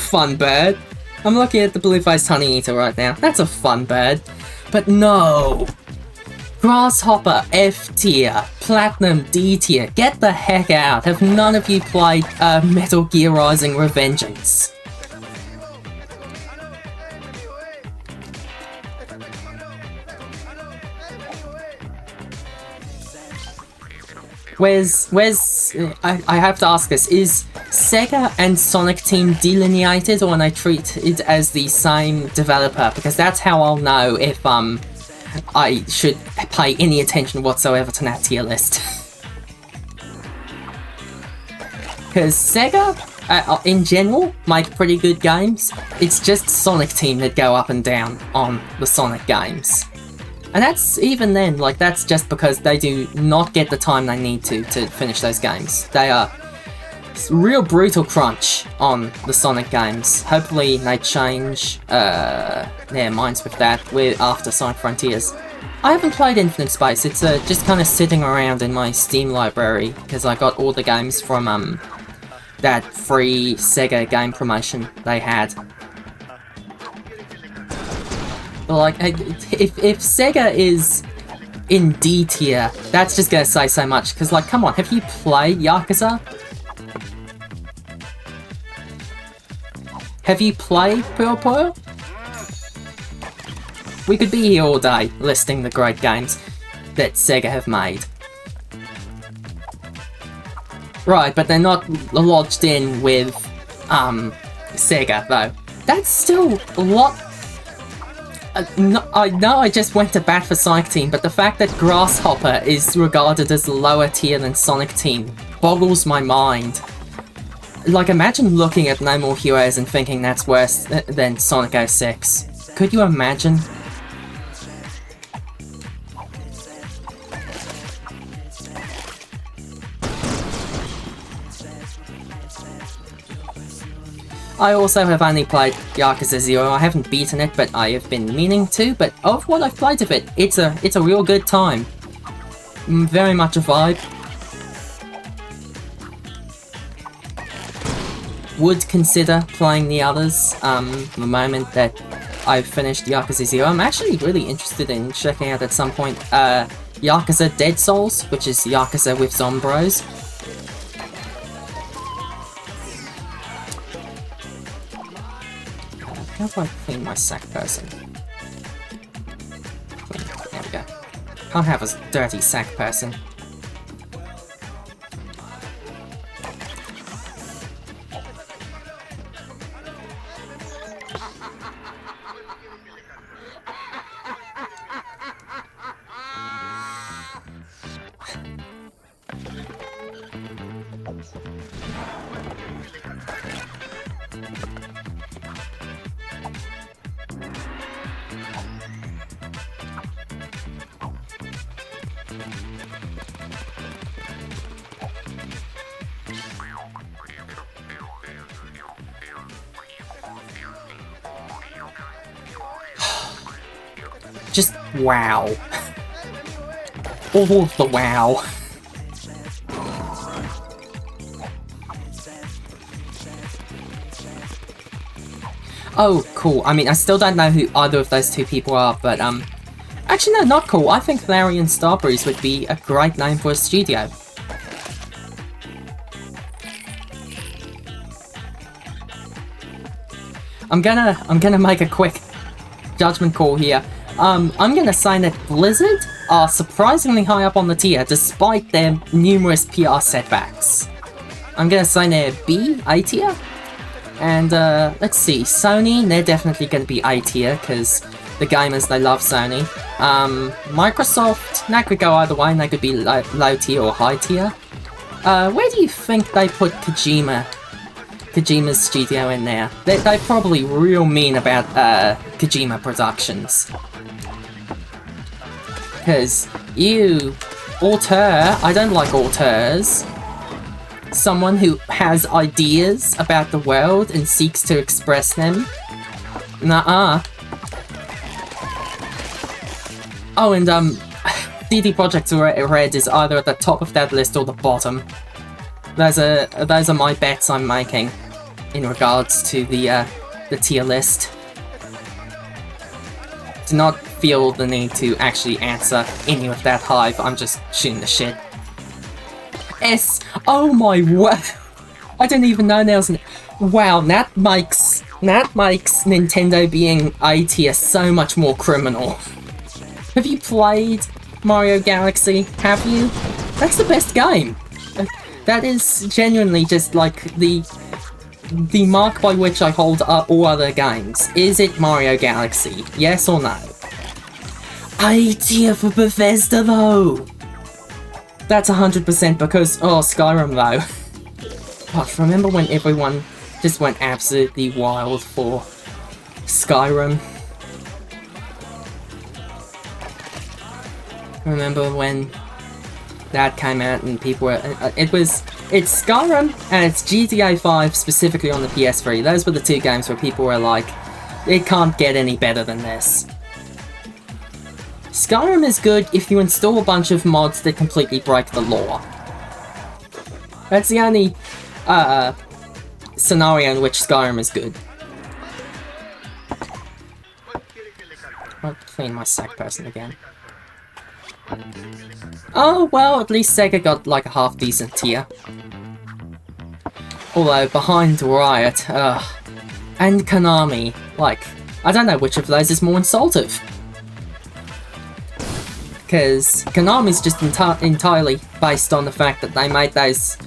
fun bird. I'm looking at the blue-faced honeyeater right now. That's a fun bird. But no! Grasshopper F tier, Platinum D tier, get the heck out. Have none of you played Metal Gear Rising Revengeance? I have to ask this, is Sega and Sonic Team delineated, or are they treated as the same developer? Because that's how I'll know if I should pay any attention whatsoever to that tier list. Because Sega, in general, make pretty good games. It's just Sonic Team that go up and down on the Sonic games. And that's, even then, like, that's just because they do not get the time they need to finish those games. They are real brutal crunch on the Sonic games. Hopefully they change their minds with that after Sonic Frontiers. I haven't played Infinite Space, it's just kind of sitting around in my Steam library, because I got all the games from that free Sega game promotion they had. But like, if Sega is in D tier, that's just gonna say so much, because like, come on, have you played Yakuza? Have you played Puyo Puyo? We could be here all day listing the great games that Sega have made. Right, but they're not lodged in with Sega though. That's still a lot. No, I know I just went to bat for Sonic Team, but the fact that Grasshopper is regarded as lower tier than Sonic Team boggles my mind. Like, imagine looking at No More Heroes and thinking that's worse than Sonic 06. Could you imagine? I also have only played Yakuza 0. I haven't beaten it, but I have been meaning to. But of what I've played of it, it's a real good time. Very much a vibe. Would consider playing the others the moment that I've finished Yakuza 0. I'm actually really interested in checking out at some point Yakuza Dead Souls, which is Yakuza with Zombros. How do I clean my sack person? There we go. Can't have a dirty sack person. Just wow. All of the wow. Oh, cool. I mean, I still don't know who either of those two people are, but, actually, no, not cool. I think Larry and Starbreeze would be a great name for a studio. I'm gonna make a quick judgment call here. I'm gonna say that Blizzard are surprisingly high up on the tier, despite their numerous PR setbacks. I'm gonna say they're B, A tier. And, let's see, Sony, they're definitely gonna be A tier, because the gamers, they love Sony. Microsoft, that could go either way, and they could be low tier or high tier. Where do you think they put Kojima's studio in there? They're probably real mean about, Kojima Productions. Because, auteur, I don't like auteurs. Someone who has ideas about the world and seeks to express them. Nuh-uh. Oh, and, CD Projekt Red is either at the top of that list or the bottom. Those are my bets I'm making. in regards to the tier list. Do not feel the need to actually answer any of that hive. I'm just shooting the shit. S. Oh my word! I didn't even know there was an. Wow, that makes Nintendo being A tier so much more criminal. Have you played Mario Galaxy? Have you? That's the best game. That is genuinely just like the mark by which I hold all other games. Is it Mario Galaxy? Yes or no? A tier for Bethesda though! That's 100% because, oh, Skyrim though. God, remember when everyone just went absolutely wild for Skyrim? Remember when that came out and people were... it's Skyrim and it's GTA 5 specifically on the PS3. Those were the two games where people were like, it can't get any better than this. Skyrim is good if you install a bunch of mods that completely break the law. That's the only scenario in which Skyrim is good. I'll clean my sack person again. Oh, well, at least Sega got like a half-decent tier. Although, behind Riot, and Konami, like, I don't know which of those is more insultive. Because Konami's just entirely based on the fact that they made those...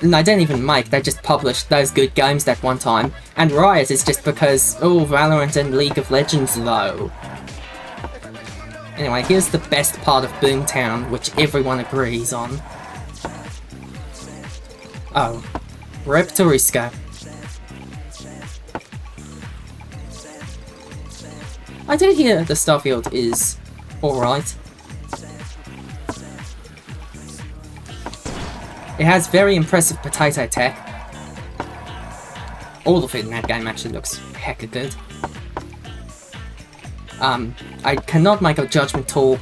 And they didn't even make, they just published those good games that one time. And Riot is just because, oh, Valorant and League of Legends though. Anyway, here's the best part of Boomtown, which everyone agrees on. Oh. Rip Turisco. I do hear the Starfield is alright. It has very impressive potato tech. All of it in that game actually looks hecka good. I cannot make a judgment call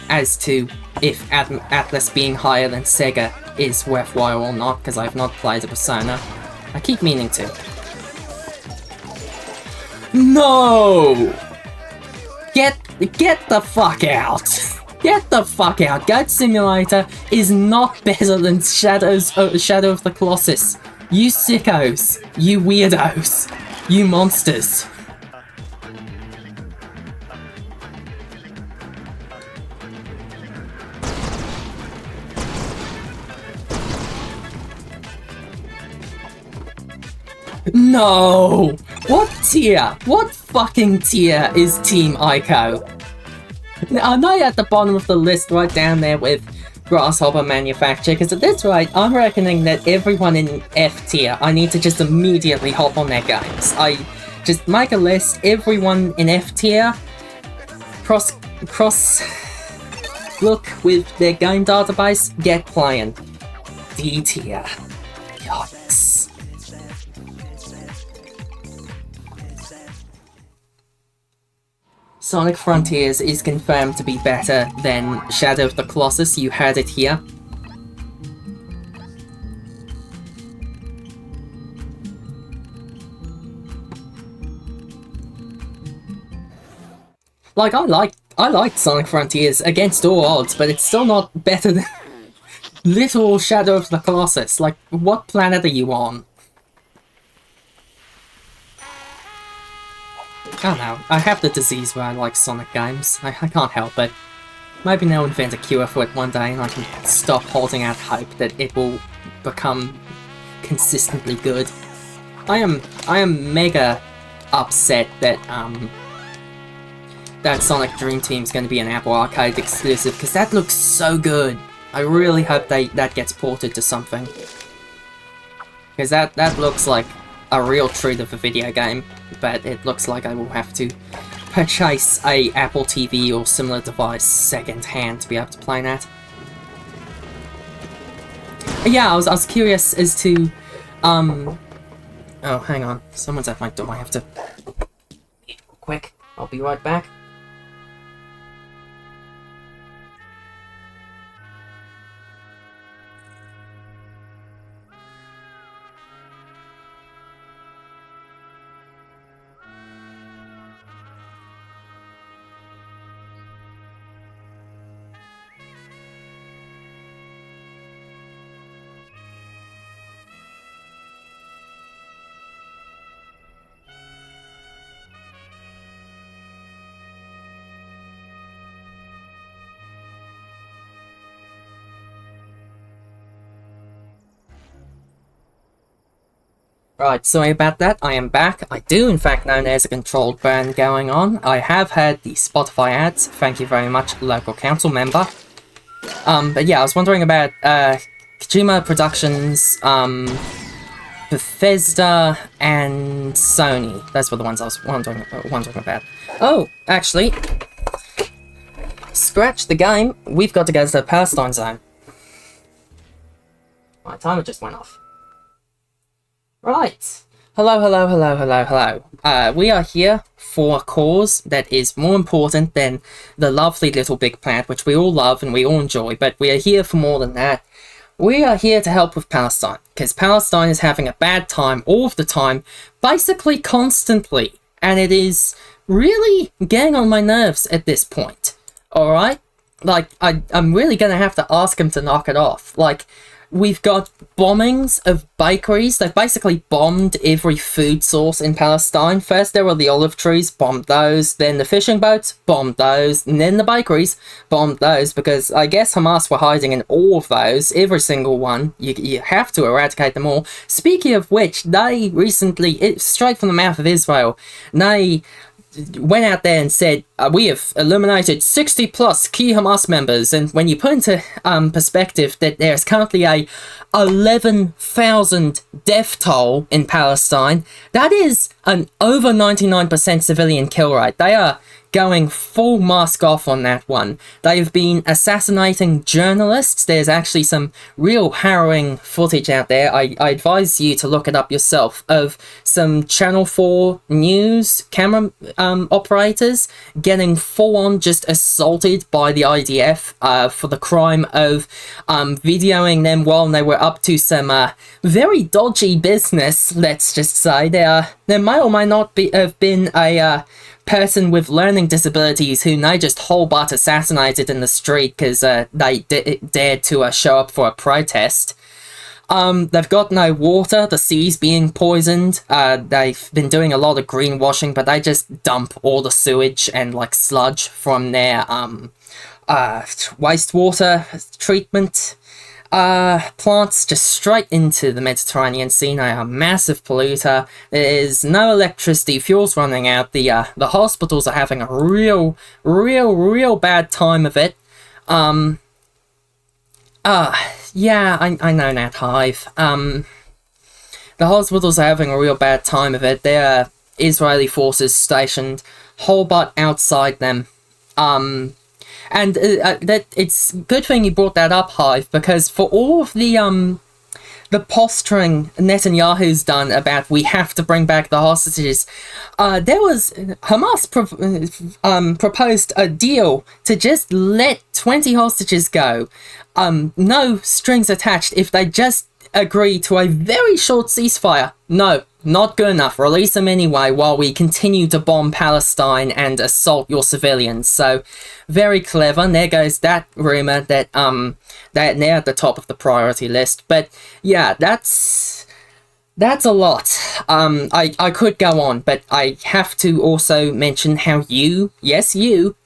as to if Atlas being higher than Sega is worthwhile or not, because I've not played a Persona. I keep meaning to. No! Get the fuck out! Get the fuck out! Goat Simulator is not better than Shadow of the Colossus. You sickos! You weirdos! You monsters! No! What tier? What fucking tier is Team Ico? I know you're at the bottom of the list right down there with Grasshopper Manufacture, because at this rate, I'm reckoning that everyone in F tier, I need to just immediately hop on their games. I just make a list, everyone in F tier, cross look with their game database, get playing. D tier. Yikes. Sonic Frontiers is confirmed to be better than Shadow of the Colossus, you heard it here. Like, I liked Sonic Frontiers against all odds, but it's still not better than Little Shadow of the Colossus. Like, what planet are you on? I don't know, I have the disease where I like Sonic games. I can't help it. Maybe they'll invent a cure for it one day and I can stop holding out hope that it will become consistently good. I am mega upset that that Sonic Dream Team is going to be an Apple Arcade exclusive, because that looks so good. I really hope that gets ported to something. Because that looks like a real treat of a video game, but it looks like I will have to purchase a Apple TV or similar device second hand to be able to play that. Yeah, I was curious as to, oh, hang on, someone's at my door, I have to... Quick, I'll be right back. Right, sorry about that. I am back. I do, in fact, know there's a controlled burn going on. I have heard the Spotify ads. Thank you very much, local council member. But yeah, I was wondering about, Kojima Productions, Bethesda, and Sony. Those were the ones I was wondering about. Oh, actually, scratch the game. We've got to go to the Palestine zone. My timer just went off. Right. Hello. We are here for a cause that is more important than the lovely LittleBigPlanet, which we all love and we all enjoy, but we are here for more than that. We are here to help with Palestine, because Palestine is having a bad time all of the time, basically constantly, and it is really getting on my nerves at this point, alright? Like, I'm really gonna have to ask him to knock it off. Like, we've got bombings of bakeries. They've basically bombed every food source in Palestine. First there were the olive trees, bombed those. Then the fishing boats, bombed those. And then the bakeries, bombed those. Because I guess Hamas were hiding in all of those. Every single one. You have to eradicate them all. Speaking of which, they recently, straight from the mouth of Israel, they went out there and said, we have eliminated 60 plus key Hamas members, and when you put into perspective that there's currently a 11,000 death toll in Palestine, that is an over 99% civilian kill rate. They are going full mask off on that one. They've been assassinating journalists. There's actually some real harrowing footage out there. I advise you to look it up yourself, of some Channel 4 news camera operators getting full-on just assaulted by the IDF for the crime of videoing them while they were up to some very dodgy business, let's just say. There may or may not have been a person with learning disabilities who they just whole butt assassinated in the street because they dared to show up for a protest. They've got no water, the sea's being poisoned. They've been doing a lot of greenwashing, but they just dump all the sewage and like sludge from their wastewater treatment plants just straight into the Mediterranean Sea. They are a massive polluter. There's no electricity, fuel's running out. The hospitals are having a real bad time of it. Yeah, I know that, Hive. The hospitals are having a real bad time of it. There are Israeli forces stationed whole butt outside them. And that it's good thing you brought that up, Hive, because for all of the posturing Netanyahu's done about we have to bring back the hostages, Hamas proposed a deal to just let 20 hostages go, no strings attached, if they just agree to a very short ceasefire. No, not good enough. Release them anyway while we continue to bomb Palestine and assault your civilians. So, very clever. And there goes that rumor that they're at the top of the priority list. But yeah, that's a lot. I could go on, but I have to also mention how you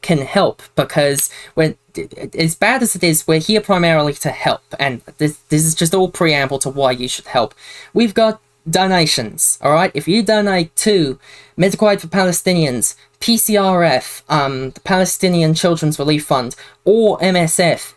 can help, because when as bad as it is, we're here primarily to help, and this is just all preamble to why you should help. We've got donations, alright? If you donate to Medical Aid for Palestinians, PCRF, the Palestinian Children's Relief Fund, or MSF,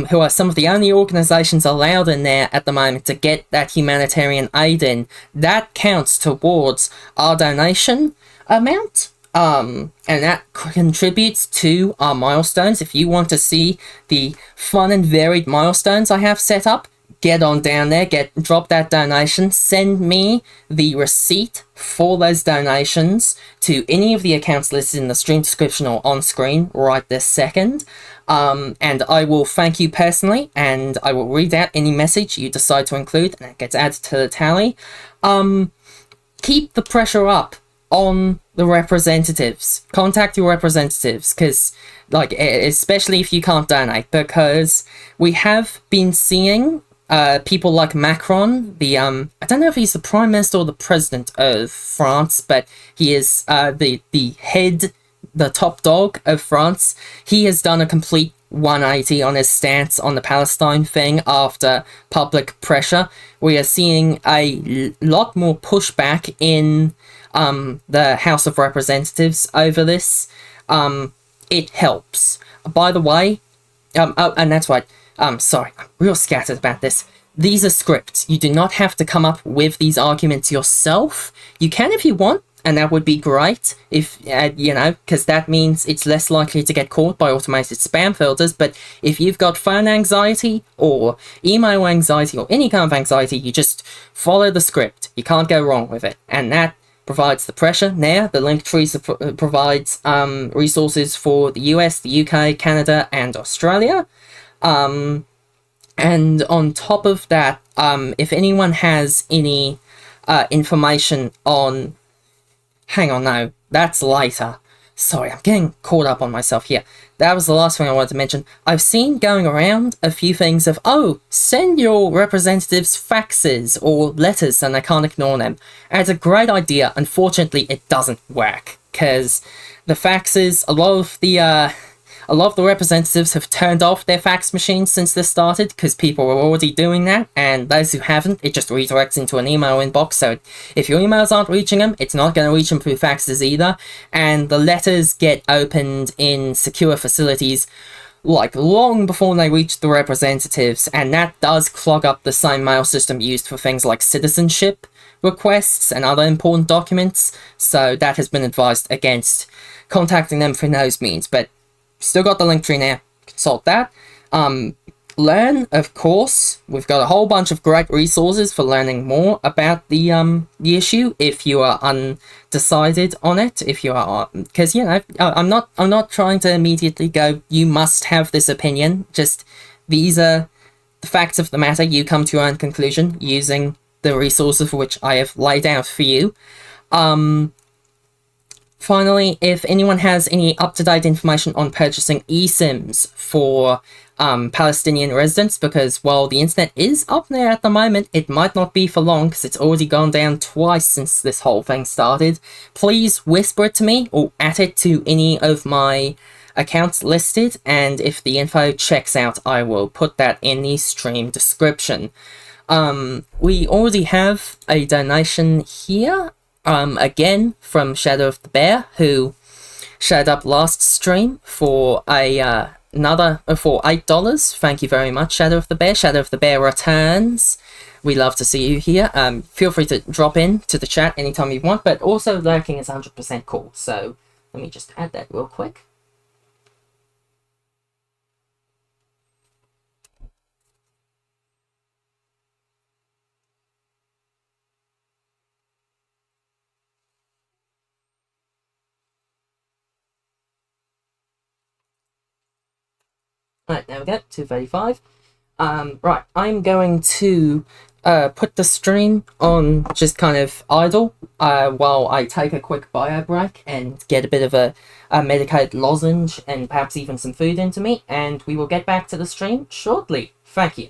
who are some of the only organisations allowed in there at the moment to get that humanitarian aid in, that counts towards our donation amount. And that contributes to our milestones. If you want to see the fun and varied milestones I have set up, get on down there, drop that donation, send me the receipt for those donations to any of the accounts listed in the stream description or on screen right this second. And I will thank you personally, and I will read out any message you decide to include, and it gets added to the tally. Keep the pressure up on the representatives. Contact your representatives, because, like, especially if you can't donate, because we have been seeing people like Macron, I don't know if he's the Prime Minister or the President of France, but he is the head, the top dog of France. He has done a complete 180 on his stance on the Palestine thing after public pressure. We are seeing a lot more pushback in the House of Representatives over this. It helps. By the way, oh, and that's right. Sorry, I'm real scattered about this. These are scripts. You do not have to come up with these arguments yourself. You can if you want, and that would be great if, you know, because that means it's less likely to get caught by automated spam filters. But if you've got phone anxiety or email anxiety or any kind of anxiety, you just follow the script. You can't go wrong with it. And that provides the pressure. Now, the Linktree provides resources for the US, the UK, Canada, and Australia. And on top of that, if anyone has any information on... Hang on, no, that's later. Sorry, I'm getting caught up on myself here. That was the last thing I wanted to mention. I've seen going around a few things of, oh, send your representatives faxes or letters and I can't ignore them. And it's a great idea. Unfortunately, it doesn't work, because the faxes, a lot of the representatives have turned off their fax machines since this started, because people were already doing that, and those who haven't, it just redirects into an email inbox, so if your emails aren't reaching them, it's not going to reach them through faxes either, and the letters get opened in secure facilities, like, long before they reach the representatives, and that does clog up the same mail system used for things like citizenship requests and other important documents, so that has been advised against contacting them through those means, but still got the link tree now. Consult that. Learn, of course. We've got a whole bunch of great resources for learning more about the issue if you are undecided on it. If you are, because you know, I'm not trying to immediately go, you must have this opinion. Just these are the facts of the matter. You come to your own conclusion using the resources for which I have laid out for you. Finally, if anyone has any up-to-date information on purchasing eSIMs for Palestinian residents, because while the internet is up there at the moment, it might not be for long, because it's already gone down twice since this whole thing started, please whisper it to me, or at it to any of my accounts listed, and if the info checks out, I will put that in the stream description. We already have a donation here, again, from Shadow of the Bear, who showed up last stream for another for $8. Thank you very much, Shadow of the Bear. Shadow of the Bear returns. We love to see you here. Feel free to drop in to the chat anytime you want, but also lurking is 100% cool. So let me just add that real quick. Right, there we go, 235. Right, I'm going to put the stream on just kind of idle while I take a quick bio break and get a bit of a medicated lozenge and perhaps even some food into me, and we will get back to the stream shortly. Thank you.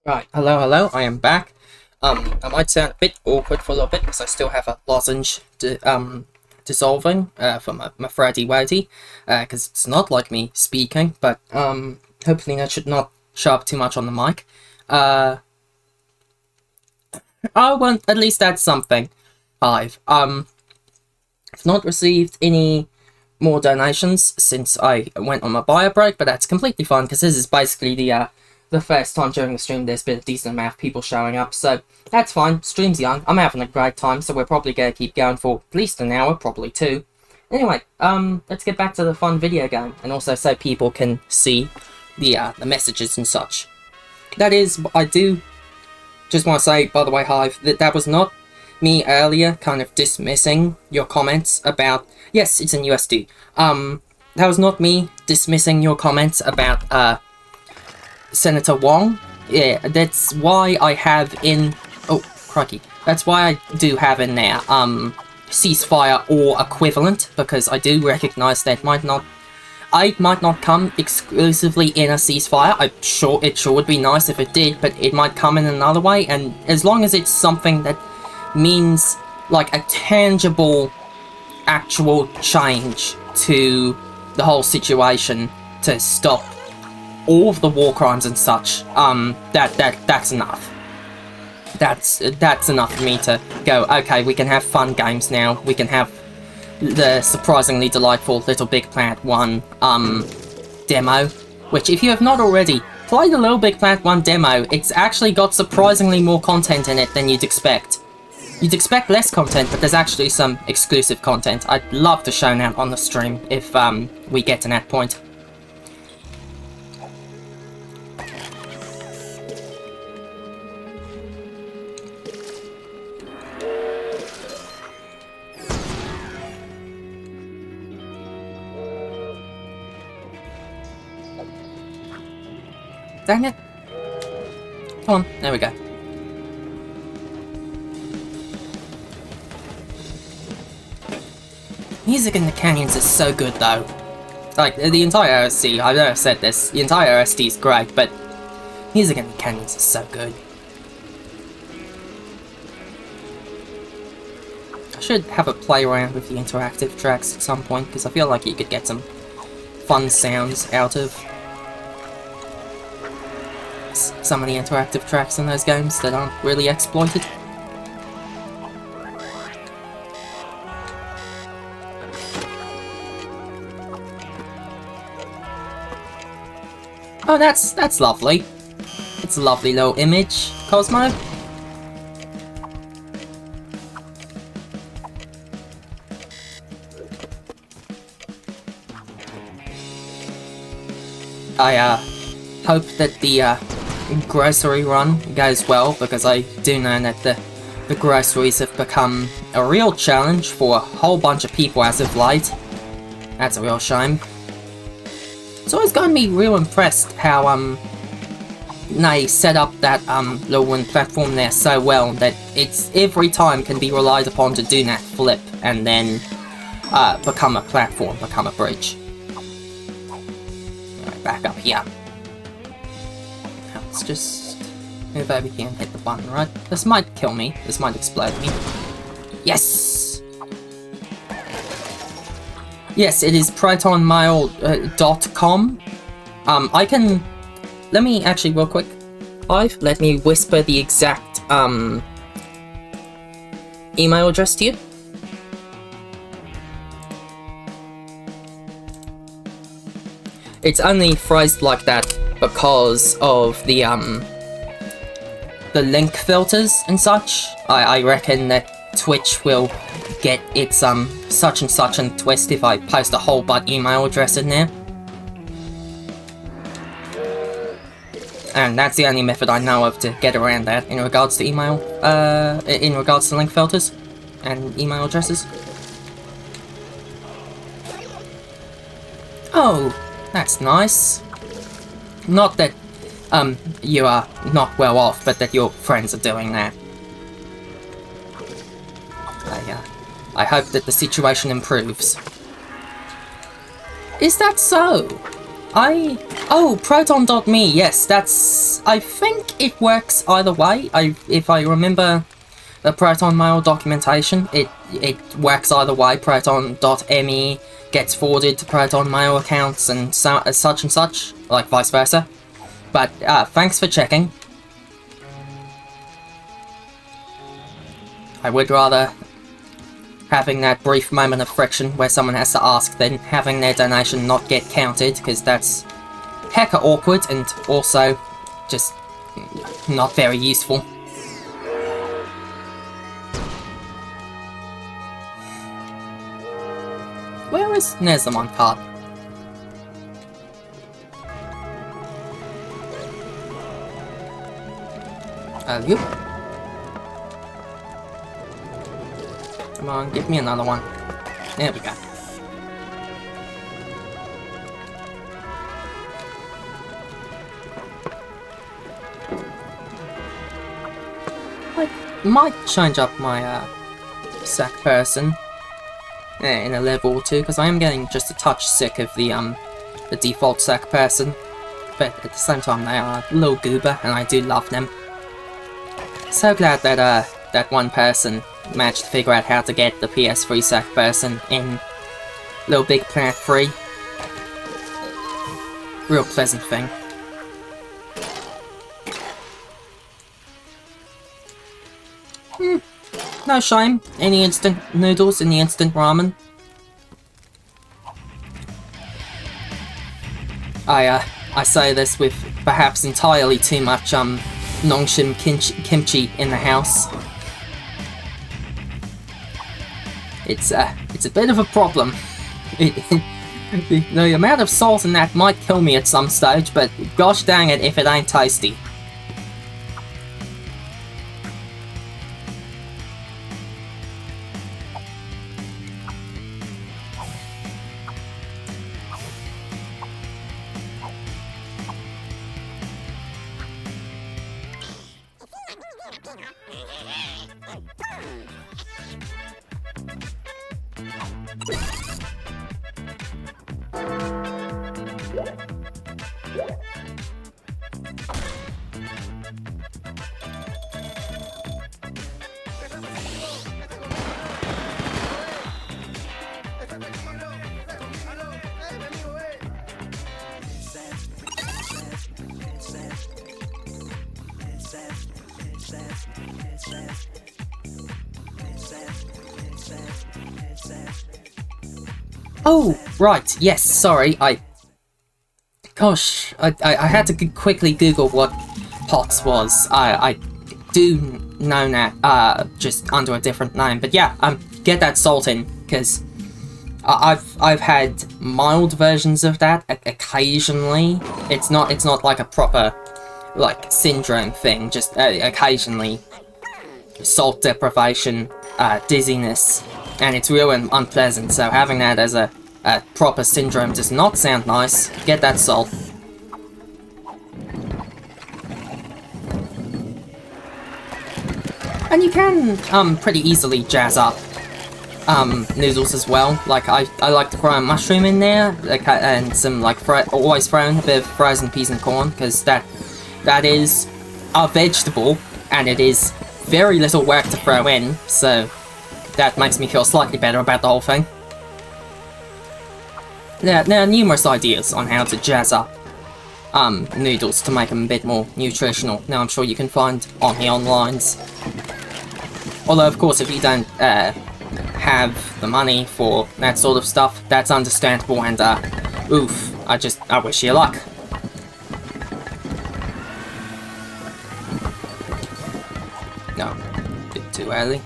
Right, hello, I am back. I might sound a bit awkward for a little bit because I still have a lozenge dissolving for my throaty whitey, because it's not like me speaking, but hopefully that should not show up too much on the mic. I want at least add something. I've not received any more donations since I went on my bio break, but that's completely fine because this is basically the first time during the stream there's been a decent amount of people showing up, so that's fine. Stream's young, I'm having a great time, so we're probably going to keep going for at least an hour, probably two. Anyway, let's get back to the fun video game, and also so people can see the messages and such. That is, I do just want to say, by the way, Hive, that was not me earlier kind of dismissing your comments about... Yes, it's in USD. That was not me dismissing your comments about, Senator Wong. Yeah, that's why I have in... Oh, crikey. That's why I do have in there, ceasefire or equivalent, because I do recognize that I might not come exclusively in a ceasefire. It sure would be nice if it did, but it might come in another way, and as long as it's something that means, like, a tangible, actual change to the whole situation to stop all of the war crimes and such, that's enough. That's enough for me to go, okay, we can have fun games now, we can have the surprisingly delightful LittleBigPlanet 1 demo, which if you have not already, play the LittleBigPlanet 1 demo. It's actually got surprisingly more content in it than you'd expect. You'd expect less content, but there's actually some exclusive content. I'd love to show that on the stream if we get to that point. Dang it. Come on, there we go. Music in the canyons is so good though. Like, the entire OST, I've never said this, the entire OST is great, but music in the canyons is so good. I should have a play around with the interactive tracks at some point, because I feel like you could get some fun sounds out of some of the interactive tracks in those games that aren't really exploited. Oh, that's lovely. It's a lovely little image, Cosmo. I hope that the grocery run goes well, because I do know that the groceries have become a real challenge for a whole bunch of people as of late. That's a real shame. It's always got me real impressed how they set up that little one platform there so well that it's every time can be relied upon to do that flip and then become a platform, become a bridge. Alright, back up here. Let's just move over here and hit the button, right? This might kill me. This might explode me. Yes! Yes, it is protonmail.com. I can... Let me actually, real quick. Let me whisper the exact, email address to you. It's only phrased like that because of the link filters and such. I reckon that Twitch will get its such and such and twist if I post a whole butt email address in there. And that's the only method I know of to get around that in regards to email, in regards to link filters and email addresses. Oh, that's nice. Not that you are not well off, but that your friends are doing that. I hope that the situation improves. Is that so? I Oh, proton.me, yes, that's... I think it works either way. If I remember the Proton Mail documentation, it works either way. Proton.me gets forwarded to Proton Mail accounts and such and such, like vice versa. But thanks for checking. I would rather having that brief moment of friction where someone has to ask than having their donation not get counted, because that's hecka awkward and also just not very useful. Where is... There's the minecart. You. Come on, give me another one. There we go. I might change up my sack person in a level or two, because I am getting just a touch sick of the default sack person. But at the same time, they are a little goober, and I do love them. So glad that that one person managed to figure out how to get the PS3 sack person in LittleBigPlanet 3. Real pleasant thing. No shame. Any instant noodles in the instant ramen. I say this with perhaps entirely too much Nongshim kimchi in the house. It's a bit of a problem. The amount of salt in that might kill me at some stage, but gosh dang it if it ain't tasty. Oh, right, yes, sorry, Gosh, I had to quickly Google what POTS was. I do know that, just under a different name, but yeah, get that salt in, because I've had mild versions of that occasionally. It's not like a proper, like, syndrome thing, just occasionally salt deprivation, dizziness, and it's real and unpleasant, so having that as a proper syndrome does not sound nice. Get that salt. And you can, pretty easily jazz up, noodles as well. Like, I like to throw a mushroom in there, like, and some, like, always throwing a bit of frozen peas and corn, because that is a vegetable, and it is very little work to throw in, so that makes me feel slightly better about the whole thing. There are numerous ideas on how to jazz up noodles to make them a bit more nutritional. Now I'm sure you can find on the onlines. Although of course if you don't have the money for that sort of stuff, that's understandable, and oof, I wish you luck. No, a bit too early.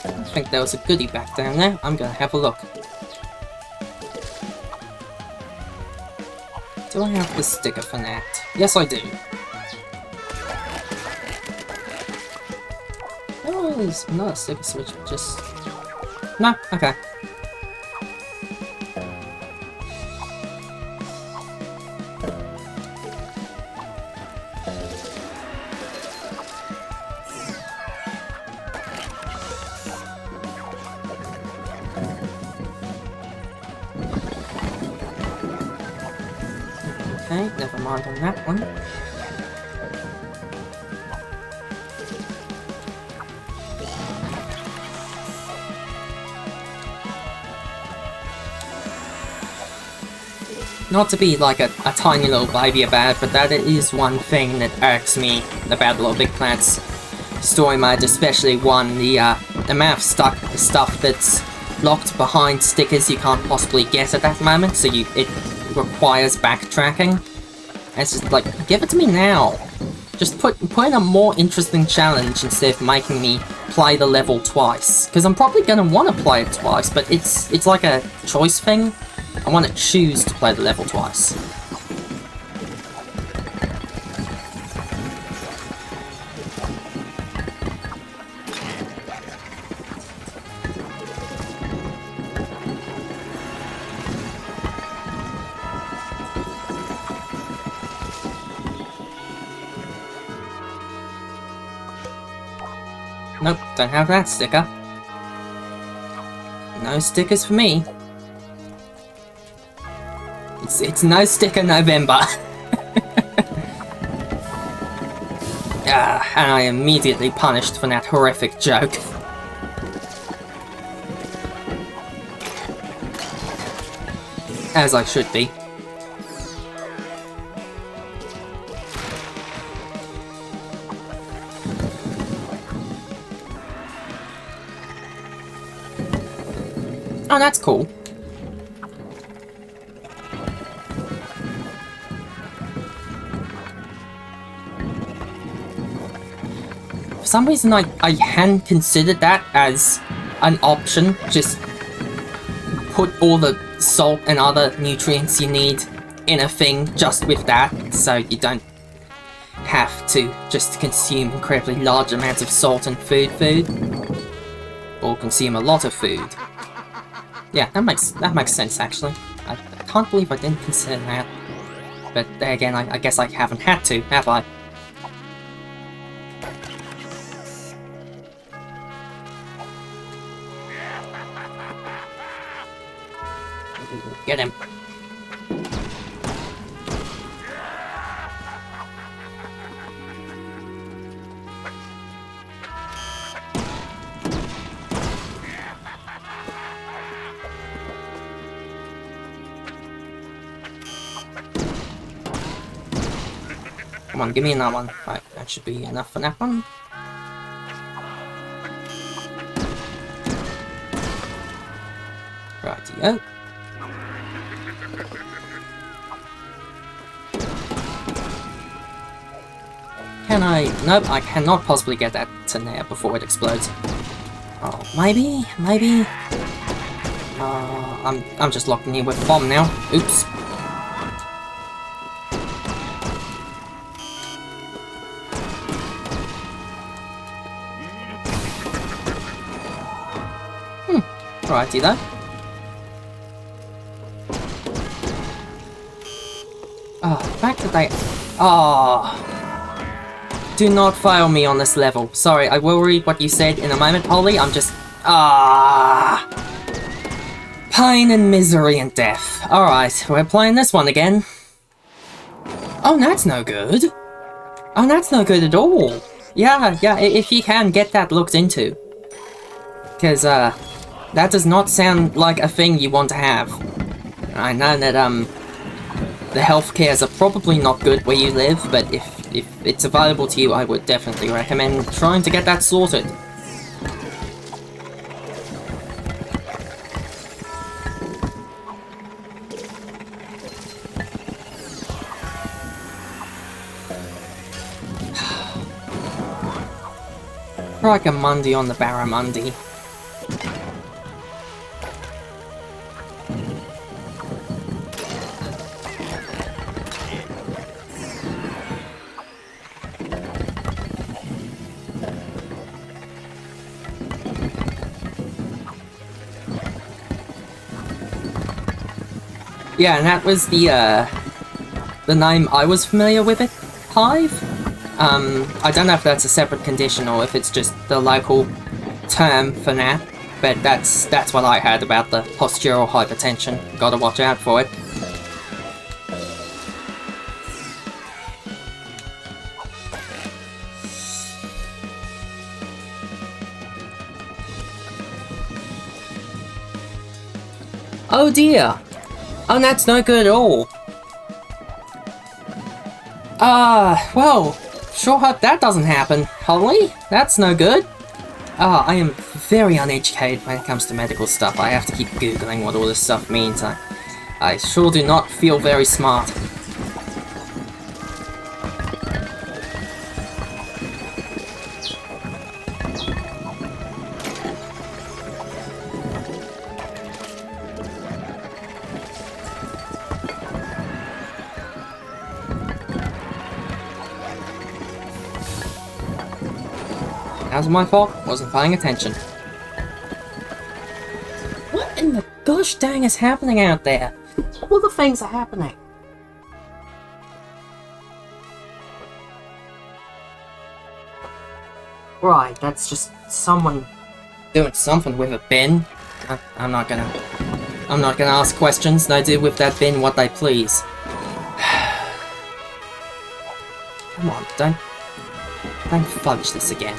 I think there was a goodie back down there. I'm gonna have a look. Do I have the sticker for that? Yes, I do. Oh, there's another sticker switch, just... No? Okay. Okay, never mind on that one. Not to be like a tiny little baby about, but that is one thing that irks me about LittleBigPlanet's story mode, especially one, the amount of stuff that's locked behind stickers you can't possibly get at that moment, so it requires backtracking. And it's just like, give it to me now. Just put in a more interesting challenge instead of making me play the level twice. Because I'm probably going to want to play it twice, but it's like a choice thing. I want to choose to play the level twice. Nope, don't have that sticker. No stickers for me. It's no sticker November. And I immediately punished for that horrific joke. As I should be. Oh, that's cool. For some reason, I hadn't considered that as an option. Just put all the salt and other nutrients you need in a thing just with that, so you don't have to just consume incredibly large amounts of salt and food. Or consume a lot of food. Yeah, that makes sense, actually. I can't believe I didn't consider that. But then again, I guess I haven't had to, have I? Get him. Come on, give me another one. Right, that should be enough for that one. Rightio. Can I... Nope, I cannot possibly get that to there before it explodes. Oh, maybe? I'm just locked in here with a bomb now. Oops. Righty though. Oh, the fact that they... Oh. Do not fail me on this level. Sorry, I will read what you said in a moment, Holly. I'm just... Pain and misery and death. Alright, we're playing this one again. Oh, that's no good. Oh, that's no good at all. Yeah, if you can, get that looked into. Because, that does not sound like a thing you want to have. I know that, the healthcares are probably not good where you live, but if it's available to you, I would definitely recommend trying to get that sorted. Like a Mundi on the Barramundi. Yeah, and that was the name I was familiar with it, hive. I don't know if that's a separate condition or if it's just the local term for that, but that's what I heard about the postural hypertension. Gotta watch out for it. Oh dear! Oh, that's no good at all. Well, sure hope that doesn't happen, Holly. That's no good. I am very uneducated when it comes to medical stuff. I have to keep googling what all this stuff means. I sure do not feel very smart. That was my fault. Wasn't paying attention. What in the gosh dang is happening out there? All the things are happening. Right, that's just someone doing something with a bin. I'm not gonna ask questions. They do with that bin what they please. Come on, don't fudge this again.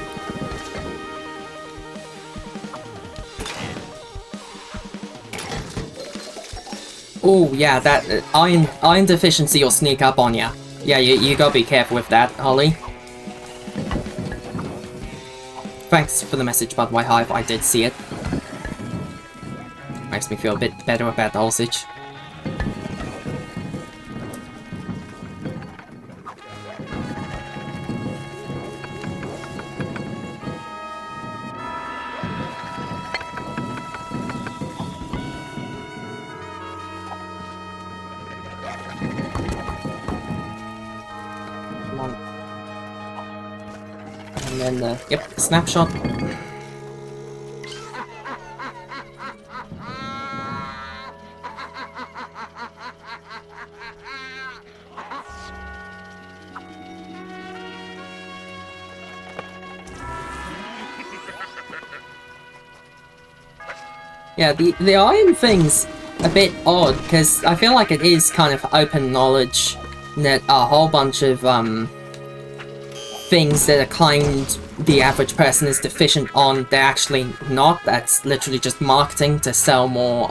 Oh yeah, that iron deficiency will sneak up on ya. Yeah, you gotta be careful with that, Holly. Thanks for the message, by the way, Hive. I did see it. Makes me feel a bit better about the whole sitch. And then, yep, snapshot. Yeah, the iron thing's a bit odd, because I feel like it is kind of open knowledge that a whole bunch of, things that are claimed the average person is deficient on, they're actually not. That's literally just marketing to sell more,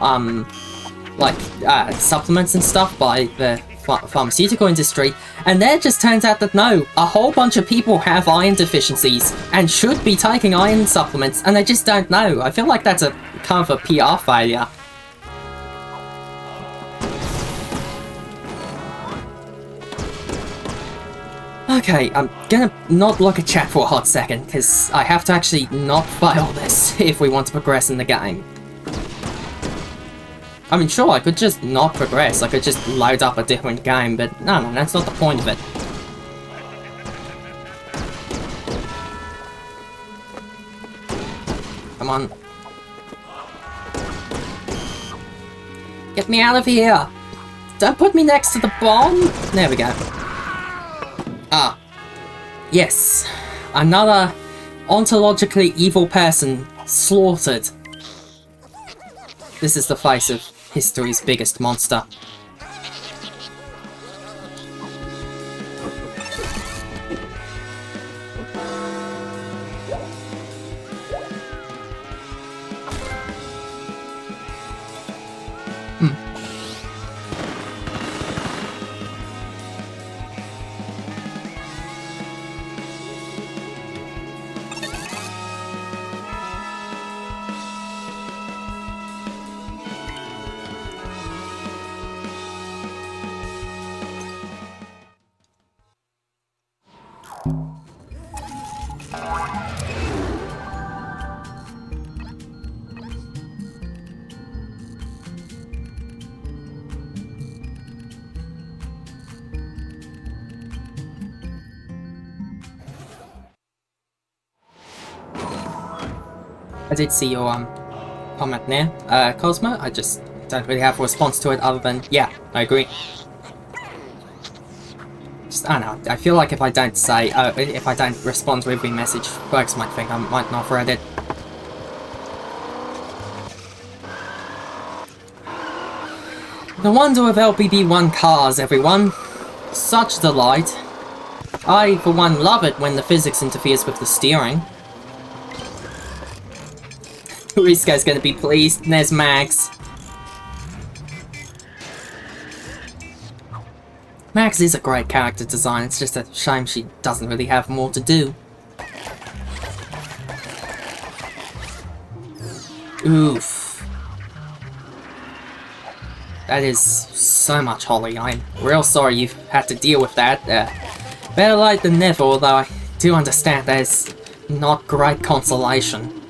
supplements and stuff by the pharmaceutical industry. And there just turns out that no, a whole bunch of people have iron deficiencies and should be taking iron supplements, and they just don't know. I feel like that's a kind of a PR failure. Okay, I'm gonna not look at chat for a hot second, because I have to actually not fail this if we want to progress in the game. I mean, sure, I could just not progress, I could just load up a different game, but no, that's not the point of it. Come on. Get me out of here! Don't put me next to the bomb! There we go. Ah, yes, another ontologically evil person slaughtered. This is the face of history's biggest monster. I did see your comment there, Cosmo. I just don't really have a response to it other than, yeah, I agree. Just, I don't know, I feel like if I don't say, if I don't respond to every message, folks might think I might not have read it. The wonder of LPB1 cars, everyone. Such delight. I, for one, love it when the physics interferes with the steering. This guy's gonna be pleased. There's Max. Max is a great character design, it's just a shame she doesn't really have more to do. Oof. That is so much Holly. I'm real sorry you've had to deal with that. Better late than never, although I do understand that is not great consolation.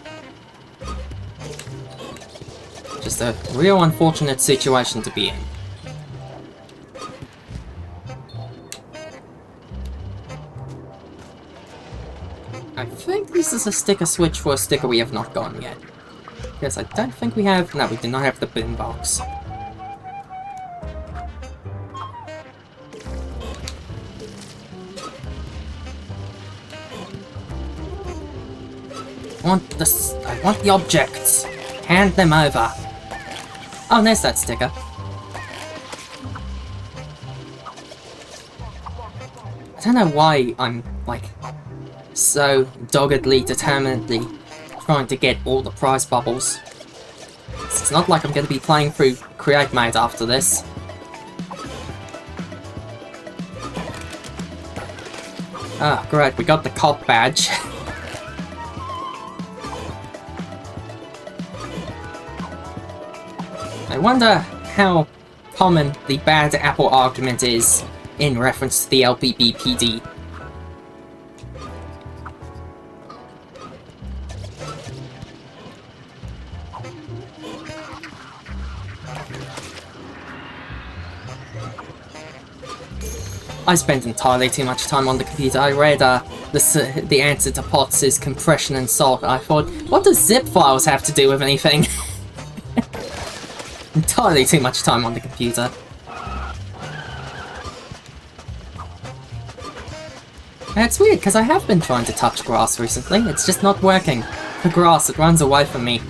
Just a real unfortunate situation to be in. I think this is a sticker switch for a sticker we have not gotten yet. Yes, I don't think we have... No, we do not have the bin box. I want the objects. Hand them over. Oh, there's that sticker. I don't know why I'm, like, so doggedly, determinedly trying to get all the prize bubbles. It's not like I'm going to be playing through Create Mode after this. Ah, great, we got the cop badge. I wonder how common the bad apple argument is in reference to the LPBPD. I spent entirely too much time on the computer. I read the answer to POTS is compression and salt. I thought, what does zip files have to do with anything? Entirely too much time on the computer. And it's weird, because I have been trying to touch grass recently. It's just not working. The grass, it runs away from me.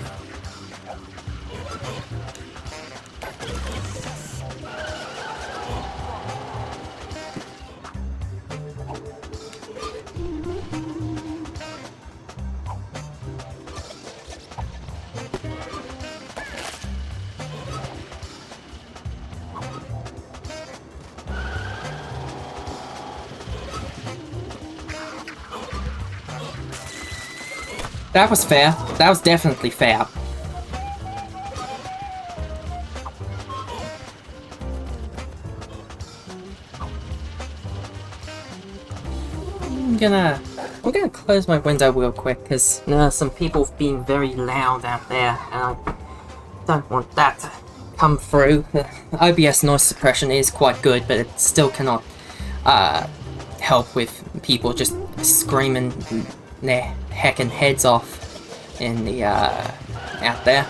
That was fair. That was definitely fair. I'm gonna close my window real quick because some people being very loud out there, and I don't want that to come through. OBS noise suppression is quite good, but it still cannot help with people just screaming their heckin' heads off in the out there.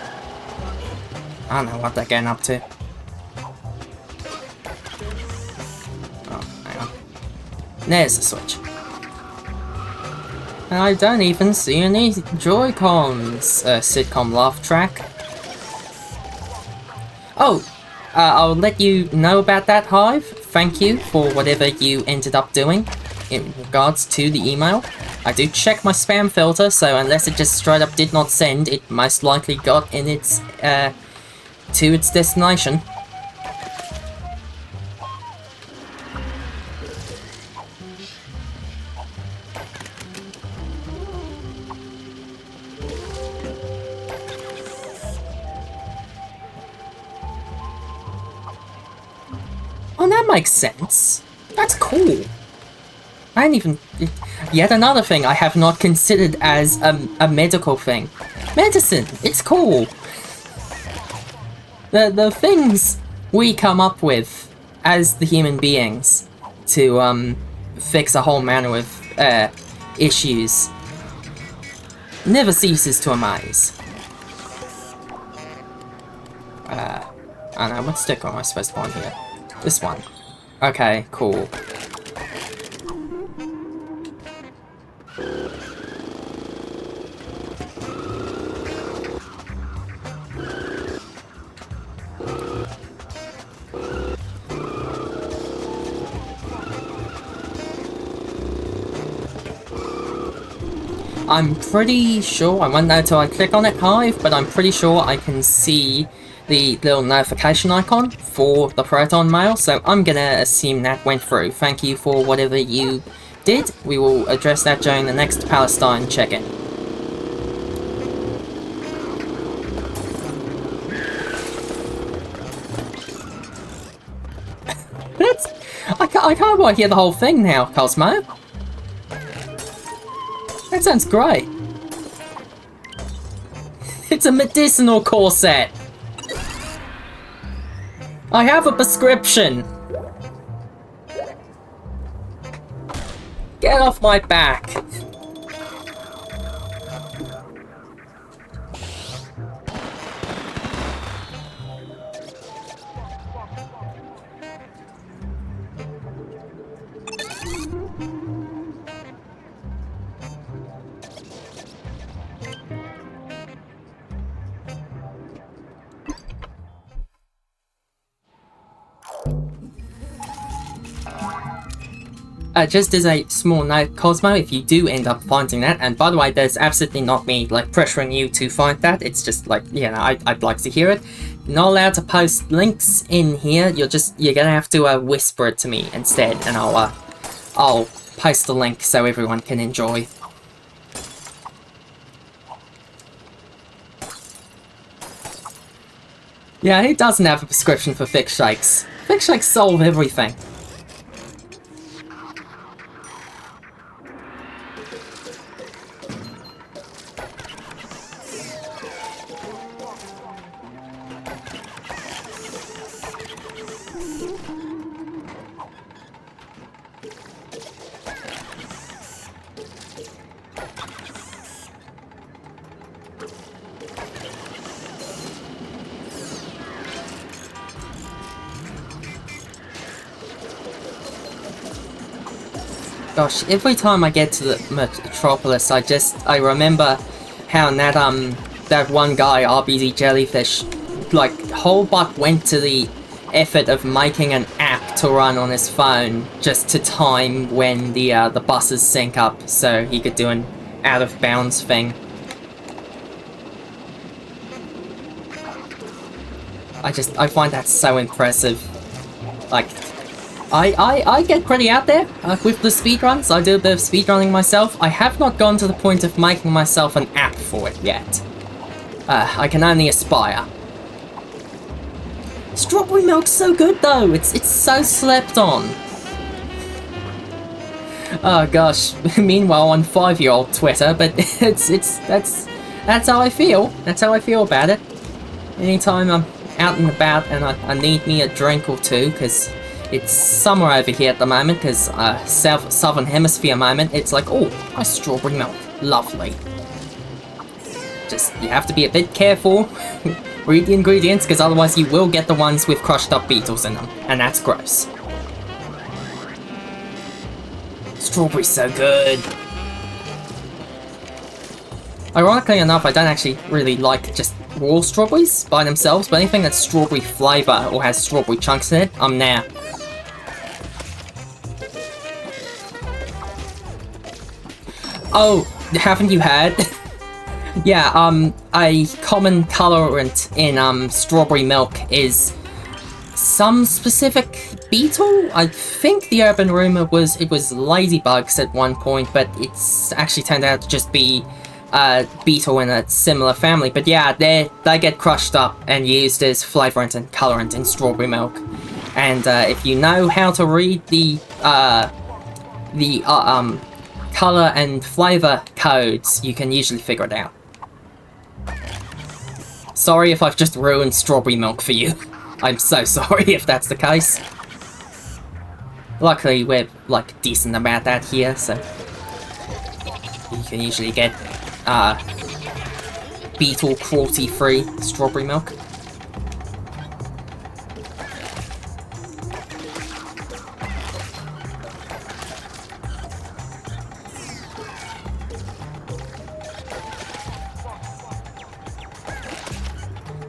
I don't know what they're getting up to. Oh, hang on. There's the switch. I don't even see any Joy-Cons. Sitcom laugh track. Oh, I'll let you know about that, Hive. Thank you for whatever you ended up doing in regards to the email. I do check my spam filter, so unless it just straight up did not send, it most likely got in its, to its destination. Oh, that makes sense. That's cool. I didn't even... Yet another thing I have not considered as a medical thing. Medicine! It's cool! The things we come up with as the human beings to fix a whole manner of issues never ceases to amaze. I don't know, what sticker am I supposed to put on here? This one. Okay, cool. I'm pretty sure, I won't know until I click on it, Hive, but I'm pretty sure I can see the little notification icon for the Proton Mail, so I'm gonna assume that went through. Thank you for whatever you did. We will address that during the next Palestine check-in. I can't want to hear the whole thing now, Cosmo. That sounds great. It's a medicinal corset. I have a prescription. Get off my back. Just as a small note, Cosmo, if you do end up finding that, and by the way, there's absolutely not me, like, pressuring you to find that, it's just, like, you know, I'd like to hear it. You're not allowed to post links in here, you're gonna have to, whisper it to me instead, and I'll post the link so everyone can enjoy. Yeah, who doesn't have a prescription for Fix Shakes? Fix Shakes solve everything. Gosh, every time I get to the Metropolis, I remember how that one guy, RBZ Jellyfish, like, whole butt went to the effort of making an app to run on his phone just to time when the buses sync up so he could do an out-of-bounds thing. I find that so impressive. Like, I get pretty out there with the speedruns. I do a bit of speedrunning myself. I have not gone to the point of making myself an app for it yet. I can only aspire. Strawberry milk's so good though. It's so slept on. Oh gosh. Meanwhile on 5-year-old Twitter, but that's how I feel. That's how I feel about it. Anytime I'm out and about and I need me a drink or two, because it's summer over here at the moment, because southern hemisphere moment, it's like, oh, nice strawberry milk, lovely. Just, you have to be a bit careful, read the ingredients, because otherwise you will get the ones with crushed up beetles in them, and that's gross. Strawberry's so good. Ironically enough, I don't actually really like just raw strawberries by themselves, but anything that's strawberry flavour or has strawberry chunks in it, I'm there. Oh, haven't you heard? Yeah, a common colorant in strawberry milk is some specific beetle. I think the urban rumor was it was ladybugs at one point, but it's actually turned out to just be beetle in a similar family. But yeah, they get crushed up and used as flavorant and colorant in strawberry milk. And if you know how to read the color and flavor codes, you can usually figure it out. Sorry if I've just ruined strawberry milk for you. I'm so sorry if that's the case. Luckily, we're, like, decent about that here, so you can usually get beetle cruelty-free strawberry milk.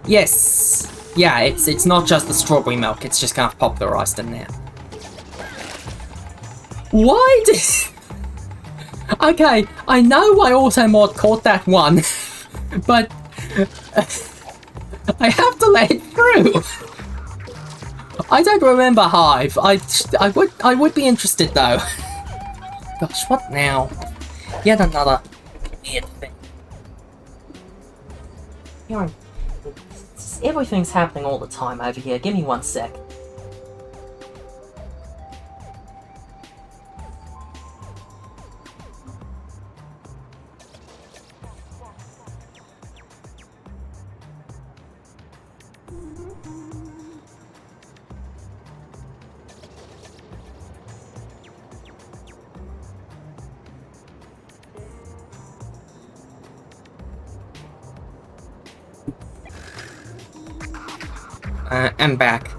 Yes! Yeah, it's not just the strawberry milk, it's just kind of popularized in there. Why did... Okay, I know why Automod caught that one, but... I have to let it through! I don't remember Hive. I would be interested though. Gosh, what now? Yet another weird thing. You know, everything's happening all the time over here. Give me 1 sec. I'm back.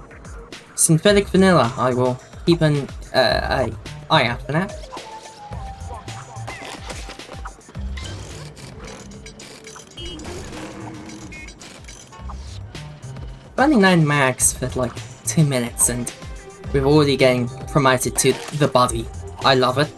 Synthetic vanilla. I will keep an eye out for that. Running 9 mags for like 2 minutes and we're already getting promoted to the body. I love it.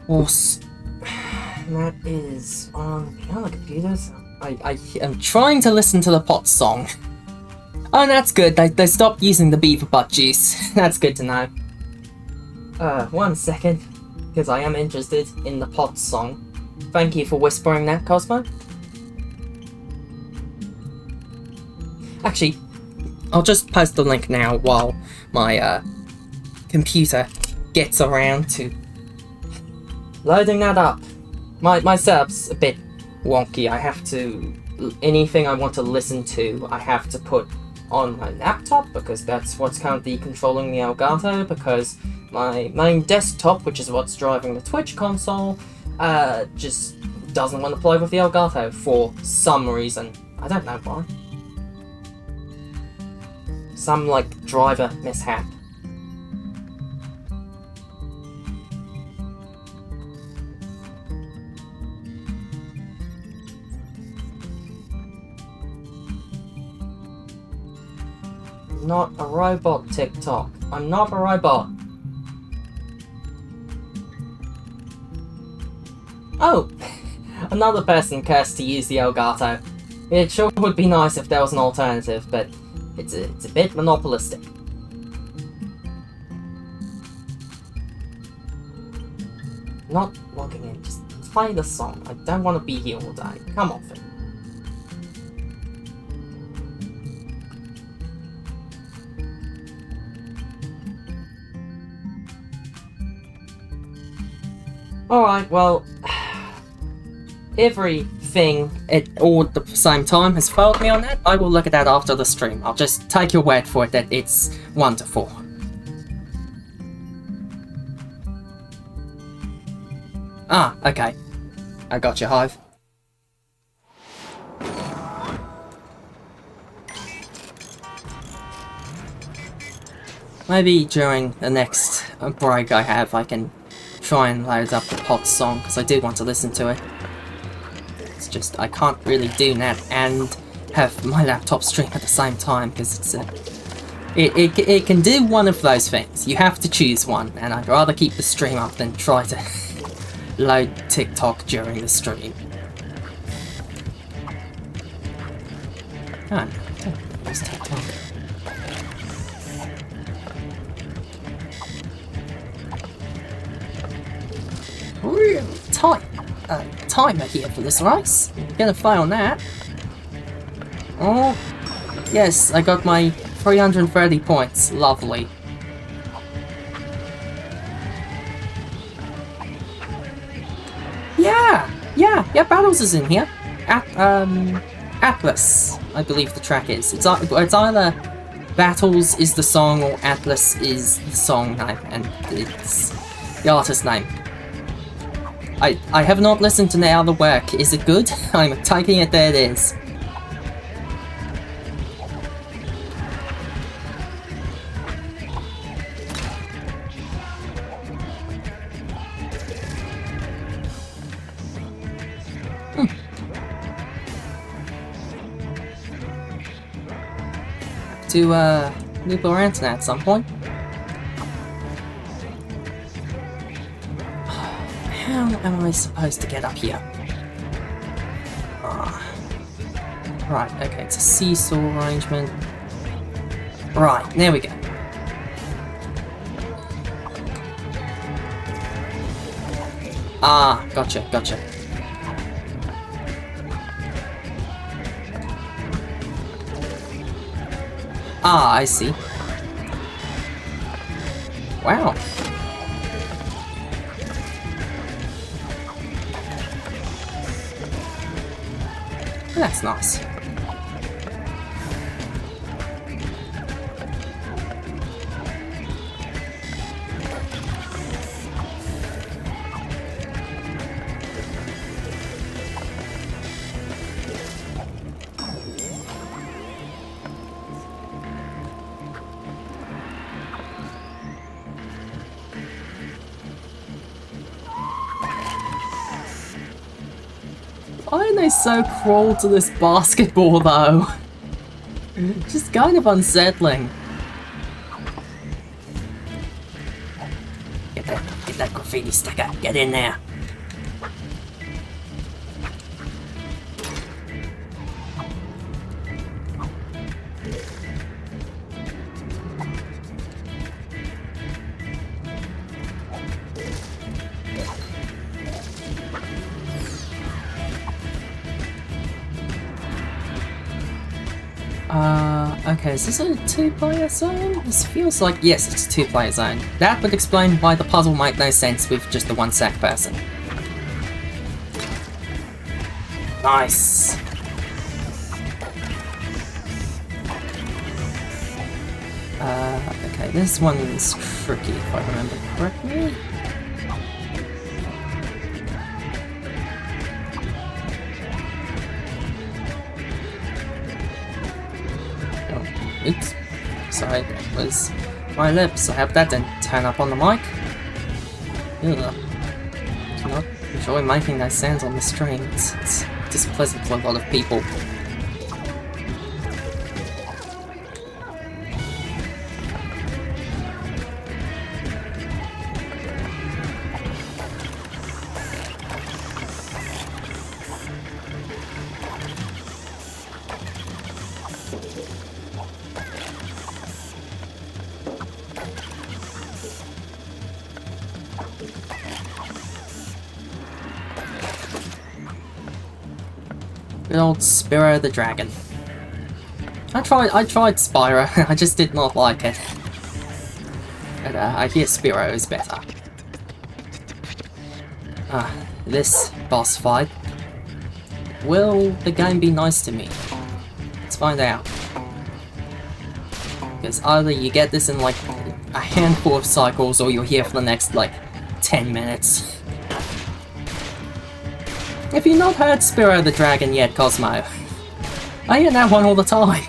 Horse. That is on the other computers. I am trying to listen to the pot song. Oh, that's good. They stopped using the beaver butt juice. That's good to know. 1 second, because I am interested in the pot song. Thank you for whispering that, Cosmo. Actually, I'll just post the link now while my computer gets around to loading that up. My setup's a bit wonky. I have to... anything I want to listen to, I have to put on my laptop, because that's what's currently controlling the Elgato, because my main desktop, which is what's driving the Twitch console, just doesn't want to play with the Elgato for some reason. I don't know why. Some, like, driver mishap. Not a robot, TikTok. I'm not a robot. Oh! Another person cursed to use the Elgato. It sure would be nice if there was an alternative, but it's a bit monopolistic. Not logging in, just play the song. I don't want to be here all day. Come off it. Alright, well, everything all at the same time has failed me on that. I will look at that after the stream. I'll just take your word for it that it's wonderful. Ah, okay. I got you, Hive. Maybe during the next break I have, I can try and load up the pot song, because I do want to listen to it. It's just, I can't really do that and have my laptop stream at the same time, because it's it can do one of those things. You have to choose one, and I'd rather keep the stream up than try to load TikTok during the stream. Oh, don't use TikTok. Real tight timer here for this race. Gonna fail on that. Oh, yes, I got my 330 points. Lovely. Yeah, Battles is in here. Atlas, I believe the track is. It's either Battles is the song or Atlas is the song name, and it's the artist name. I have not listened to the other work. Is it good? I'm taking it that it is. To Nuclear Antenna at some point. How am I supposed to get up here? Right, okay, it's a seesaw arrangement. Right, there we go. Ah, gotcha. Ah, I see. Wow. That's nice. Why are they so cruel to this basketball, though? Just kind of unsettling. Get that graffiti sticker. Get in there. Okay, is this a two-player zone? This feels like, yes, it's a two-player zone. That would explain why the puzzle might make no sense with just the one sack person. Nice. Okay, this one's tricky if I remember correctly. Oops. Sorry, that was my lips. I hope that didn't turn up on the mic. Ugh. I do not enjoy making those sounds on the stream. It's displeasant to a lot of people. Good old Spyro the Dragon. I tried Spyro, I just did not like it. But I hear Spyro is better. This boss fight. Will the game be nice to me? Let's find out. Because either you get this in like a handful of cycles or you're here for the next like 10 minutes. If you've not heard Spyro the Dragon yet, Cosmo, I hear that one all the time.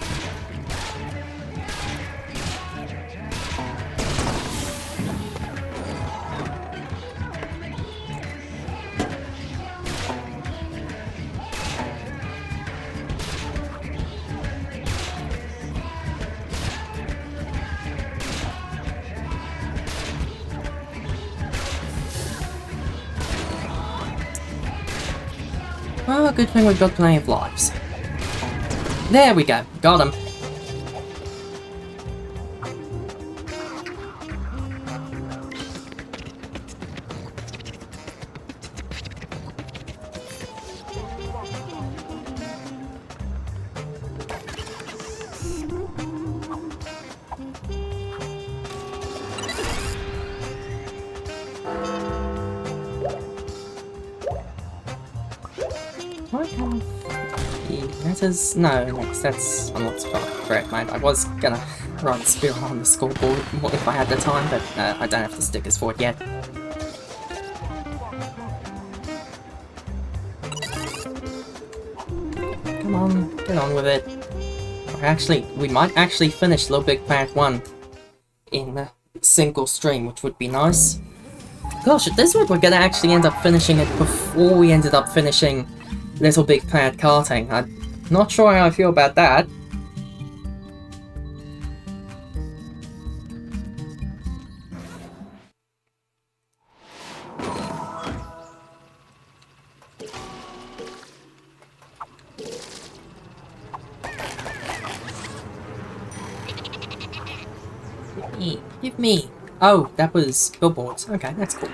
Well, good thing we've got plenty of lives. There we go, got him. I have the letters? No, next, that's unlocked correct, mate. I was gonna write Spirit on the scoreboard if I had the time, but I don't have the stickers for it yet. Come on, get on with it. Actually, we might actually finish LittleBigPlanet 1 in a single stream, which would be nice. Gosh, at this rate we're gonna actually end up finishing it before we ended up finishing LittleBigPlanet karting. I'm not sure how I feel about that. Give me. Oh, that was billboards. Okay, that's cool.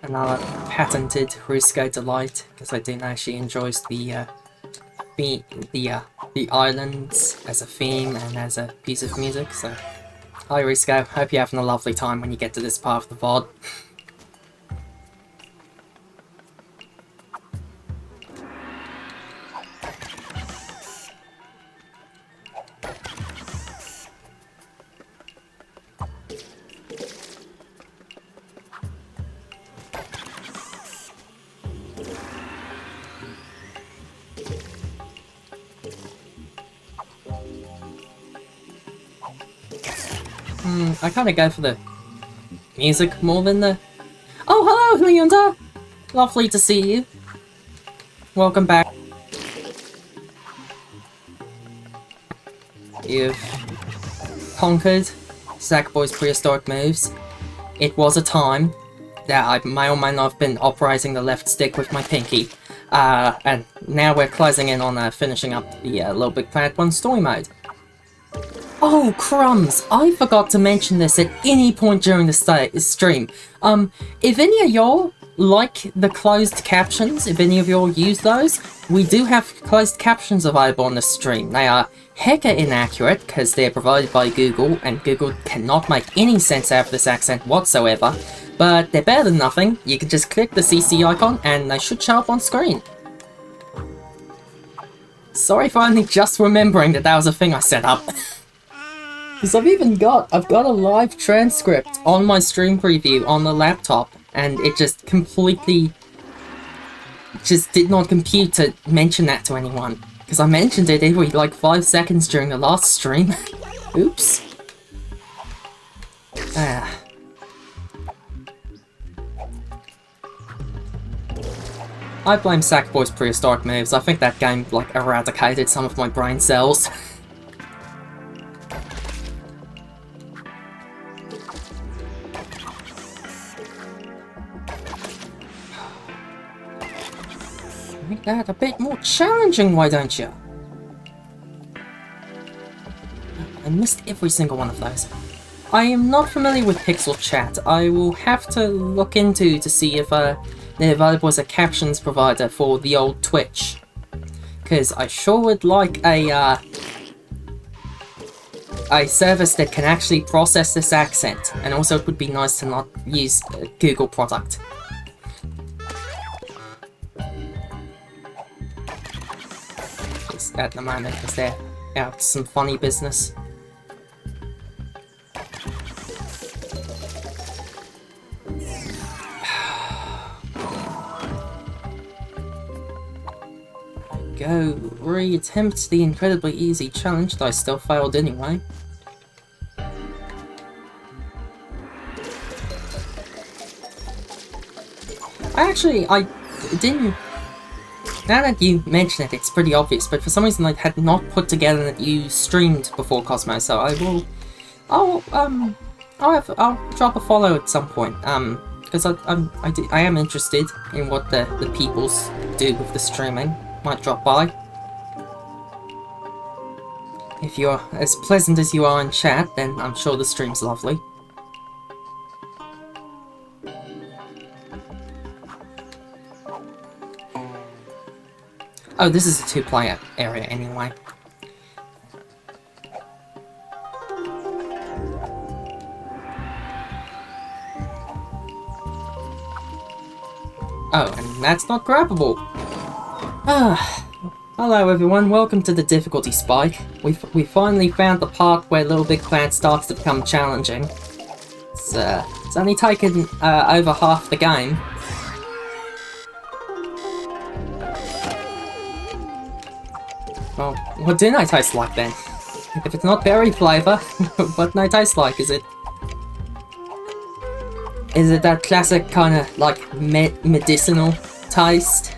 Another patented Risco delight, because I do know she enjoys the islands as a theme and as a piece of music. So, hi Risco, hope you're having a lovely time when you get to this part of the VOD. I kind of go for the music more than the... Oh, hello, Hirunda! Lovely to see you. Welcome back. You've conquered Sackboy's prehistoric moves. It was a time that I may or may not have been operating the left stick with my pinky. And now we're closing in on finishing up the LittleBigPlanet 1 story mode. Oh, crumbs! I forgot to mention this at any point during the stream. If any of y'all like the closed captions, if any of y'all use those, we do have closed captions available on the stream. They are hecka inaccurate, because they're provided by Google, and Google cannot make any sense out of this accent whatsoever, but they're better than nothing. You can just click the CC icon, and they should show up on screen. Sorry for only just remembering that that was a thing I set up. Because I've got a live transcript on my stream preview on the laptop, and it just completely just did not compute to mention that to anyone. Because I mentioned it every like 5 seconds during the last stream. Oops. I blame Sackboy's prehistoric moves. I think that game like eradicated some of my brain cells. Make that a bit more challenging, why don't you? I missed every single one of those. I am not familiar with Pixel Chat. I will have to look into to see if they're available as a captions provider for the old Twitch. Because I sure would like a service that can actually process this accent. And also it would be nice to not use a Google product. At the moment, because they're out to some funny business. Go re-attempt the incredibly easy challenge that I still failed anyway. I didn't... Now that you mention it, it's pretty obvious, but for some reason I had not put together that you streamed before Cosmo, so I'll drop a follow at some point. because I am interested in what the peoples do with the streaming. Might drop by. If you're as pleasant as you are in chat, then I'm sure the stream's lovely. Oh, this is a 2-player area anyway. Oh, and that's not grabbable. Hello everyone, welcome to the difficulty spike. We finally found the part where LittleBigPlanet starts to become challenging. It's only taken over half the game. Well, what do they taste like then? If it's not berry flavour, what do they taste like? Is it that classic kind of like medicinal taste?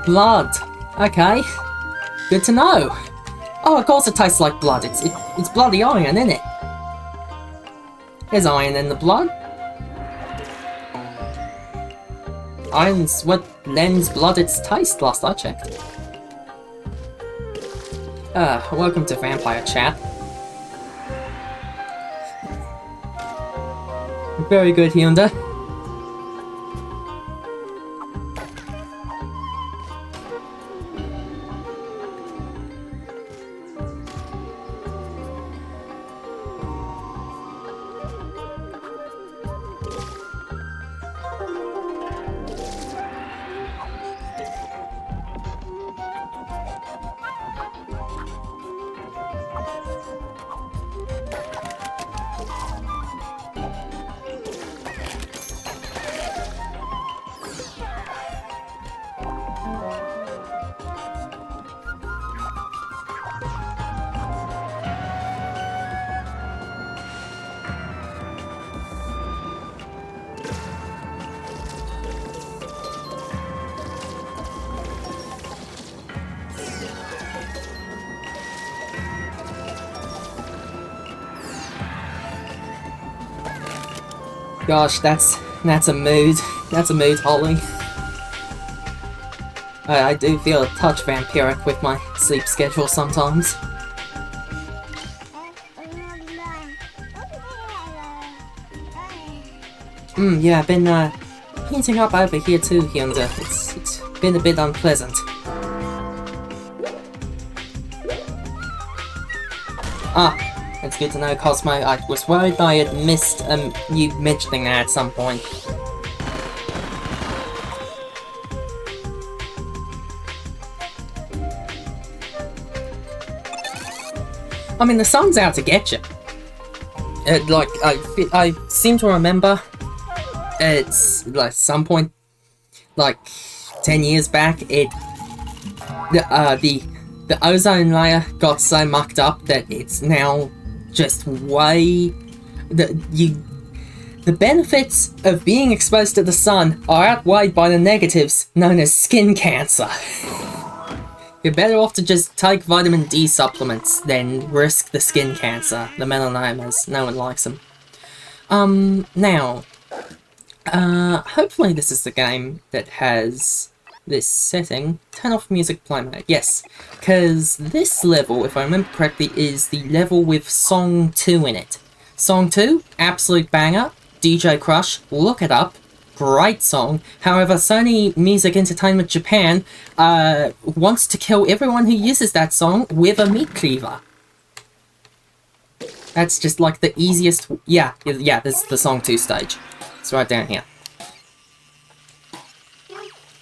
Blood. Okay. Good to know. Oh, of course it tastes like blood. It's bloody iron, isn't it? There's iron in the blood. Iron's what lends blood its taste, last I checked. Welcome to Vampire Chat. Very good, Hirunda. Gosh, that's a mood. That's a mood, Holly. I do feel a touch vampiric with my sleep schedule sometimes. Yeah, I've been heating up over here too, Hirunda. It's been a bit unpleasant. It's good to know, Cosmo. I was worried I had missed you mentioning that at some point. I mean, the sun's out to get you. Like, I seem to remember it's like some point, like 10 years back, the ozone layer got so mucked up that it's now just way the benefits of being exposed to the sun are outweighed by the negatives known as skin cancer. You're better off to just take vitamin D supplements than risk the skin cancer, the melanomas. No one likes them. Now, hopefully this is the game that has this setting. Turn off music play mode. Yes, because this level, if I remember correctly, is the level with Song 2 in it. Song 2, absolute banger. DJ Crush, look it up. Great song. However, Sony Music Entertainment Japan wants to kill everyone who uses that song with a meat cleaver. That's just like the easiest... Yeah, this is the Song 2 stage. It's right down here.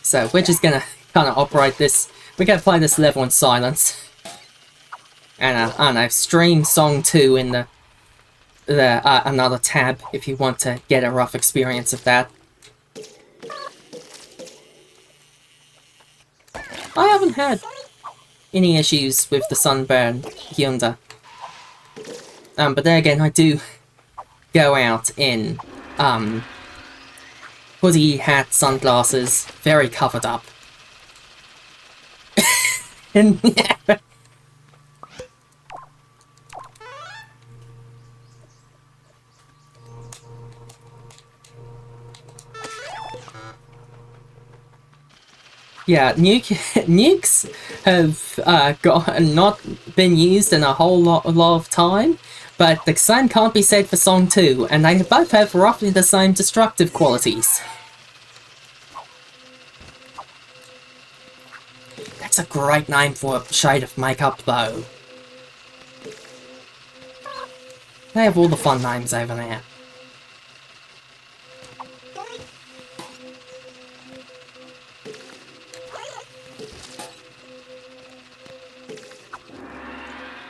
So we're just gonna kind of operate this. We're gonna play this level in silence. And I don't know, stream Song 2 in the another tab if you want to get a rough experience of that. I haven't had any issues with the sunburn, Hirunda. But then again, I do go out in hoodie, hat, sunglasses, very covered up. And yeah, nukes have not been used in a whole lot of time, but the same can't be said for Song 2, and they both have roughly the same destructive qualities. That's a great name for a shade of makeup, though. They have all the fun names over there.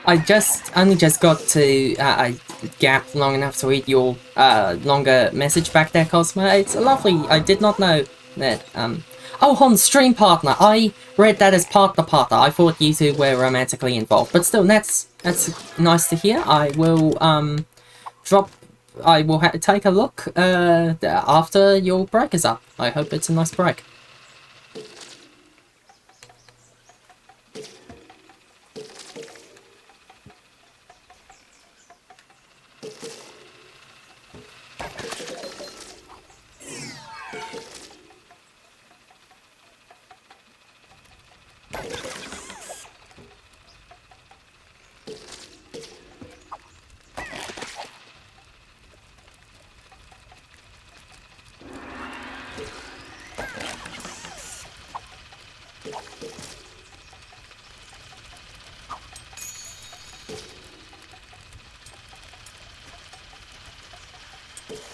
I only just got to a gap long enough to read your longer message back there, Cosmo. It's lovely. I did not know that. Oh, on stream partner. I read that as partner. I thought you two were romantically involved, but still, that's nice to hear. I will take a look after your break is up. I hope it's a nice break.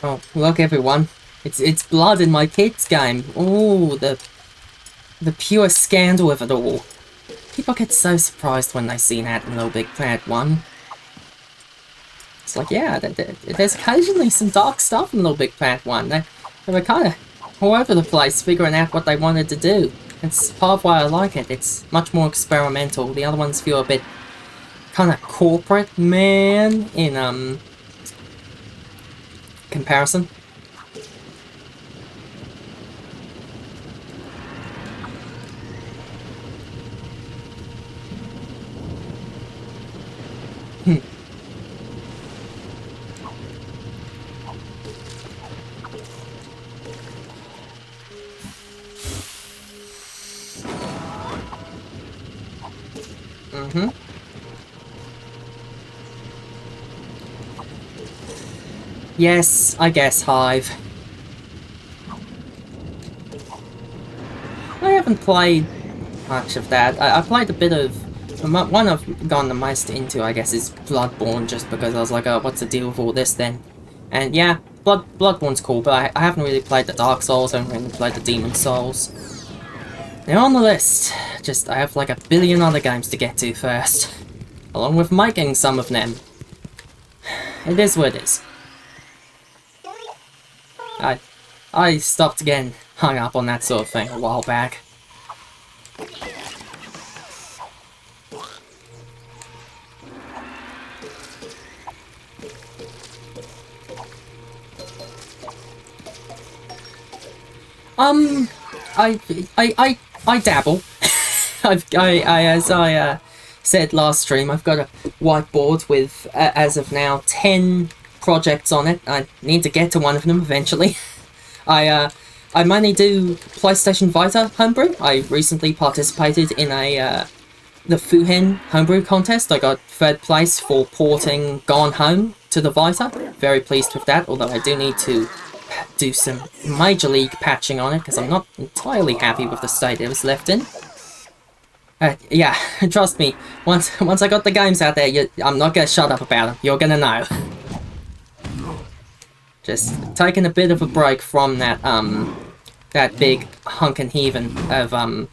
Oh, look everyone. It's blood in my kids' game. Oh, the pure scandal of it all. People get so surprised when they see that in LittleBigPlanet 1. It's like, yeah, there's occasionally some dark stuff in LittleBigPlanet 1. They were kind of all over the place figuring out what they wanted to do. It's part of why I like it. It's much more experimental. The other ones feel a bit kind of corporate, man, in comparison. Yes, I guess, Hive. I haven't played much of that. I played a bit of... One I've gone the most into, I guess, is Bloodborne, just because I was like, oh, what's the deal with all this then? And yeah, Bloodborne's cool, but I haven't really played the Dark Souls, I haven't really played the Demon Souls. They're on the list. Just, I have like a billion other games to get to first. Along with making some of them. It is what it is. I stopped getting hung up on that sort of thing a while back. I dabble. As I said last stream, I've got a whiteboard with, as of now, 10 projects on it. I need to get to one of them eventually. I mainly do PlayStation Vita homebrew. I recently participated in the Fuhen homebrew contest. I got 3rd place for porting Gone Home to the Vita. Very pleased with that, although I do need to do some Major League patching on it, because I'm not entirely happy with the state it was left in. Yeah, trust me, once I got the games out there, I'm not gonna shut up about them. You're gonna know. Just taking a bit of a break from that big hunk and heaving of the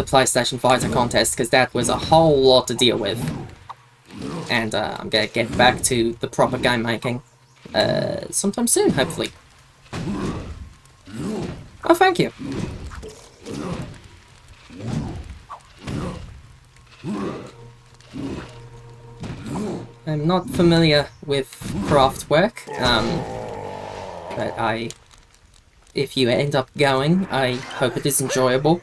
PlayStation Vita contest, because that was a whole lot to deal with. And I'm gonna get back to the proper game making sometime soon, hopefully. Oh, thank you. I'm not familiar with craft work, but if you end up going, I hope it is enjoyable.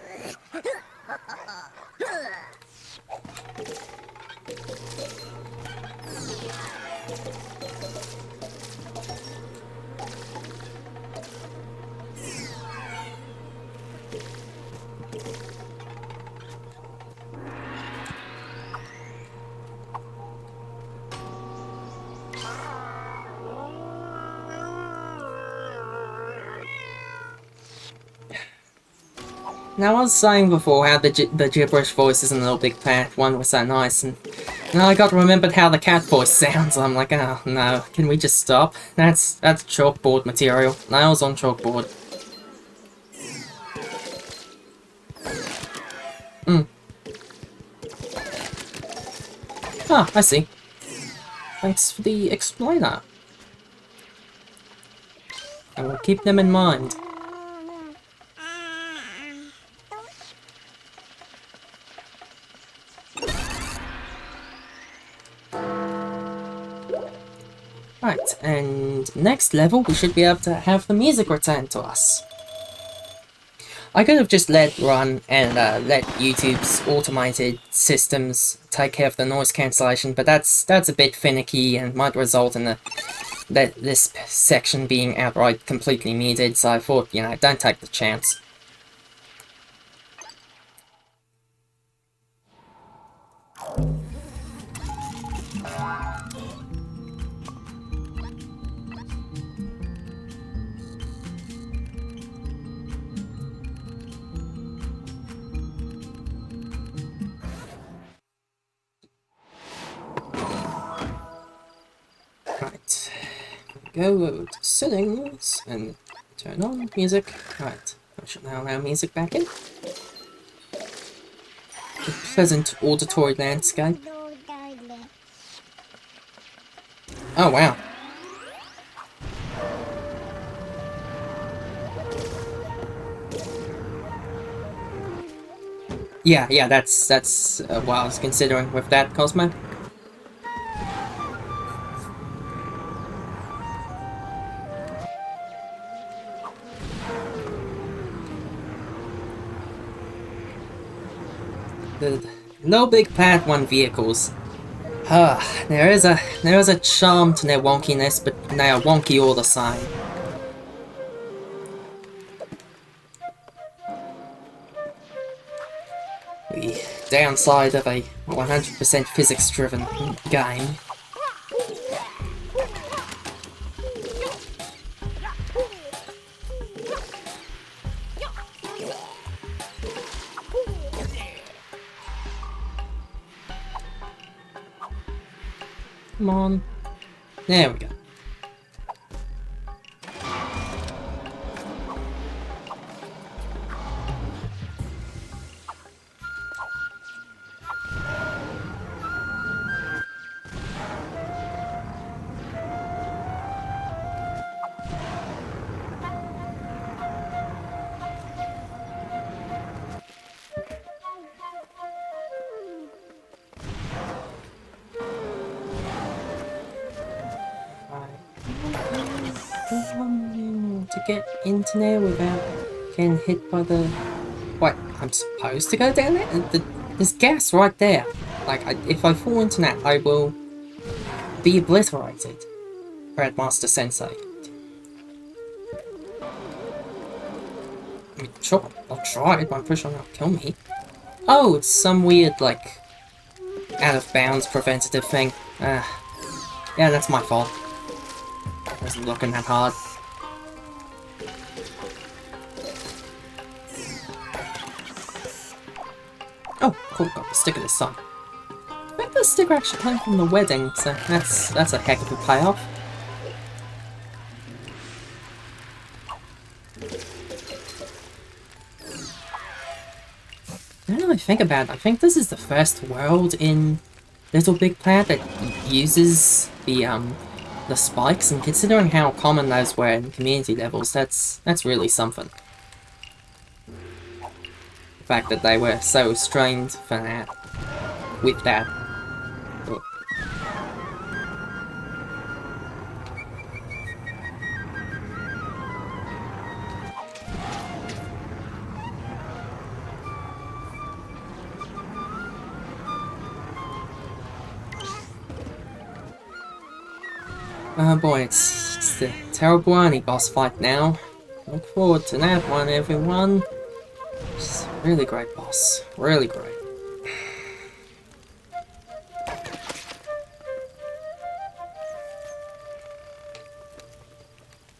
Now, I was saying before how the gibberish voices in the LittleBigPlanet one was so nice, and now I got remembered how the cat voice sounds. I'm like, oh no, can we just stop? That's chalkboard material. Nails on chalkboard. Ah, I see. Thanks for the explainer. I will keep them in mind. Right, and next level we should be able to have the music returned to us. I could have just let run and let YouTube's automated systems take care of the noise cancellation, but that's a bit finicky and might result in this section being outright completely muted, so I thought, you know, don't take the chance. Right, go over to settings and turn on music. Right, I should now allow music back in. A pleasant auditory landscape. Oh wow. Yeah, that's what I was considering with that, Cosmo. The LittleBigPlanet 1 vehicles. There is a charm to their wonkiness, but they are wonky all the same. The downside of a 100% physics-driven game. Come on. There we go. To get into there without getting hit by the... Wait, I'm supposed to go down there? There's gas right there. Like, if I fall into that, I will be obliterated. Master Sensei. I mean, sure, I'll try it, but I'm pretty sure it'll kill me. Oh, it's some weird, like, out-of-bounds preventative thing. Yeah, that's my fault. I wasn't looking that hard. Oh, cool, got the sticker this time. I think the sticker actually came from the wedding, so that's a heck of a payoff. Now that I think about it, I think this is the first world in LittleBigPlanet that uses the spikes, and considering how common those were in community levels, that's really something. The fact that they were so strained for that, with that. Oh. Oh boy, it's the terrible Ernie boss fight now. Look forward to that one, everyone. It's a really great boss. Really great.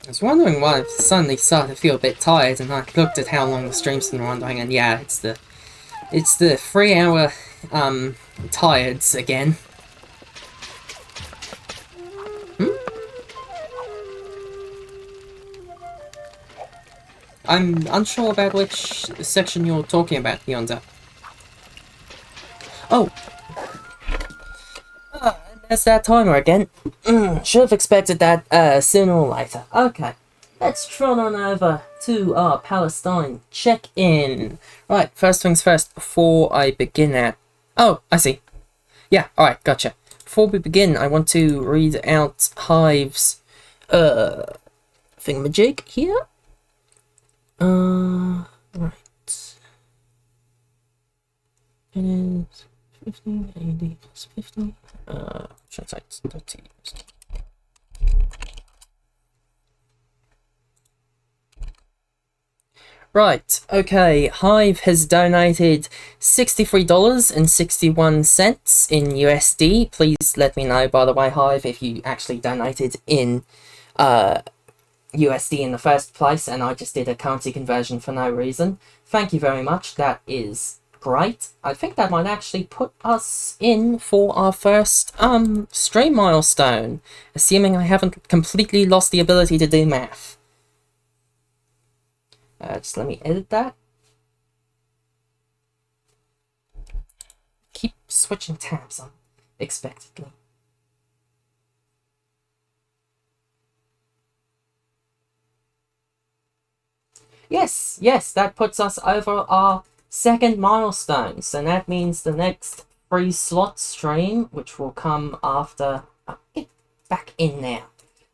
I was wondering why I suddenly started to feel a bit tired, and I looked at how long the stream's been running, and yeah, it's the 3-hour tireds again. I'm unsure about which section you're talking about, Hirunda. Oh! There's that timer again. Should have expected that sooner or later. Okay, let's trot on over to our Palestine check-in. Right, first things first, before I begin that... Oh, I see. Yeah, alright, gotcha. Before we begin, I want to read out Hive's thingamajig here. Right. It is 15, 80 plus 50. Should I say 30? Right, okay, Hive has donated $63.61 in USD. Please let me know, by the way, Hive, if you actually donated in USD in the first place, and I just did a currency conversion for no reason. Thank you very much, that is great. I think that might actually put us in for our first stream milestone, assuming I haven't completely lost the ability to do math. Just let me edit that. Keep switching tabs unexpectedly. Yes, that puts us over our second milestone. So that means the next free slot stream, which will come after... get back in there.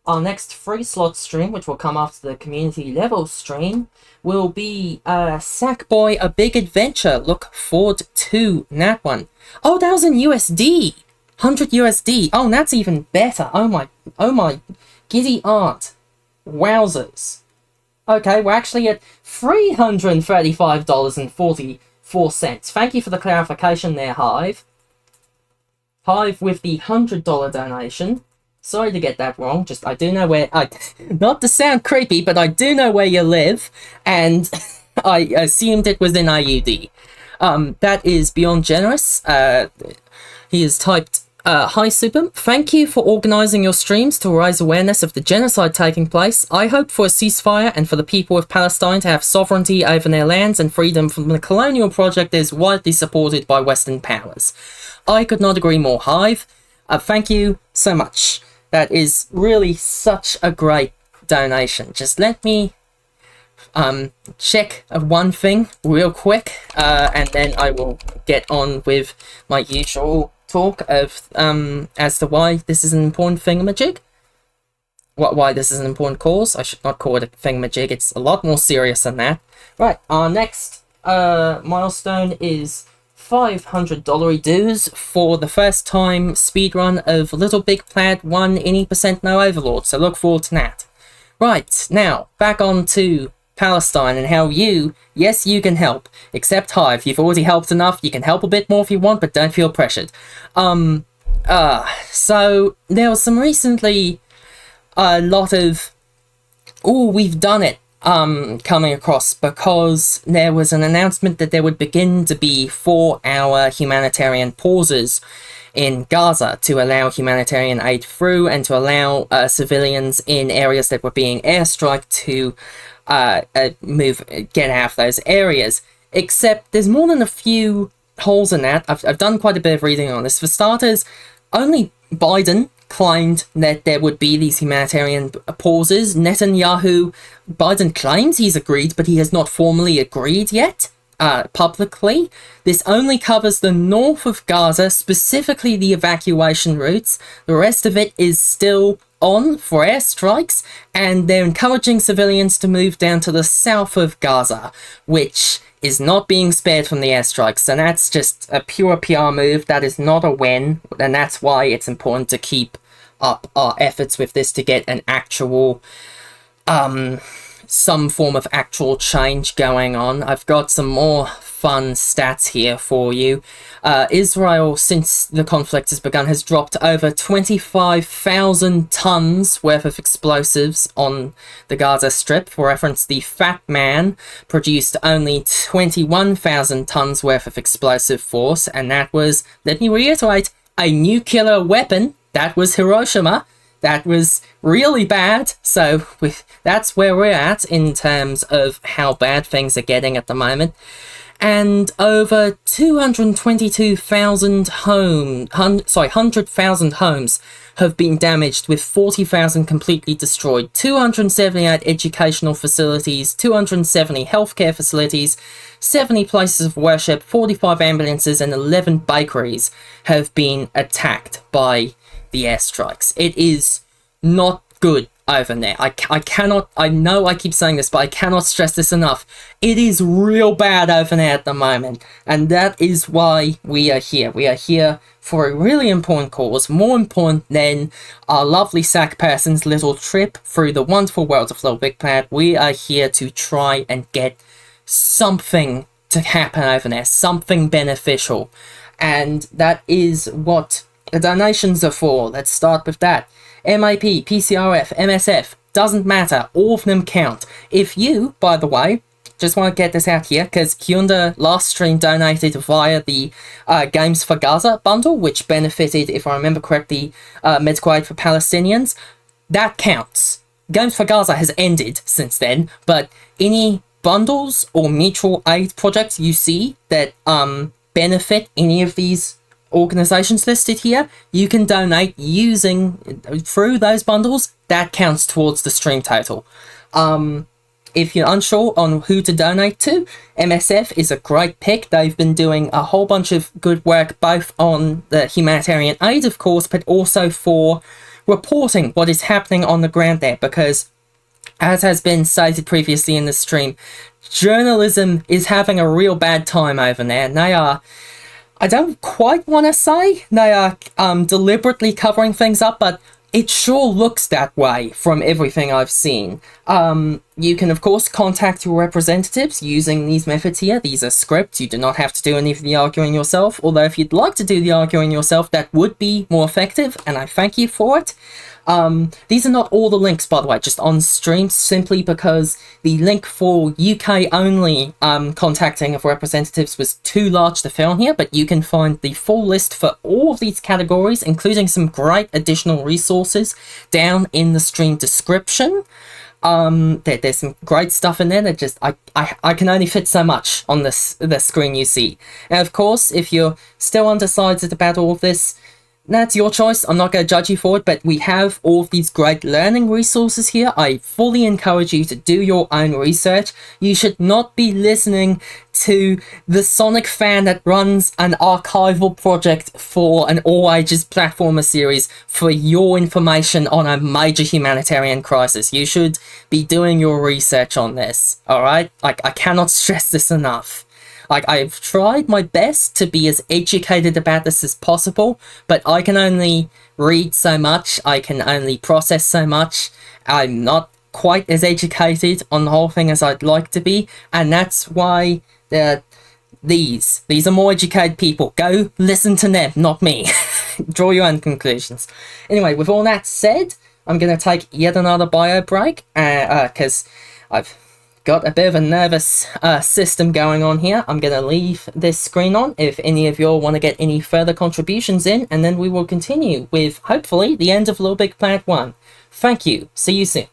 Our next free slot stream, which will come after the community level stream, will be Sackboy A Big Adventure. Look forward to that one. Oh, that was in USD. 100 USD. Oh, that's even better. Oh my giddy aunt. Wowzers. Okay, we're actually at $335.44. Thank you for the clarification there, Hive. Hive with the $100 donation. Sorry to get that wrong, just I do know where... not to sound creepy, but I do know where you live, and I assumed it was in IUD. That is beyond generous. He has typed, Hi Super, thank you for organising your streams to raise awareness of the genocide taking place. I hope for a ceasefire and for the people of Palestine to have sovereignty over their lands and freedom from the colonial project that is widely supported by Western powers. I could not agree more, Hive. Thank you so much. That is really such a great donation. Just let me check one thing real quick, and then I will get on with my usual talk of as to why this is an important thingamajig. Why this is an important cause. I should not call it a thingamajig. It's a lot more serious than that. Right, our next milestone is $500 dues for the first time speedrun of LittleBigPlanet 1 any% no overlord, so look forward to that. Right, now, back on to Palestine and how yes, you can help, except Hive, you've already helped enough, you can help a bit more if you want, but don't feel pressured. So, there was some recently, a lot of, oh, we've done it, coming across, because there was an announcement that there would begin to be 4-hour humanitarian pauses in Gaza to allow humanitarian aid through and to allow civilians in areas that were being airstriked to get out of those areas. Except there's more than a few holes in that. I've done quite a bit of reading on this. For starters, only Biden claimed that there would be these humanitarian pauses. Biden claims he's agreed, but he has not formally agreed yet, publicly. This only covers the north of Gaza, specifically the evacuation routes. The rest of it is still on for airstrikes, and they're encouraging civilians to move down to the south of Gaza, which is not being spared from the airstrikes, so that's just a pure PR move. That is not a win, and that's why it's important to keep up our efforts with this to get an actual some form of actual change going on. I've got some more fun stats here for you. Israel, since the conflict has begun, has dropped over 25,000 tons worth of explosives on the Gaza Strip. For reference, the Fat Man produced only 21,000 tons worth of explosive force, and that was, let me reiterate, a nuclear weapon. That was Hiroshima. That was really bad, so that's where we're at in terms of how bad things are getting at the moment. And over 222,000 100,000 homes have been damaged, with 40,000 completely destroyed. 278 educational facilities, 270 healthcare facilities, 70 places of worship, 45 ambulances, and 11 bakeries have been attacked by the airstrikes. It is not good over there. I cannot, I know I keep saying this, but I cannot stress this enough. It is real bad over there at the moment, and that is why we are here. We are here for a really important cause, more important than our lovely sack person's little trip through the wonderful world of LittleBigPlanet. We are here to try and get something to happen over there, something beneficial, and that is what the donations are for. Let's start with that. MAP, PCRF, MSF, doesn't matter, all of them count. If you, by the way, just want to get this out here, because Hirunda last stream donated via the Games for Gaza bundle, which benefited, if I remember correctly, medical aid for Palestinians. That counts. Games for Gaza has ended since then, but any bundles or mutual aid projects you see that benefit any of these organizations listed here, you can donate using through those bundles. That counts towards the stream total. If you're unsure on who to donate to, MSF is a great pick. They've been doing a whole bunch of good work, both on the humanitarian aid, of course, but also for reporting what is happening on the ground there, because as has been stated previously in the stream, journalism is having a real bad time over there, and they are, I don't quite want to say they are deliberately covering things up, but it sure looks that way from everything I've seen. You can, of course, contact your representatives using these methods here. These are scripts. You do not have to do any of the arguing yourself, although if you'd like to do the arguing yourself, that would be more effective, and I thank you for it. These are not all the links, by the way, just on stream, simply because the link for UK only contacting of representatives was too large to fit on here, but you can find the full list for all of these categories, including some great additional resources, down in the stream description. There's some great stuff in there that just, I can only fit so much on the screen you see. And of course, if you're still undecided about all of this, that's your choice. I'm not going to judge you for it, but we have all of these great learning resources here. I fully encourage you to do your own research. You should not be listening to the Sonic fan that runs an archival project for an all-ages platformer series for your information on a major humanitarian crisis. You should be doing your research on this, alright? I cannot stress this enough. I've tried my best to be as educated about this as possible, but I can only read so much, I can only process so much. I'm not quite as educated on the whole thing as I'd like to be, and that's why these are more educated people. Go listen to them, not me. Draw your own conclusions. Anyway, with all that said, I'm going to take yet another bio break, because I've got a bit of a nervous system going on here. I'm going to leave this screen on if any of y'all want to get any further contributions in, and then we will continue with, hopefully, the end of LittleBigPlanet 1. Thank you. See you soon.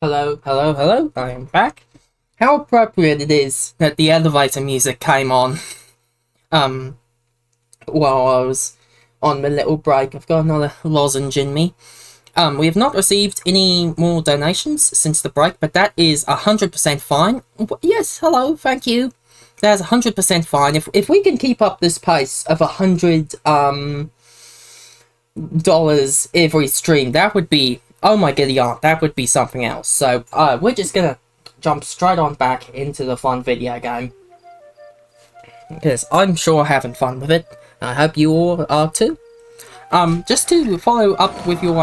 Hello, hello, hello, I am back. How appropriate it is that the elevator music came on, while I was on my little break. I've got another lozenge in me. We have not received any more donations since the break, but that is 100% fine. Yes, hello, thank you. That's 100% fine. If we can keep up this pace of $100, dollars every stream, that would be, oh my giddy aunt, that would be something else. So we're just gonna jump straight on back into the fun video game, because I'm sure having fun with it. I hope you all are too. Just to follow up with your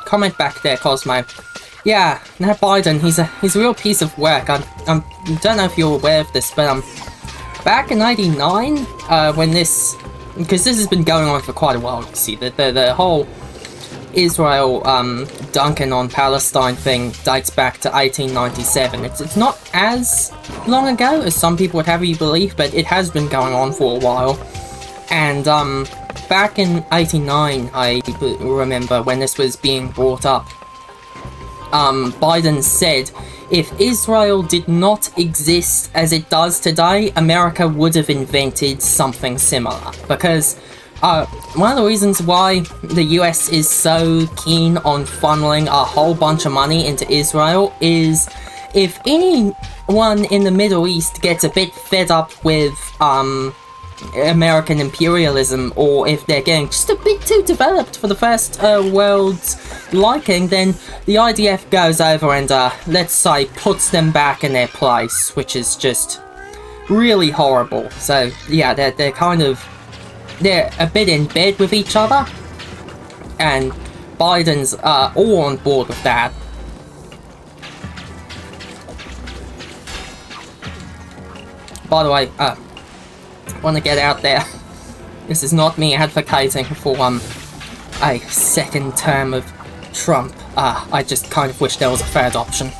comment back there, Cosmo. Yeah, now Biden, he's a real piece of work. I don't know if you're aware of this, but back in '89, when this, because this has been going on for quite a while, you see, the whole Israel dunking on Palestine thing dates back to 1897. It's not as long ago as some people would have you believe, but it has been going on for a while. And back in '89, I remember when this was being brought up, Biden said if Israel did not exist as it does today, America would have invented something similar. Because one of the reasons why the US is so keen on funneling a whole bunch of money into Israel is if anyone in the Middle East gets a bit fed up with American imperialism, or if they're getting just a bit too developed for the first world's liking, then the IDF goes over and, let's say, puts them back in their place, which is just really horrible. So, yeah, they're kind of, they're a bit in bed with each other, and Biden's all on board with that. By the way, want to get out there, this is not me advocating for a second term of Trump. I just kind of wish there was a third option.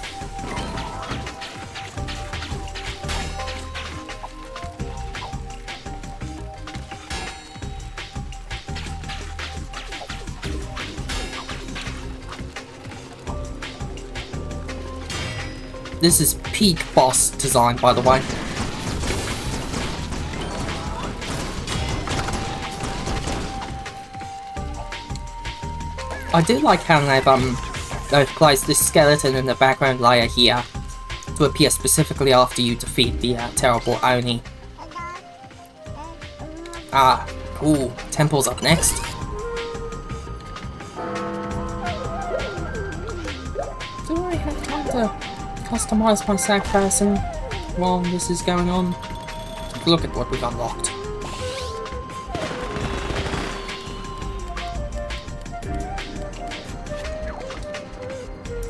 This is peak boss design, by the way. I do like how they've placed this skeleton in the background layer here to appear specifically after you defeat the terrible Oni. Cool. Temple's up next. Do I have time to customize my sack person while this is going on? Look at what we've unlocked.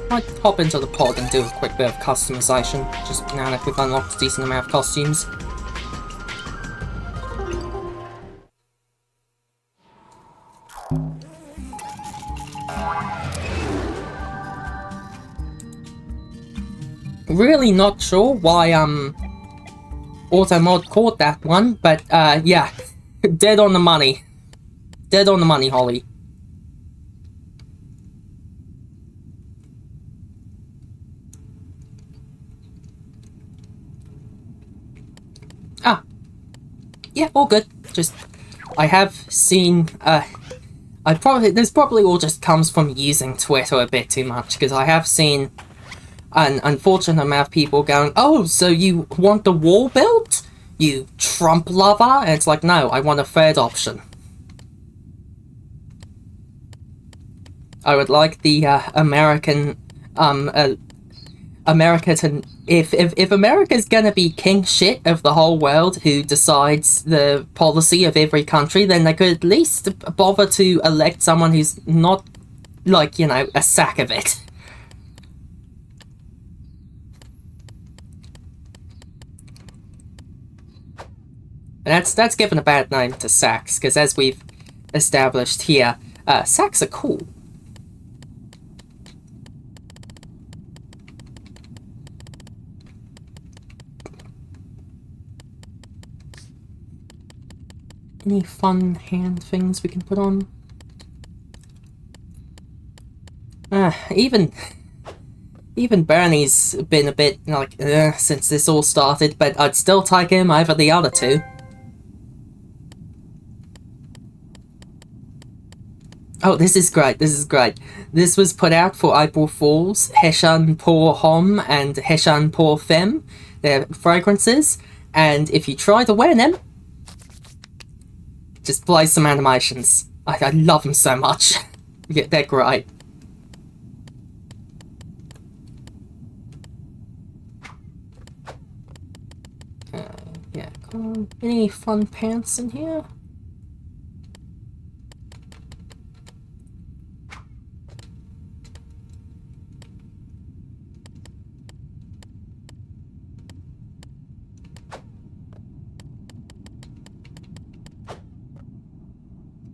Might hop into the pod and do a quick bit of customization, just now that we've unlocked a decent amount of costumes. Really not sure why Automod caught that one, but yeah, dead on the money. Dead on the money, Holly. Yeah, all good. Just, I have seen, this probably all just comes from using Twitter a bit too much, because I have seen an unfortunate amount of people going, oh, so you want the wall built? You Trump lover? And it's like, no, I want a third option. I would like the, America to, if America's gonna be king shit of the whole world who decides the policy of every country, then they could at least bother to elect someone who's not, like, you know, a sack of it. And that's given a bad name to sacks, because as we've established here, sacks are cool. Any fun hand things we can put on? Even Bernie's been a bit like, since this all started, but I'd still take him over the other two. Oh, this is great, this is great. This was put out for April Fools, Heshan pour homme and Heshan pour femme. They're fragrances, and if you try to wear them, just play some animations. I love them so much. Yeah, they're great. Yeah, come on. Any fun pants in here?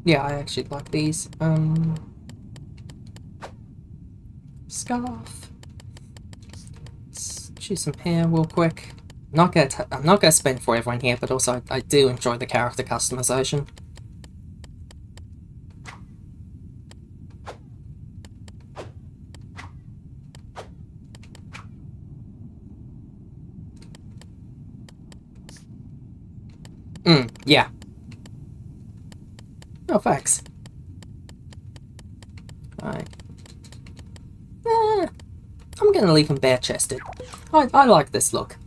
Yeah, I actually like these. Scarf. Let's choose some hair real quick. I'm not gonna spend forever in here, but also I do enjoy the character customization. Yeah. Oh, thanks. Alright. I'm gonna leave him bare-chested. I like this look.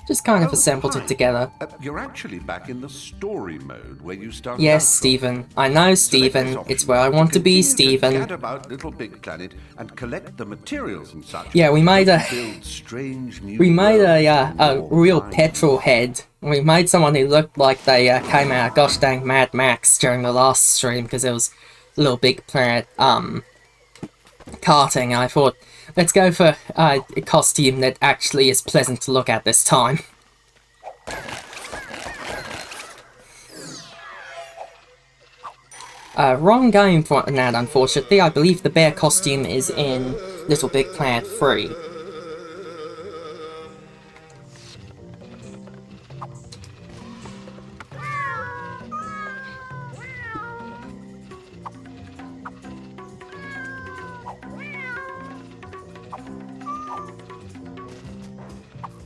Just kind of assembled it together. You're actually back in the story mode where you started. Yes, Stephen. I know, Stephen. It's where I want to be, Stephen. Chat about LittleBigPlanet and collect the materials and such. Yeah, we made a real worlds. petrol head. We made someone who looked like they came out of gosh dang Mad Max during the last stream because it was LittleBigPlanet karting. I thought, let's go for a costume that actually is pleasant to look at this time. Wrong game for that, unfortunately. I believe the bear costume is in LittleBigPlanet 3.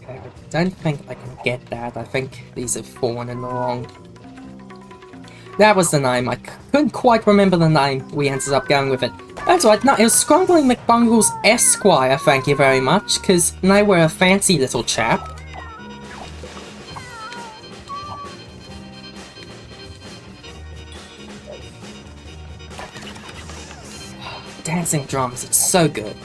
I don't think I can get that. I think these have fallen in the wrong. That was the name. I couldn't quite remember the name. We ended up going with it. That's right. No, it was Scrumbling McBungles Esquire. Thank you very much, because they were a fancy little chap. Dancing drums. It's so good.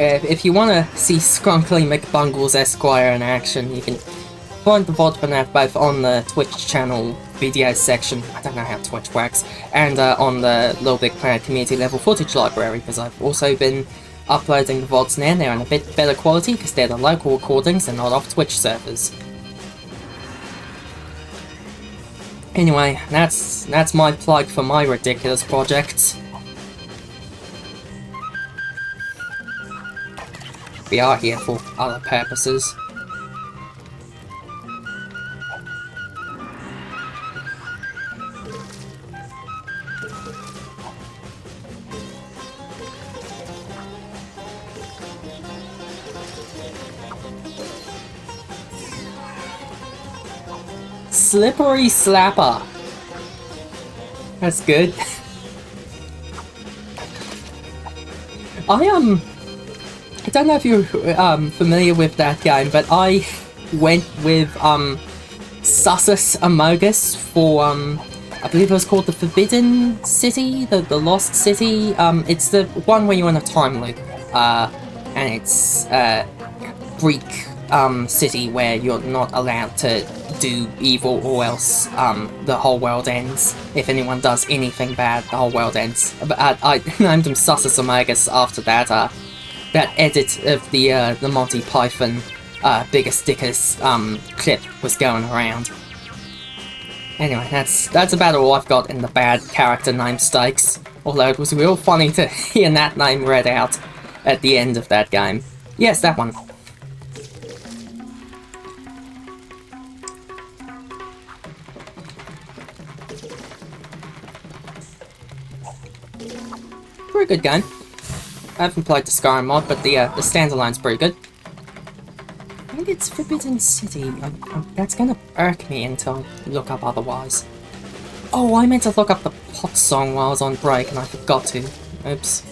If you want to see Scrunkly McBungles Esquire in action, you can find the VOD for that both on the Twitch channel video section, I don't know how Twitch works, and on the LittleBigPlanet community level footage library, because I've also been uploading the VODs there. They're in a bit better quality because they're the local recordings and not off Twitch servers. Anyway, that's my plug for my ridiculous projects. We are here for other purposes. Slippery Slapper. That's good. I don't know if you're familiar with that game, but I went with Sussus Amogus for I believe it was called the Forbidden City, the Lost City. It's the one where you're in a time loop, and it's a Greek city where you're not allowed to do evil, or else the whole world ends. If anyone does anything bad, the whole world ends. But I named him Sussus Amogus after that. That edit of the Monty Python Bigger Stickers clip was going around. Anyway, that's about all I've got in the bad character name stakes. Although it was real funny to hear that name read out at the end of that game. Yes, that one. good game. I haven't played the Skyrim mod, but the standalone's pretty good. Maybe it's Forbidden City. That's gonna irk me until I look up otherwise. Oh, I meant to look up the pot song while I was on break, and I forgot to. Oops.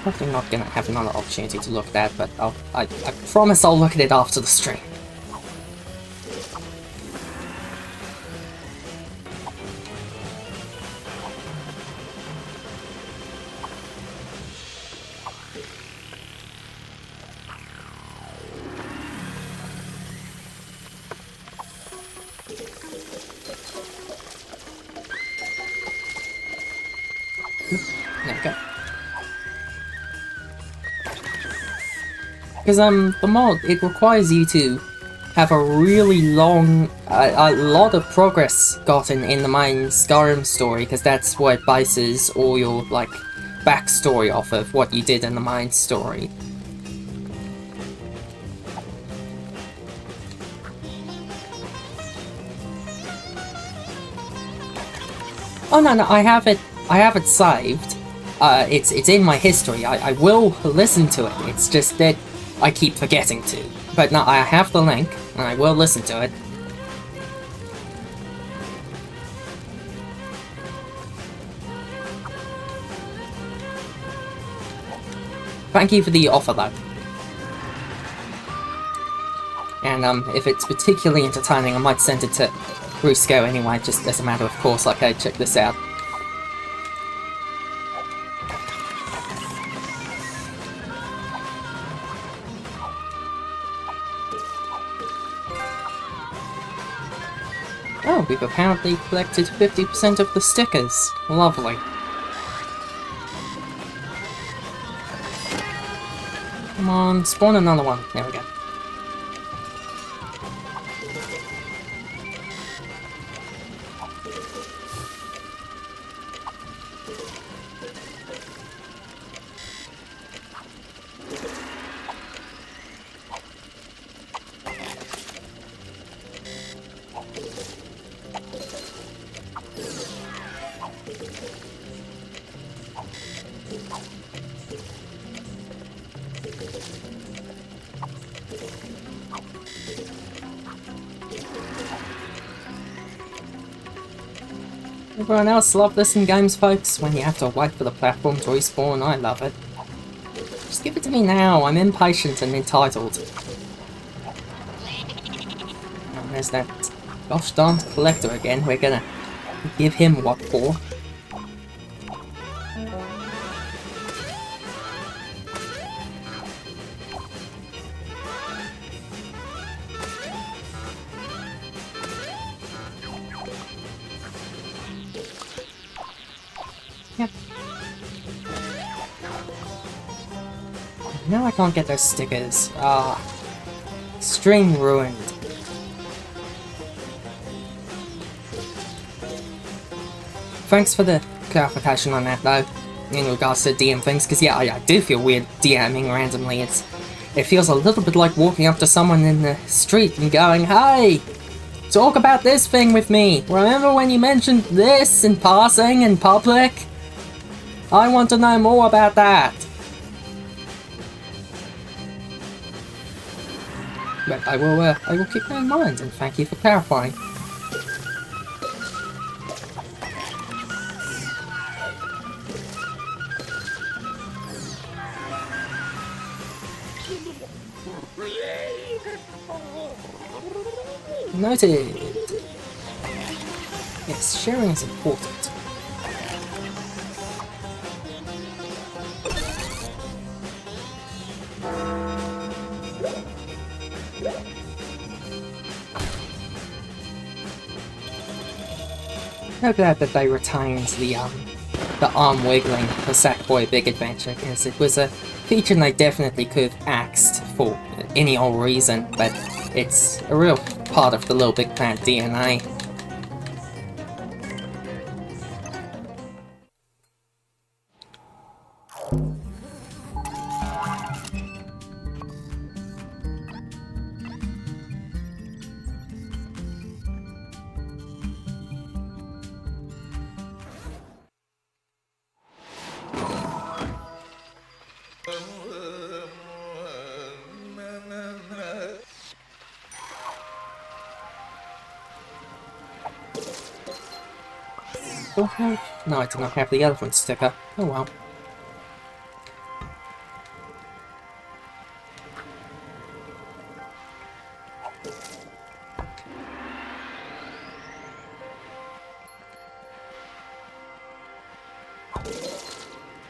Probably not gonna have another opportunity to look at that, but I promise I'll look at it after the stream. There we go. Because, the mod, it requires you to have a really long, a lot of progress gotten in the main Skyrim story, because that's what bases all your, like, backstory off of what you did in the main story. Oh no, I have it saved. It's in my history. I will listen to it. It's just that I keep forgetting to. But no, I have the link, and I will listen to it. Thank you for the offer, though. And if it's particularly entertaining, I might send it to Rusco anyway, just as a matter of course, like, hey, check this out. Oh, we've apparently collected 50% of the stickers. Lovely. Come on, spawn another one. There we go. Everyone else love this in games, folks, when you have to wait for the platform to respawn. I love it. Just give it to me now, I'm impatient and entitled. And there's that gosh darned collector again, we're gonna give him what for. Yep. Now I can't get those stickers. Ah. Stream ruined. Thanks for the clarification on that though, in regards to DM things, because yeah, I do feel weird DMing randomly. It feels a little bit like walking up to someone in the street and going, "Hey! Talk about this thing with me! Remember when you mentioned this in passing in public? I want to know more about that!" But I will keep that in mind, and thank you for clarifying. Noted! Yes, sharing is important. I'm glad that they retained the arm wiggling for Sackboy Big Adventure, because it was a feature they definitely could have axed for any old reason, but it's a real part of the LittleBigPlanet DNA. Oh, no, I did not have the elephant sticker. Oh well.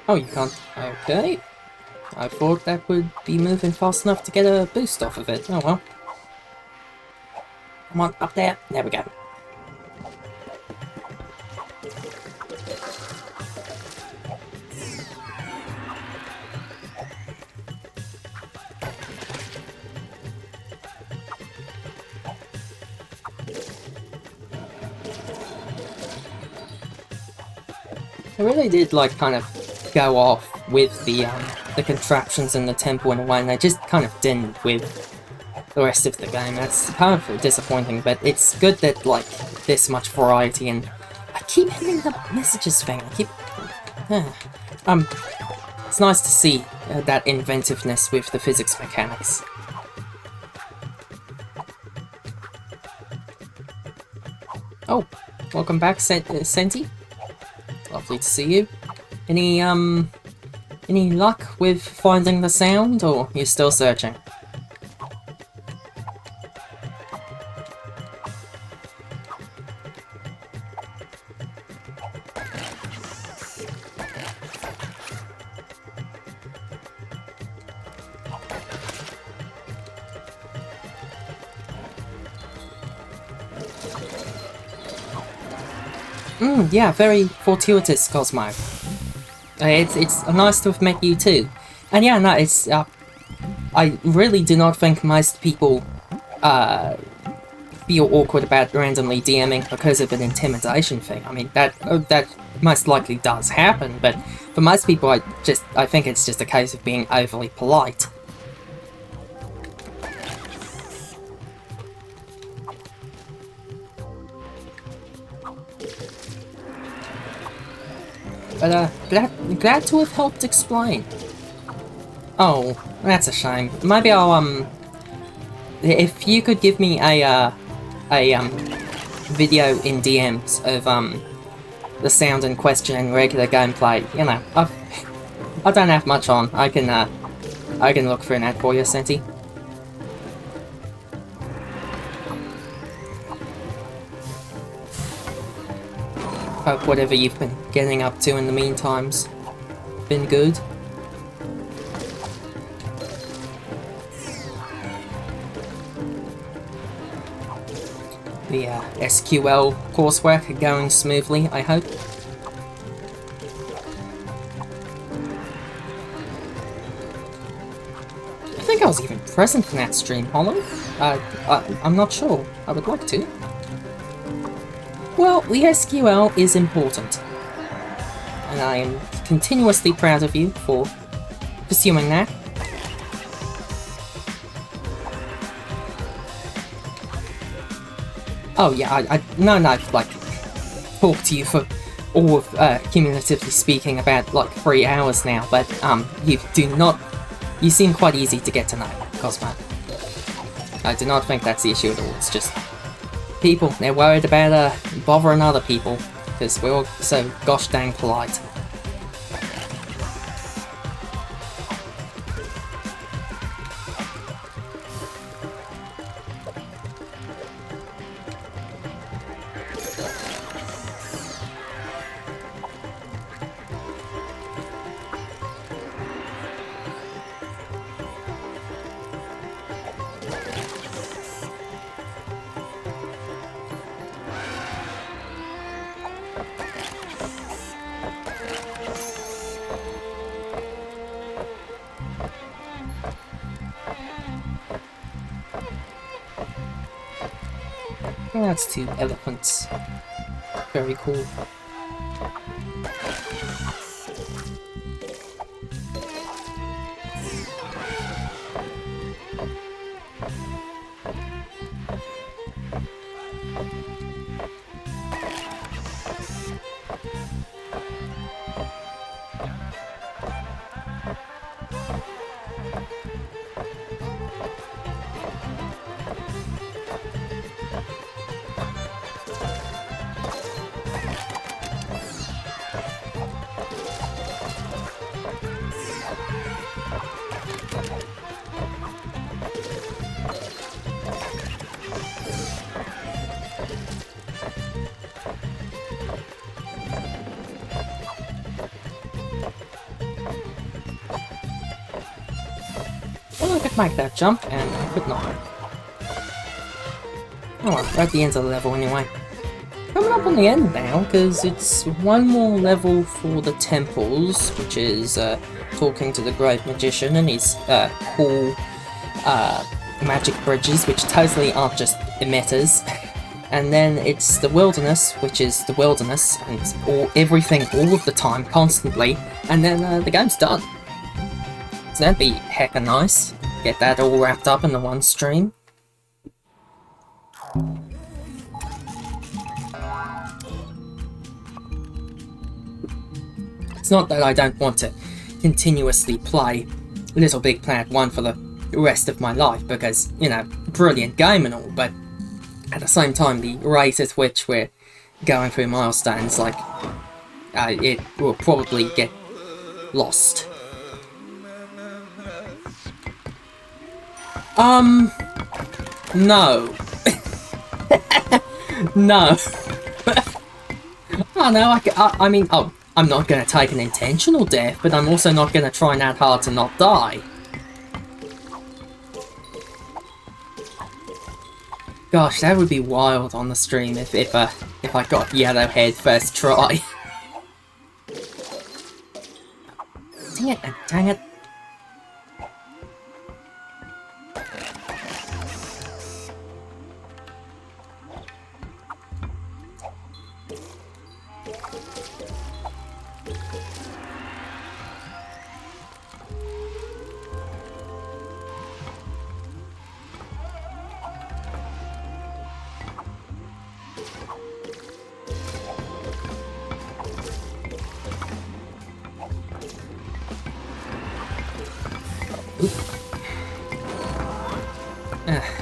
Oh, you can't. Okay. I thought that would be moving fast enough to get a boost off of it. Oh well. Come on, up there. There we go. I really did like kind of go off with the contraptions in the temple in a way, and they just kind of didn't with the rest of the game. That's kind of disappointing, but it's good that like this much variety. And I keep hitting the messages thing. I keep it's nice to see that inventiveness with the physics mechanics. Oh, welcome back, Senti. Lovely to see you. Any luck with finding the sound, or you're still searching? Yeah, very fortuitous, Cosmo. It's nice to have met you too. And yeah, no, it's I really do not think most people feel awkward about randomly DMing because of an intimidation thing. I mean, that most likely does happen, but for most people, I think it's just a case of being overly polite. But glad to have helped explain. Oh, that's a shame. Maybe I'll if you could give me a video in DMs of the sound in question and regular gameplay. You know, I don't have much on. I can look for that for you, Senti. Hope whatever you've been getting up to in the meantime's been good. The SQL coursework going smoothly, I hope. I think I was even present for that stream, Hollow. I'm not sure. I would like to. Well, the SQL is important, and I am continuously proud of you for pursuing that. Oh yeah, I know I've like talked to you for all of cumulatively speaking about like 3 hours now, but you seem quite easy to get to know, Cosmo. I do not think that's the issue at all. It's just people, they're worried about bothering other people, because we're all so gosh dang polite. That's 2 elephants. Very cool. I could make that jump, and I could not. Oh well, we're at the end of the level anyway. Coming up on the end now, because it's one more level for the temples, which is talking to the Great Magician and his cool magic bridges, which totally aren't just emitters. And then it's the wilderness, which is the wilderness, and it's everything all of the time, constantly, and then the game's done. So that'd be hecka nice. Get that all wrapped up into one stream. It's not that I don't want to continuously play LittleBigPlanet 1 for the rest of my life, because, you know, brilliant game and all, but at the same time, the rate at which we're going through milestones, like, it will probably get lost. No. No. Oh no, I mean, oh, I'm not gonna take an intentional death, but I'm also not gonna try that hard to not die. Gosh, that would be wild on the stream if I got yellow head first try. Dang it, dang it.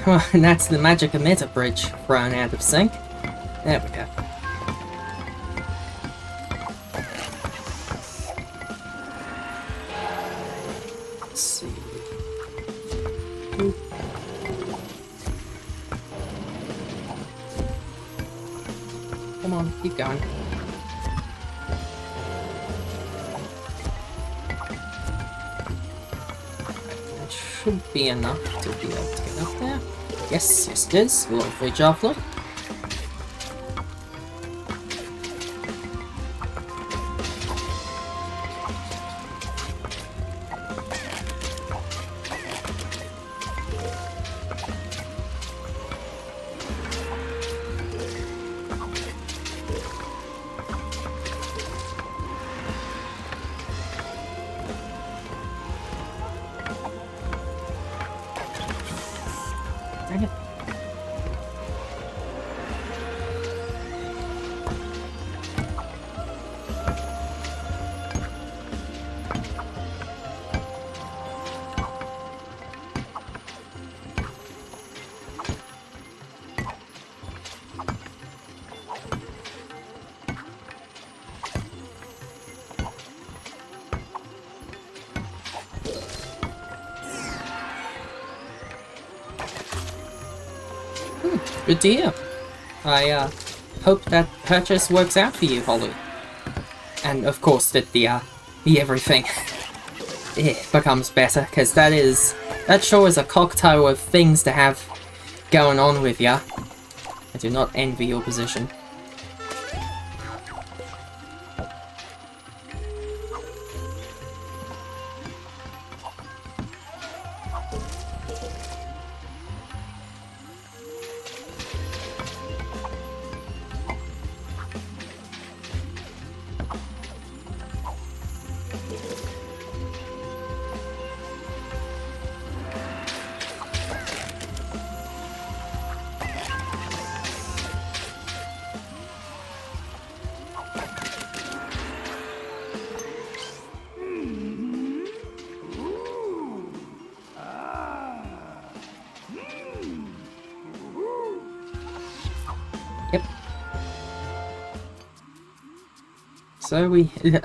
Well, and that's the magic emitter bridge thrown out of sync. There we go. Let's see. Come on, keep going. That should be enough to be able to get up there. Yes, yes it is. Lovely, lovely. Good to hear. I hope that purchase works out for you, Holly. And of course that the everything becomes better, because that sure is a cocktail of things to have going on with ya. I do not envy your position.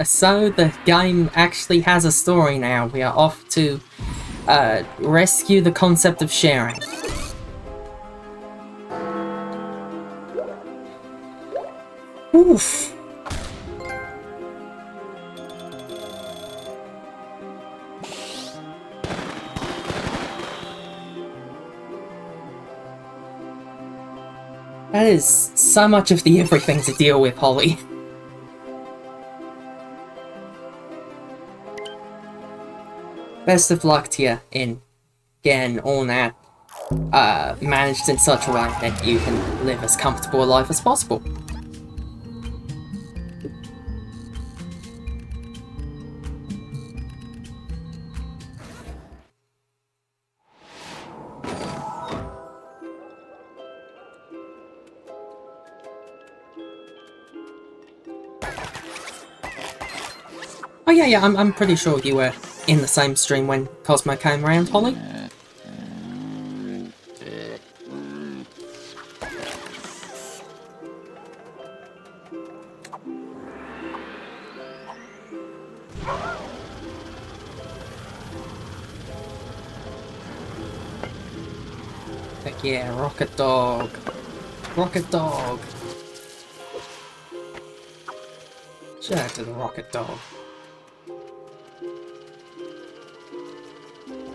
So the game actually has a story now. We are off to rescue the concept of sharing. Oof. That is so much of the everything to deal with, Holly. Best of luck to you in getting all that managed in such a way that you can live as comfortable a life as possible. Oh yeah, I'm pretty sure you were in the same stream when Cosmo came around, Holly. Heck yeah, Rocket Dog. Rocket Dog. Shout out to the Rocket Dog.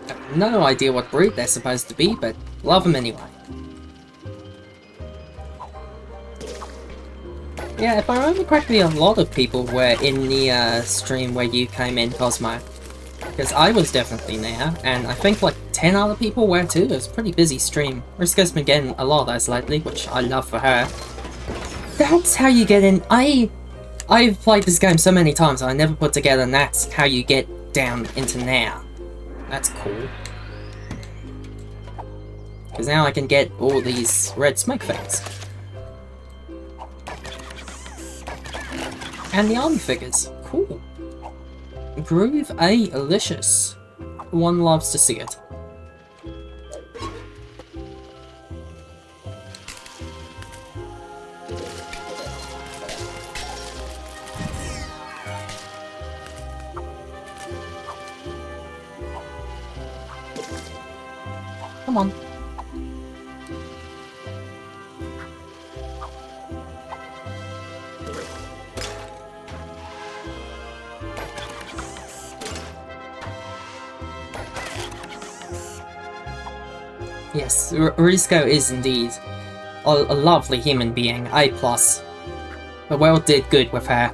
I have no idea what breed they're supposed to be, but love them anyway. Yeah, if I remember correctly, a lot of people were in the stream where you came in, Cosmo. Because I was definitely there, and I think like 10 other people were too. It was a pretty busy stream. Riska's been getting a lot of those lately, which I love for her. That's how you get in. I've played this game so many times, I never put together, and that's how you get down into now. That's cool. Because now I can get all these red smoke things. And the army figures. Cool. Groove A-licious. One loves to see it. Come on. Yes, Risco is indeed a lovely human being, A+. The world did good with her.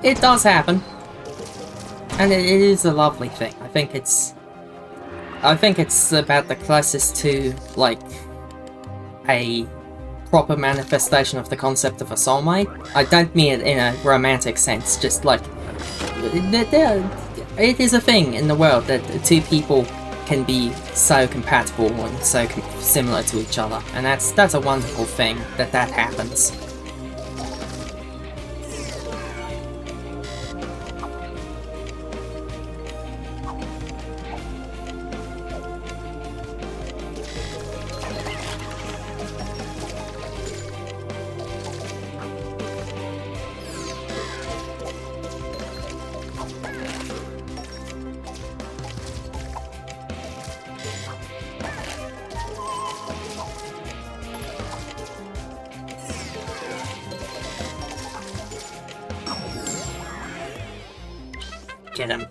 It does happen, and it is a lovely thing. I think it's about the closest to like a proper manifestation of the concept of a soulmate. I don't mean it in a romantic sense, just like it is a thing in the world that two people can be so compatible and so similar to each other, and that's a wonderful thing that happens. Get him.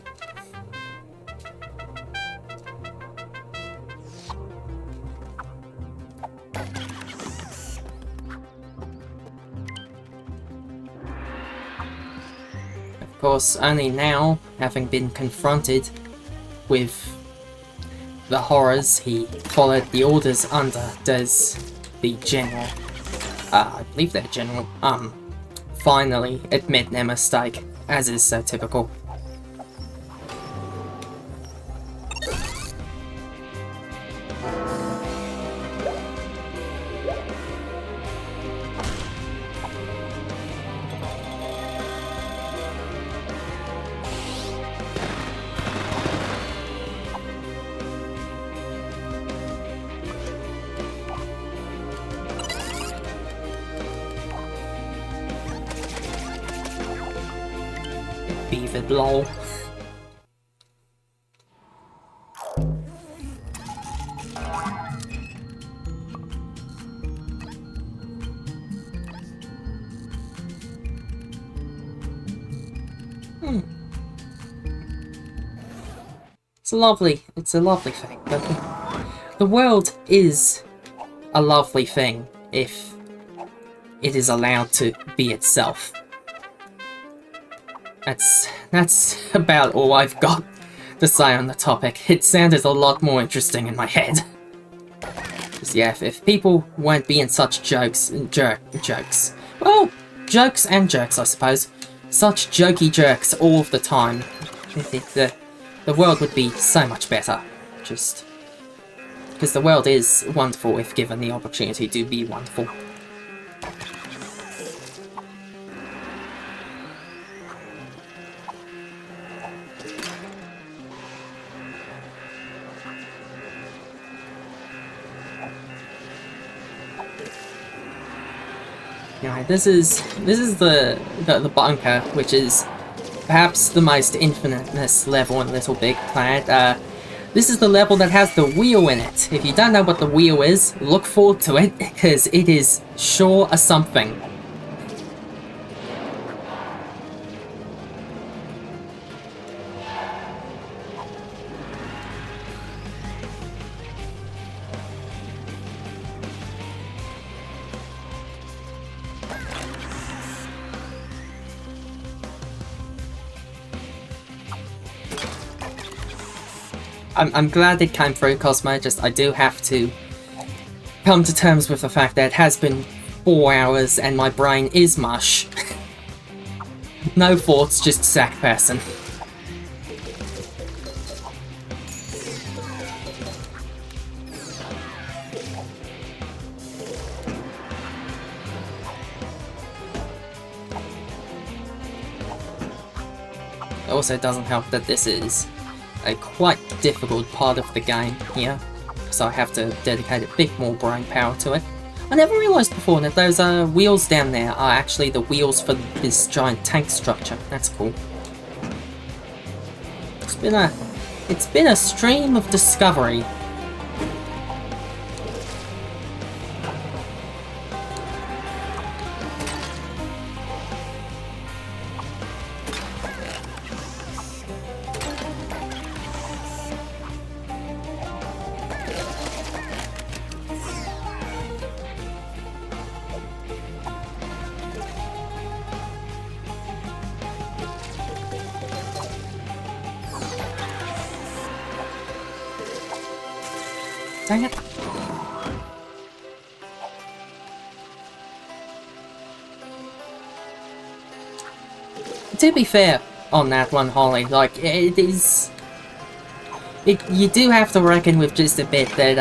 course, only now, having been confronted with the horrors, he followed the orders under does the general, I believe they're general, finally admit their mistake, as is so typical. Beaver lol. It's a lovely thing, but the world is a lovely thing if it is allowed to be itself. That's about all I've got to say on the topic. It sounded a lot more interesting in my head. Just, yeah, if people weren't being such jokes, well, jokes and jerks, I suppose, such jokey jerks all of the time, the world would be so much better. Just because the world is wonderful if given the opportunity to be wonderful. Anyway, this is the bunker, which is perhaps the most infiniteness level in LittleBigPlanet. This is the level that has the wheel in it. If you don't know what the wheel is, look forward to it, because it is sure a something. I'm glad it came through, Cosmo, just I do have to come to terms with the fact that it has been 4 hours and my brain is mush. No thoughts, just sack person. It also doesn't help that this is a quite difficult part of the game here, so I have to dedicate a bit more brain power to it. I never realised before that those wheels down there are actually the wheels for this giant tank structure. That's cool. It's been a stream of discovery. Dang it. To be fair on that one, Holly, like, it is... you do have to reckon with just a bit that,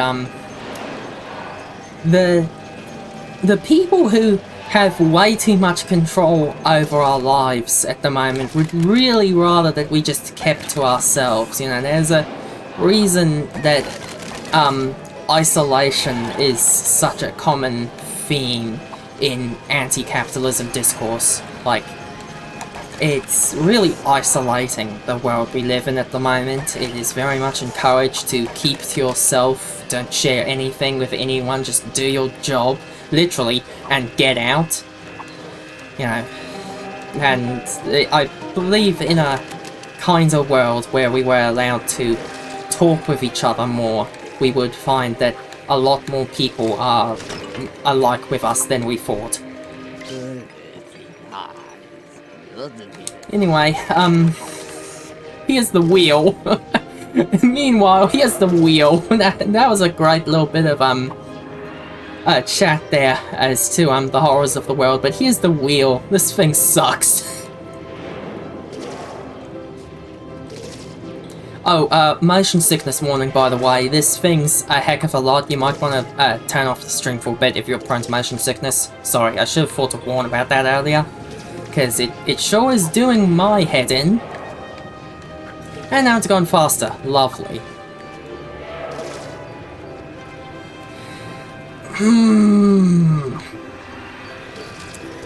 the people who have way too much control over our lives at the moment would really rather that we just kept to ourselves, you know. There's a reason that isolation is such a common theme in anti-capitalism discourse. Like, it's really isolating, the world we live in at the moment. It is very much encouraged to keep to yourself, don't share anything with anyone, just do your job, literally, and get out. You know, and I believe in a kind of world where we were allowed to talk with each other more, we would find that a lot more people are alike with us than we thought. Anyway, here's the wheel. Meanwhile, here's the wheel. That was a great little bit of, chat there as to, the horrors of the world, but here's the wheel. This thing sucks. Oh, motion sickness warning, by the way. This thing's a heck of a lot. You might want to turn off the stream for a bit if you're prone to motion sickness. Sorry, I should have thought to warn about that earlier. Because it sure is doing my head in. And now it's gone faster. Lovely.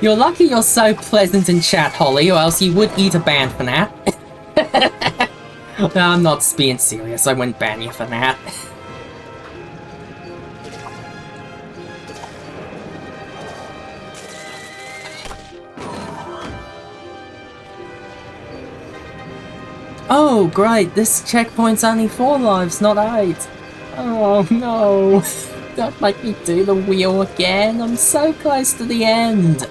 You're lucky you're so pleasant in chat, Holly, or else you would eat a ban for that. No, I'm not being serious. I wouldn't ban you for that. Oh, great. This checkpoint's only 4 lives, not 8. Oh, no. Don't make me do the wheel again. I'm so close to the end.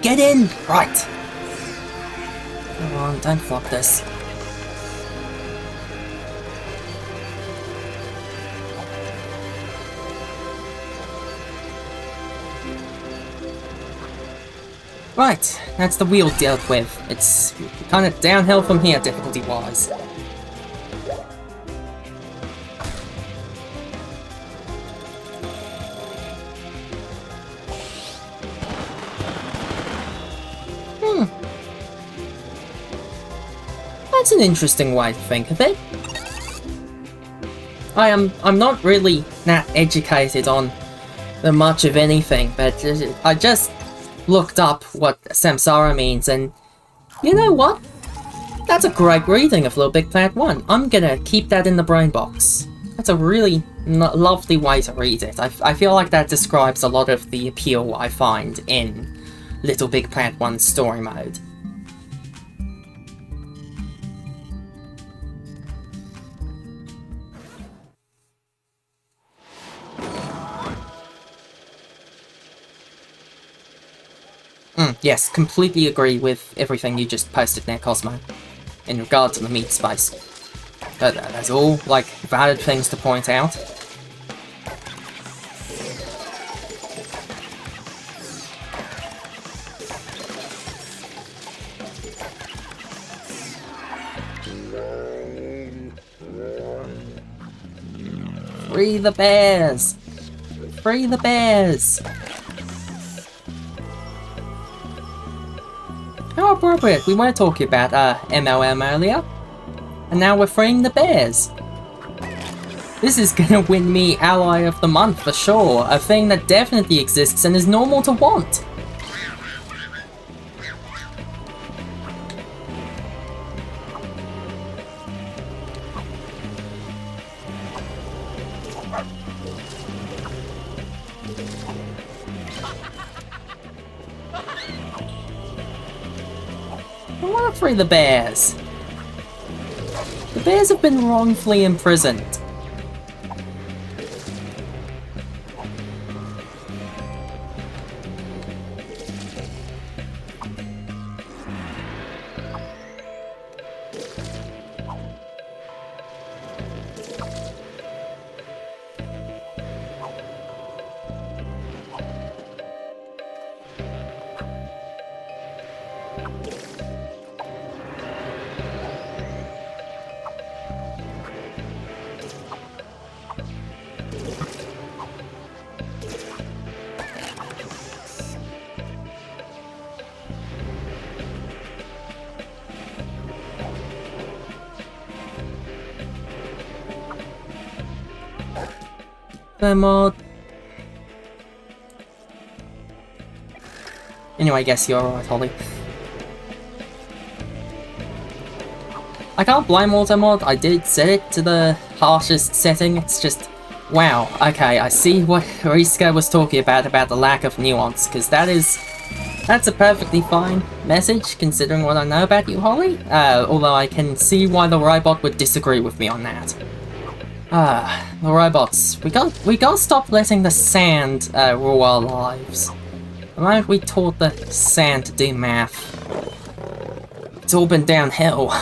Get in! Right! Come on, don't flop this. Right, that's the wheel dealt with. It's kind of downhill from here, difficulty-wise. That's an interesting way to think of it. I'm not really that educated on the much of anything, but I just looked up what Samsara means, and you know what? That's a great reading of LittleBigPlanet 1. I'm gonna keep that in the brain box. That's a really lovely way to read it. I feel like that describes a lot of the appeal I find in LittleBigPlanet 1's story mode. Yes, completely agree with everything you just posted there, Cosmo, in regard to the meat space. But that's all, like, valid things to point out. Free the bears! Free the bears! How appropriate, we were talking about MLM earlier, and now we're freeing the bears. This is gonna win me Ally of the Month for sure, a thing that definitely exists and is normal to want. Free the bears. The bears have been wrongfully imprisoned. Mod. Anyway, I guess you're alright, Holly. I can't blame Automod, I did set it to the harshest setting, it's just... Wow, okay, I see what Riska was talking about the lack of nuance, because that is That's a perfectly fine message, considering what I know about you, Holly. Although I can see why the robot would disagree with me on that. The robots. We gotta stop letting the sand rule our lives. The moment we taught the sand to do math, it's all been downhill.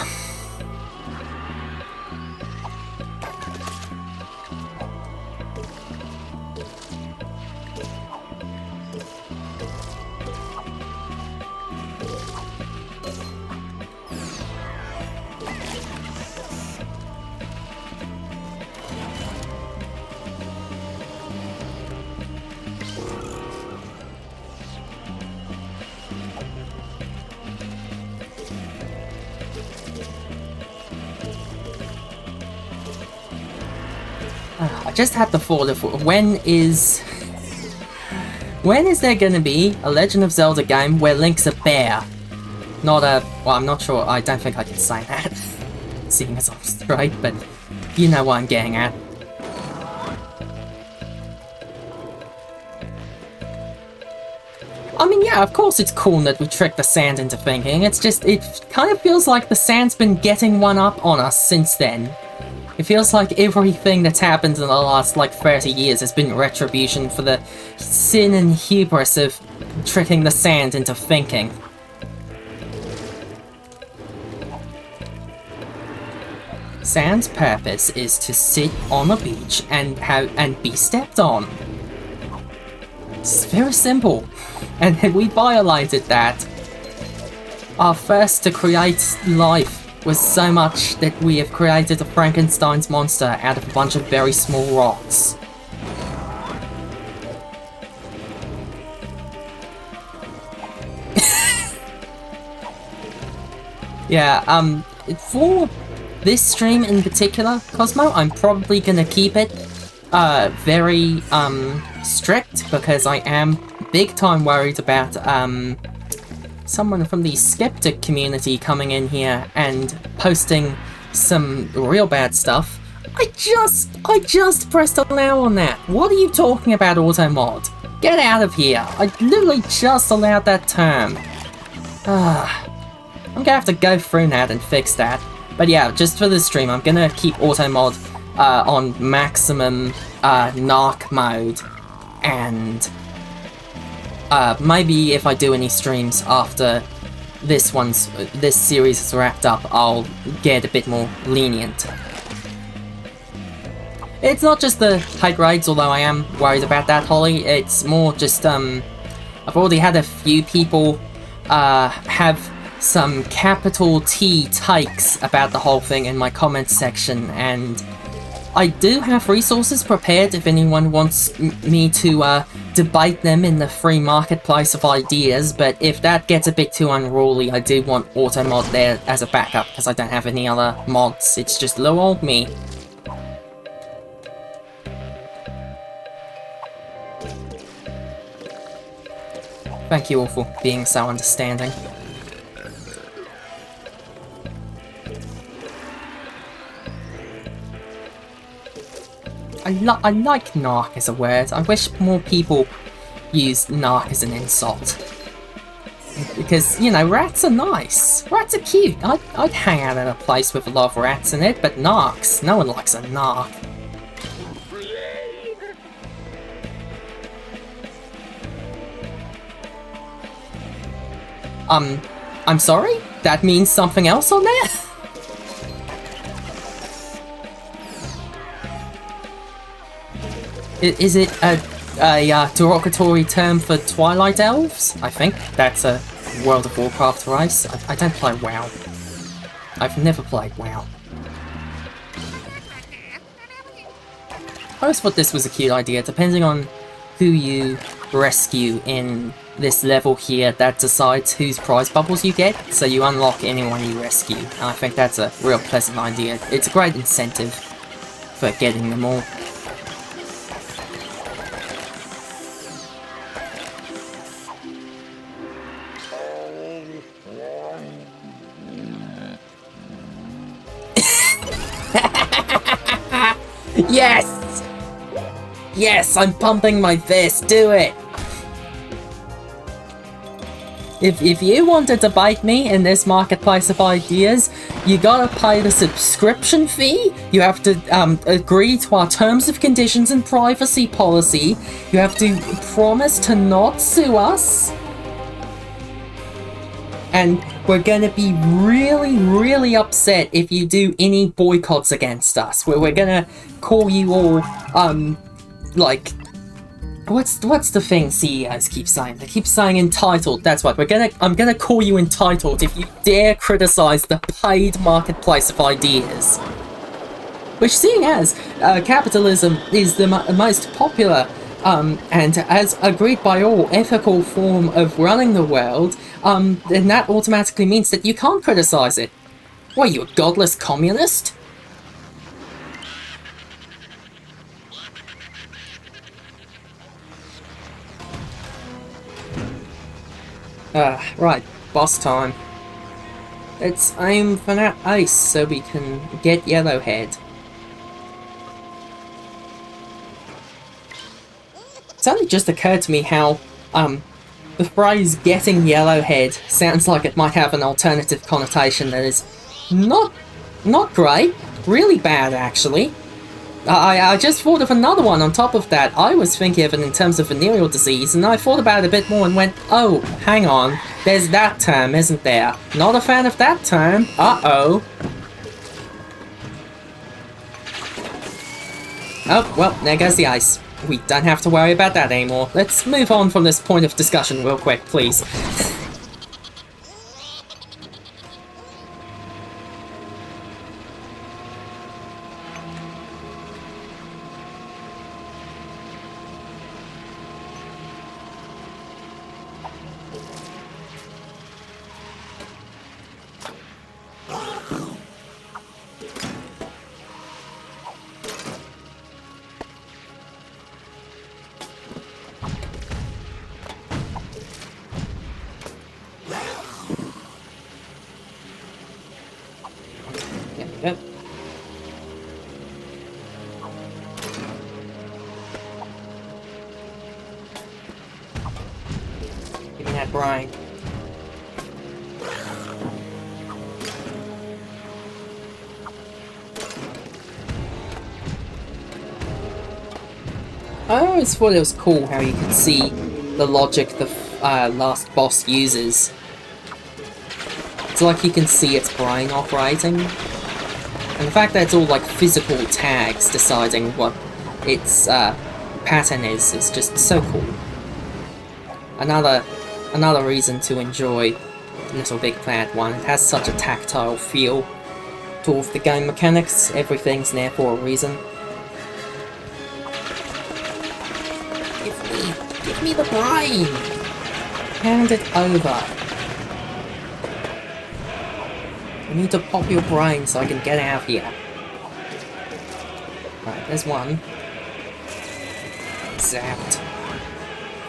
I just had the thought of when is there gonna be a Legend of Zelda game where Link's a bear? Not a... well, I'm not sure, I don't think I can say that, seeing as I'm straight, but you know what I'm getting at. I mean, yeah, of course it's cool that we trick the sand into thinking, it's just, it kind of feels like the sand's been getting one up on us since then. It feels like everything that's happened in the last, like, 30 years has been retribution for the sin and hubris of tricking the sand into thinking. Sand's purpose is to sit on a beach and be stepped on. It's very simple. And we violated that. Our first to create life was so much that we have created a Frankenstein's monster out of a bunch of very small rocks. Yeah, for this stream in particular, Cosmo, I'm probably gonna keep it very strict, because I am big time worried about someone from the skeptic community coming in here and posting some real bad stuff. I just pressed allow on that. What are you talking about, automod? Get out of here. I literally just allowed that term. I'm gonna have to go through that and fix that. But yeah, just for this stream, I'm gonna keep automod on maximum narc mode, and maybe if I do any streams after this series is wrapped up, I'll get a bit more lenient. It's not just the high grades, although I am worried about that, Holly. It's more just, I've already had a few people have some capital T takes about the whole thing in my comments section, and I do have resources prepared if anyone wants me to debate them in the free marketplace of ideas, but if that gets a bit too unruly, I do want automod there as a backup, because I don't have any other mods. It's just little old me. Thank you all for being so understanding. I like narc as a word. I wish more people used narc as an insult. Because, you know, rats are nice. Rats are cute. I'd hang out in a place with a lot of rats in it, but narcs, no one likes a narc. I'm sorry? That means something else on there? Is it a derogatory term for Twilight Elves? I think that's a World of Warcraft race. I don't play WoW. I've never played WoW. I always thought this was a cute idea. Depending on who you rescue in this level here, that decides whose prize bubbles you get, so you unlock anyone you rescue. And I think that's a real pleasant idea. It's a great incentive for getting them all. Yes! Yes, I'm pumping my fist, do it! If you want to debate me in this marketplace of ideas, you gotta pay the subscription fee, you have to agree to our terms of conditions and privacy policy, you have to promise to not sue us, and we're gonna be really, really upset if you do any boycotts against us. We're gonna call you all, like... What's the thing CEOs keep saying? They keep saying entitled. That's what I'm gonna call you entitled if you dare criticize the paid marketplace of ideas. Which, seeing as capitalism is the most popular and as agreed by all ethical form of running the world, then that automatically means that you can't criticize it. What, are you a godless communist? Right, boss time. Let's aim for that ace so we can get Yellowhead. It's only just occurred to me how, the phrase getting Yellowhead sounds like it might have an alternative connotation that is not great, really bad actually. I just thought of another one on top of that. I was thinking of it in terms of venereal disease, and I thought about it a bit more and went, oh, hang on, there's that term, isn't there? Not a fan of that term. Uh-oh. Oh, well, there goes the ice. We don't have to worry about that anymore. Let's move on from this point of discussion real quick, please. Yep. Give me that brine. I always thought it was cool how you could see the logic the last boss uses. It's like you can see its brain operating. And the fact that it's all like physical tags deciding what its pattern is just so cool. Another reason to enjoy LittleBigPlanet 1. It has such a tactile feel to all of the game mechanics. Everything's there for a reason. Give me the brain! Hand it over. I need to pop your brain so I can get out of here. Right, there's one. Zapped.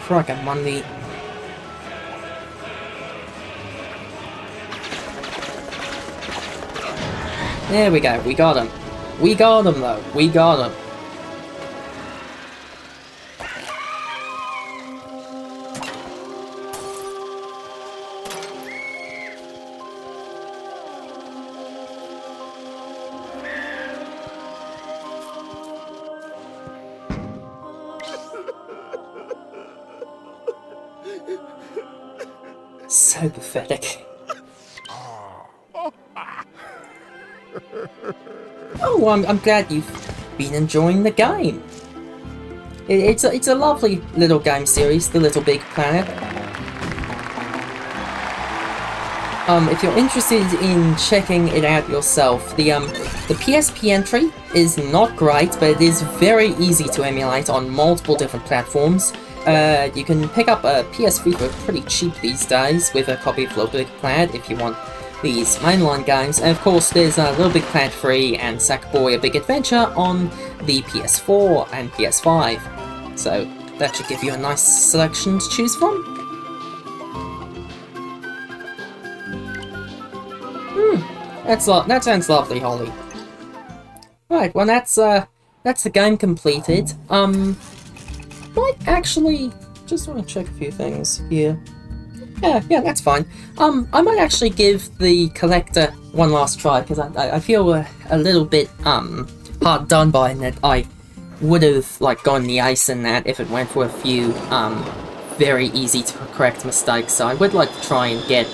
Frickin' Monday. There we go, we got him. We got him though, we got him. So pathetic. Oh, I'm glad you've been enjoying the game. It's a lovely little game series, the LittleBigPlanet. If you're interested in checking it out yourself, the PSP entry is not great, but it is very easy to emulate on multiple different platforms. You can pick up a PS3 for pretty cheap these days with a copy of LittleBigPlanet if you want these mainline games. And of course there's LittleBigPlanet 3 and Sackboy A Big Adventure on the PS4 and PS5. So that should give you a nice selection to choose from. That sounds lovely, Holly. Right, well that's the game completed. Might actually just want to check a few things here. Yeah, that's fine. I might actually give the collector one last try, because I feel a little bit, hard done by in that I would have, like, gone the ace in that if it went for a few, very easy to correct mistakes, so I would like to try and get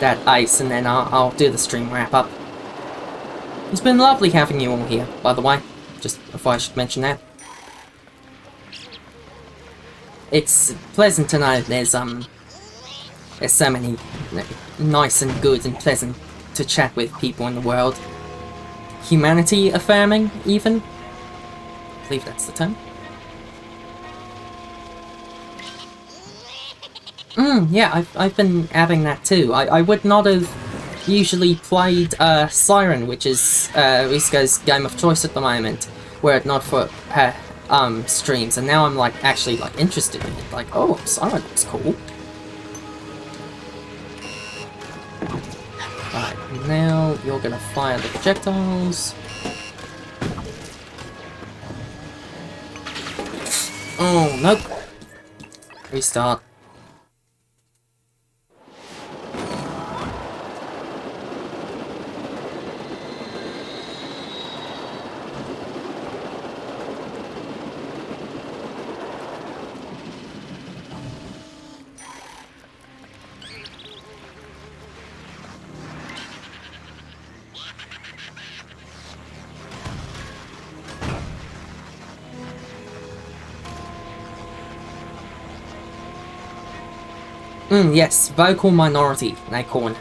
that ace, and then I'll do the stream wrap-up. It's been lovely having you all here, by the way, just if I should mention that. It's pleasant to know there's so many nice and good and pleasant to chat with people in the world. Humanity affirming, even? I believe that's the term. Yeah, I've been having that too. I would not have usually played Siren, which is Risko's game of choice at the moment, were it not for her streams, and now I'm like actually like interested in it. Like, oh, Siren looks cool. Right, now you're gonna fire the projectiles. Oh, nope. Restart. Yes, vocal minority, they call him.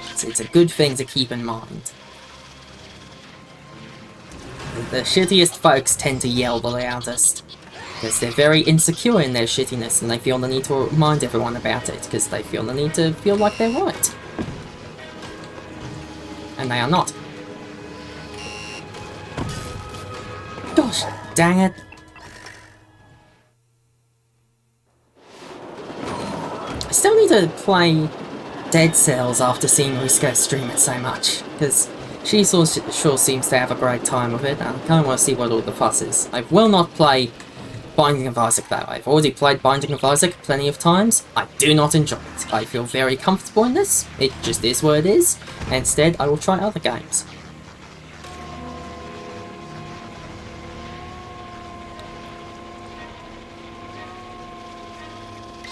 It's a good thing to keep in mind. The shittiest folks tend to yell the loudest, because they're very insecure in their shittiness, and they feel the need to remind everyone about it, because they feel the need to feel like they're right. And they are not. Gosh, dang it. I still need to play Dead Cells after seeing Risko stream it so much, because she sure seems to have a great time with it, and I kind of want to see what all the fuss is. I will not play Binding of Isaac though. I've already played Binding of Isaac plenty of times. I do not enjoy it. I feel very comfortable in this. It just is what it is. Instead, I will try other games.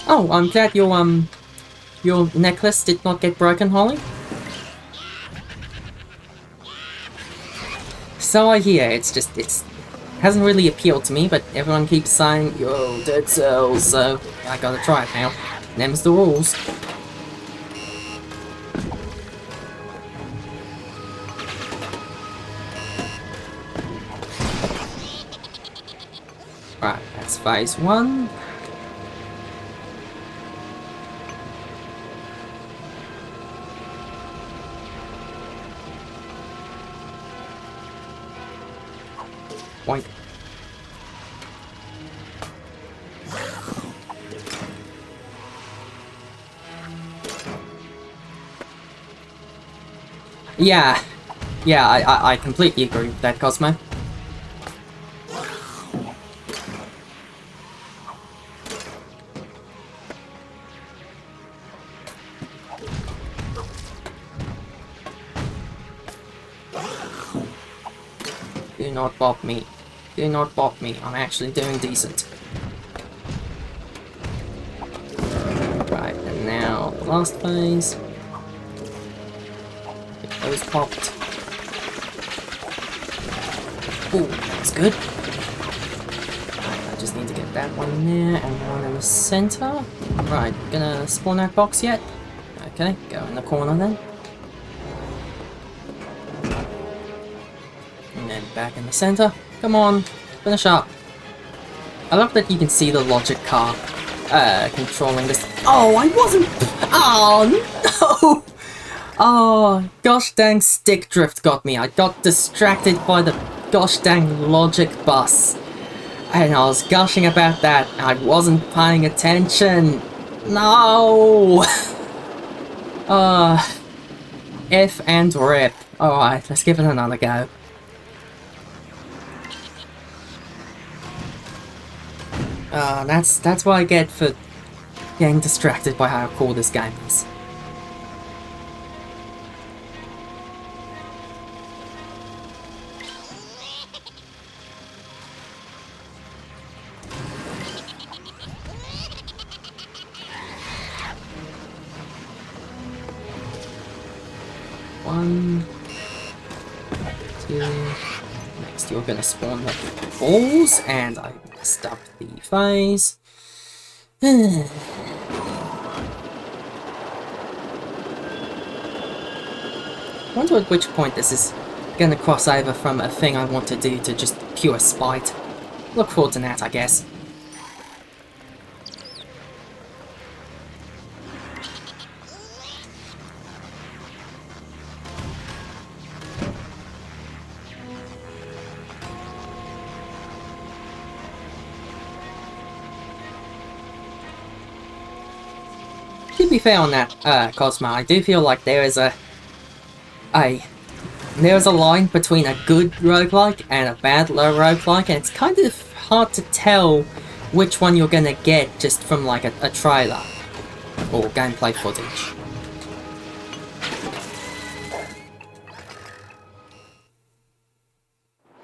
Oh, I'm glad your necklace did not get broken, Holly. So I hear, it hasn't really appealed to me, but everyone keeps saying, yo, Dead Cells, so I gotta try it now. Them's the rules. Right, that's phase 1. Boink. Yeah, I completely agree with that, Cosmo. Do not bop me. Do not bop me. I'm actually doing decent. Right, and now the last phase. Get those popped. Ooh, that's good. Right, I just need to get that one in there and one in the center. Right, gonna spawn that box yet? Okay, go in the corner then. And then back in the center. Come on, finish up. I love that you can see the logic car controlling this. Oh, I wasn't. Oh no! Oh, gosh dang stick drift got me. I got distracted by the gosh dang logic bus. And I was gushing about that. I wasn't paying attention. No! F and rip. Alright, let's give it another go. That's what I get for getting distracted by how cool this game is. One, two. Next, you're gonna spawn the balls, and I messed up the phase. Wonder at which point this is gonna cross over from a thing I want to do to just pure spite. Look forward to that, I guess. To be fair on that, Cosmo, I do feel like there is a line between a good roguelike and a bad roguelike, and it's kind of hard to tell which one you're gonna get just from like a trailer or gameplay footage.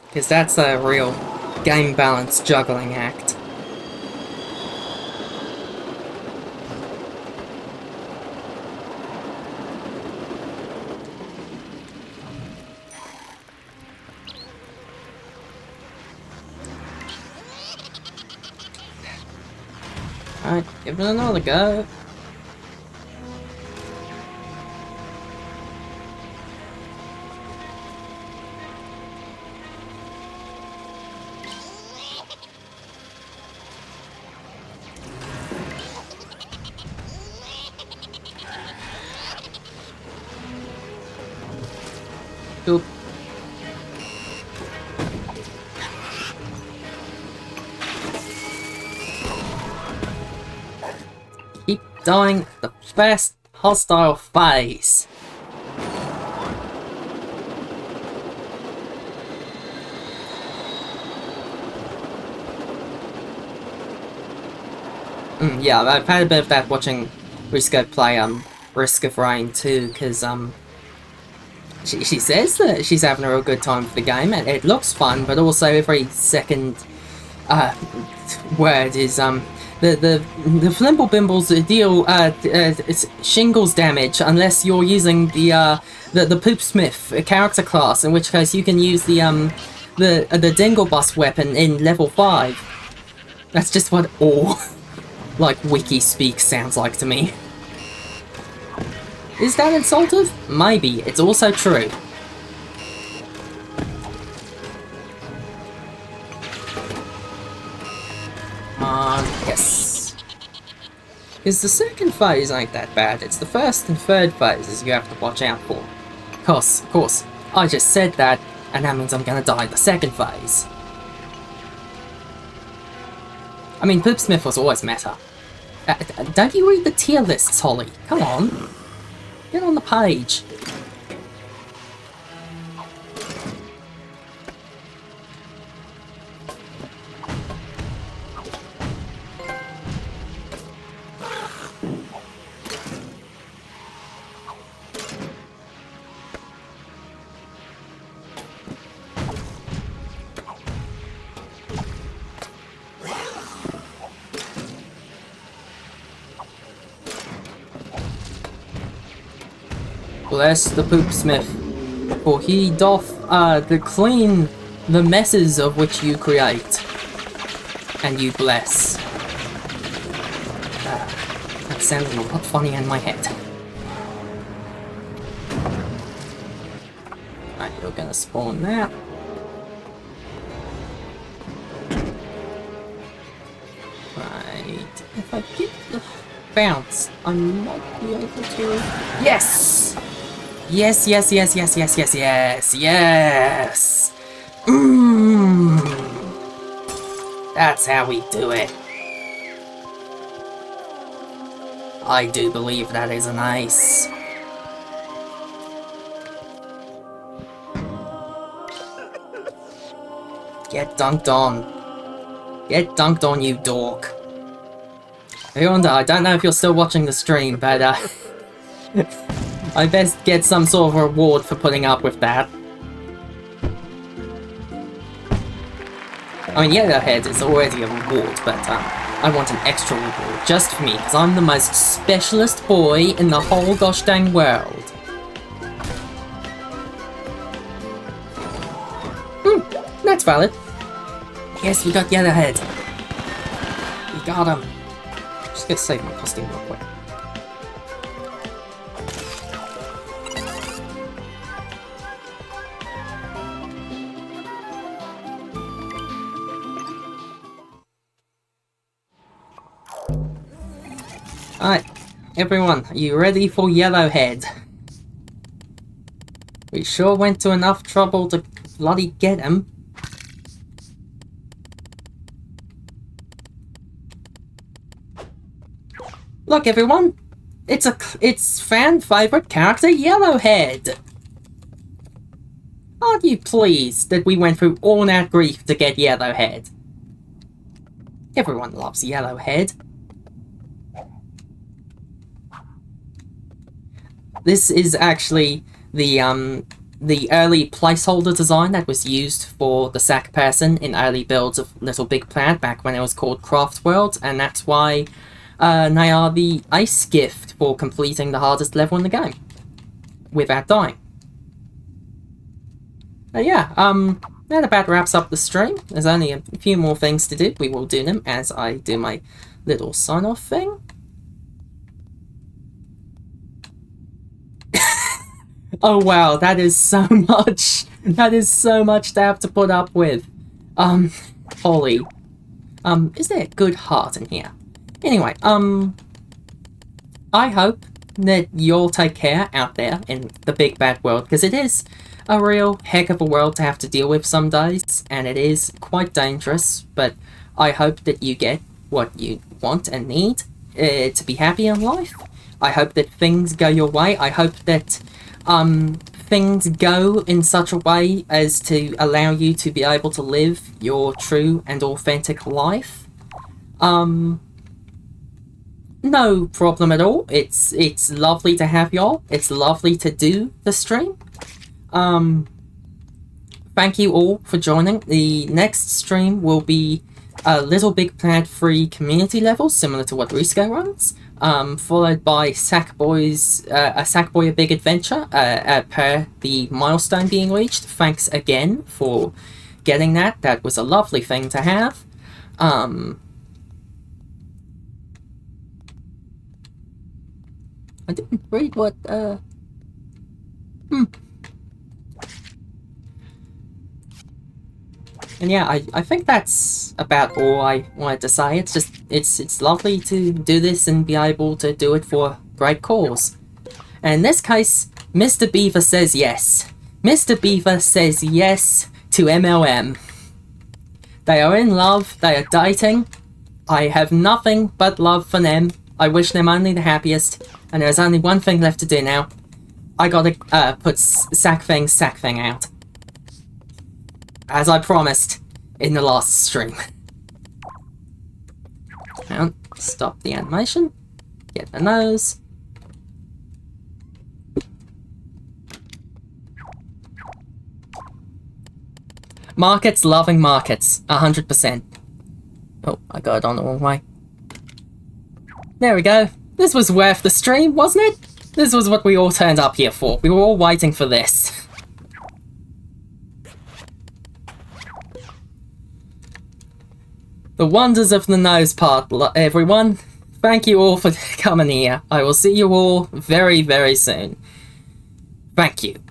Because that's a real game balance juggling act. Alright, give it another go. Oop. Keep dying the first hostile phase. Yeah, I've had a bit of that watching Risco play Risk of Rain too, because she says that she's having a real good time with the game, and it looks fun, but also every second word is the Flimble Bimbles deal shingles damage unless you're using the Poopsmith character class, in which case you can use the Dinglebus weapon in level 5. That's just what all like wiki speak sounds like to me. Is that insultive? Maybe. It's also true. Yes. Because the second phase ain't that bad. It's the first and third phases you have to watch out for. Of course, I just said that, and that means I'm gonna die in the second phase. I mean, Poopsmith was always meta. Don't you read the tier lists, Holly? Come on. Get on the page. Bless the Poopsmith, for he doth clean the messes of which you create, and you bless. That sounded a lot funny in my head. Right, you're gonna spawn that. Right, if I get the bounce, I might be able to... Yes! Yes, yes, yes, yes, yes, yes, yes, yes! That's how we do it. I do believe that is an ace. Get dunked on. Get dunked on, you dork. Hirunda, I don't know if you're still watching the stream, but I best get some sort of reward for putting up with that. I mean, Yellowhead is already a reward, but I want an extra reward just for me, because I'm the most specialist boy in the whole gosh dang world. That's valid. Yes, we got Yellowhead. We got him. Just gonna save my costume real quick. Alright, everyone, are you ready for Yellowhead? We sure went to enough trouble to bloody get him. Look, everyone! It's fan favorite character Yellowhead! Aren't you pleased that we went through all that grief to get Yellowhead? Everyone loves Yellowhead. This is actually the early placeholder design that was used for the sack person in early builds of LittleBigPlanet back when it was called Craft World, and that's why they are the ice gift for completing the hardest level in the game without dying. Yeah, that about wraps up the stream. There's only a few more things to do. We will do them as I do my little sign-off thing. Oh wow, that is so much. That is so much to have to put up with. Holly. Is there a good heart in here? Anyway, I hope that you'll take care out there in the big bad world, because it is a real heck of a world to have to deal with some days, and it is quite dangerous, but I hope that you get what you want and need to be happy in life. I hope that things go your way. I hope that things go in such a way as to allow you to be able to live your true and authentic life. No problem at all. It's lovely to have y'all. It's lovely to do the stream. Thank you all for joining. The next stream will be a LittleBigPlanet free community level, similar to what Risco runs. Followed by Sackboy's a Sackboy A Big Adventure per the milestone being reached. Thanks again for getting that. That was a lovely thing to have. I didn't read what And yeah, I think that's about all I wanted to say. It's just, it's lovely to do this and be able to do it for a great cause. And in this case, Mr. Beaver says yes. Mr. Beaver says yes to MLM. They are in love, they are dating. I have nothing but love for them. I wish them only the happiest. And there's only one thing left to do now. I gotta put Sackthing out. As I promised in the last stream. Now, stop the animation. Get the nose. Markets loving markets. 100%. Oh, I got it on the wrong way. There we go. This was worth the stream, wasn't it? This was what we all turned up here for. We were all waiting for this. The wonders of the nose part, everyone. Thank you all for coming here. I will see you all very, very soon. Thank you.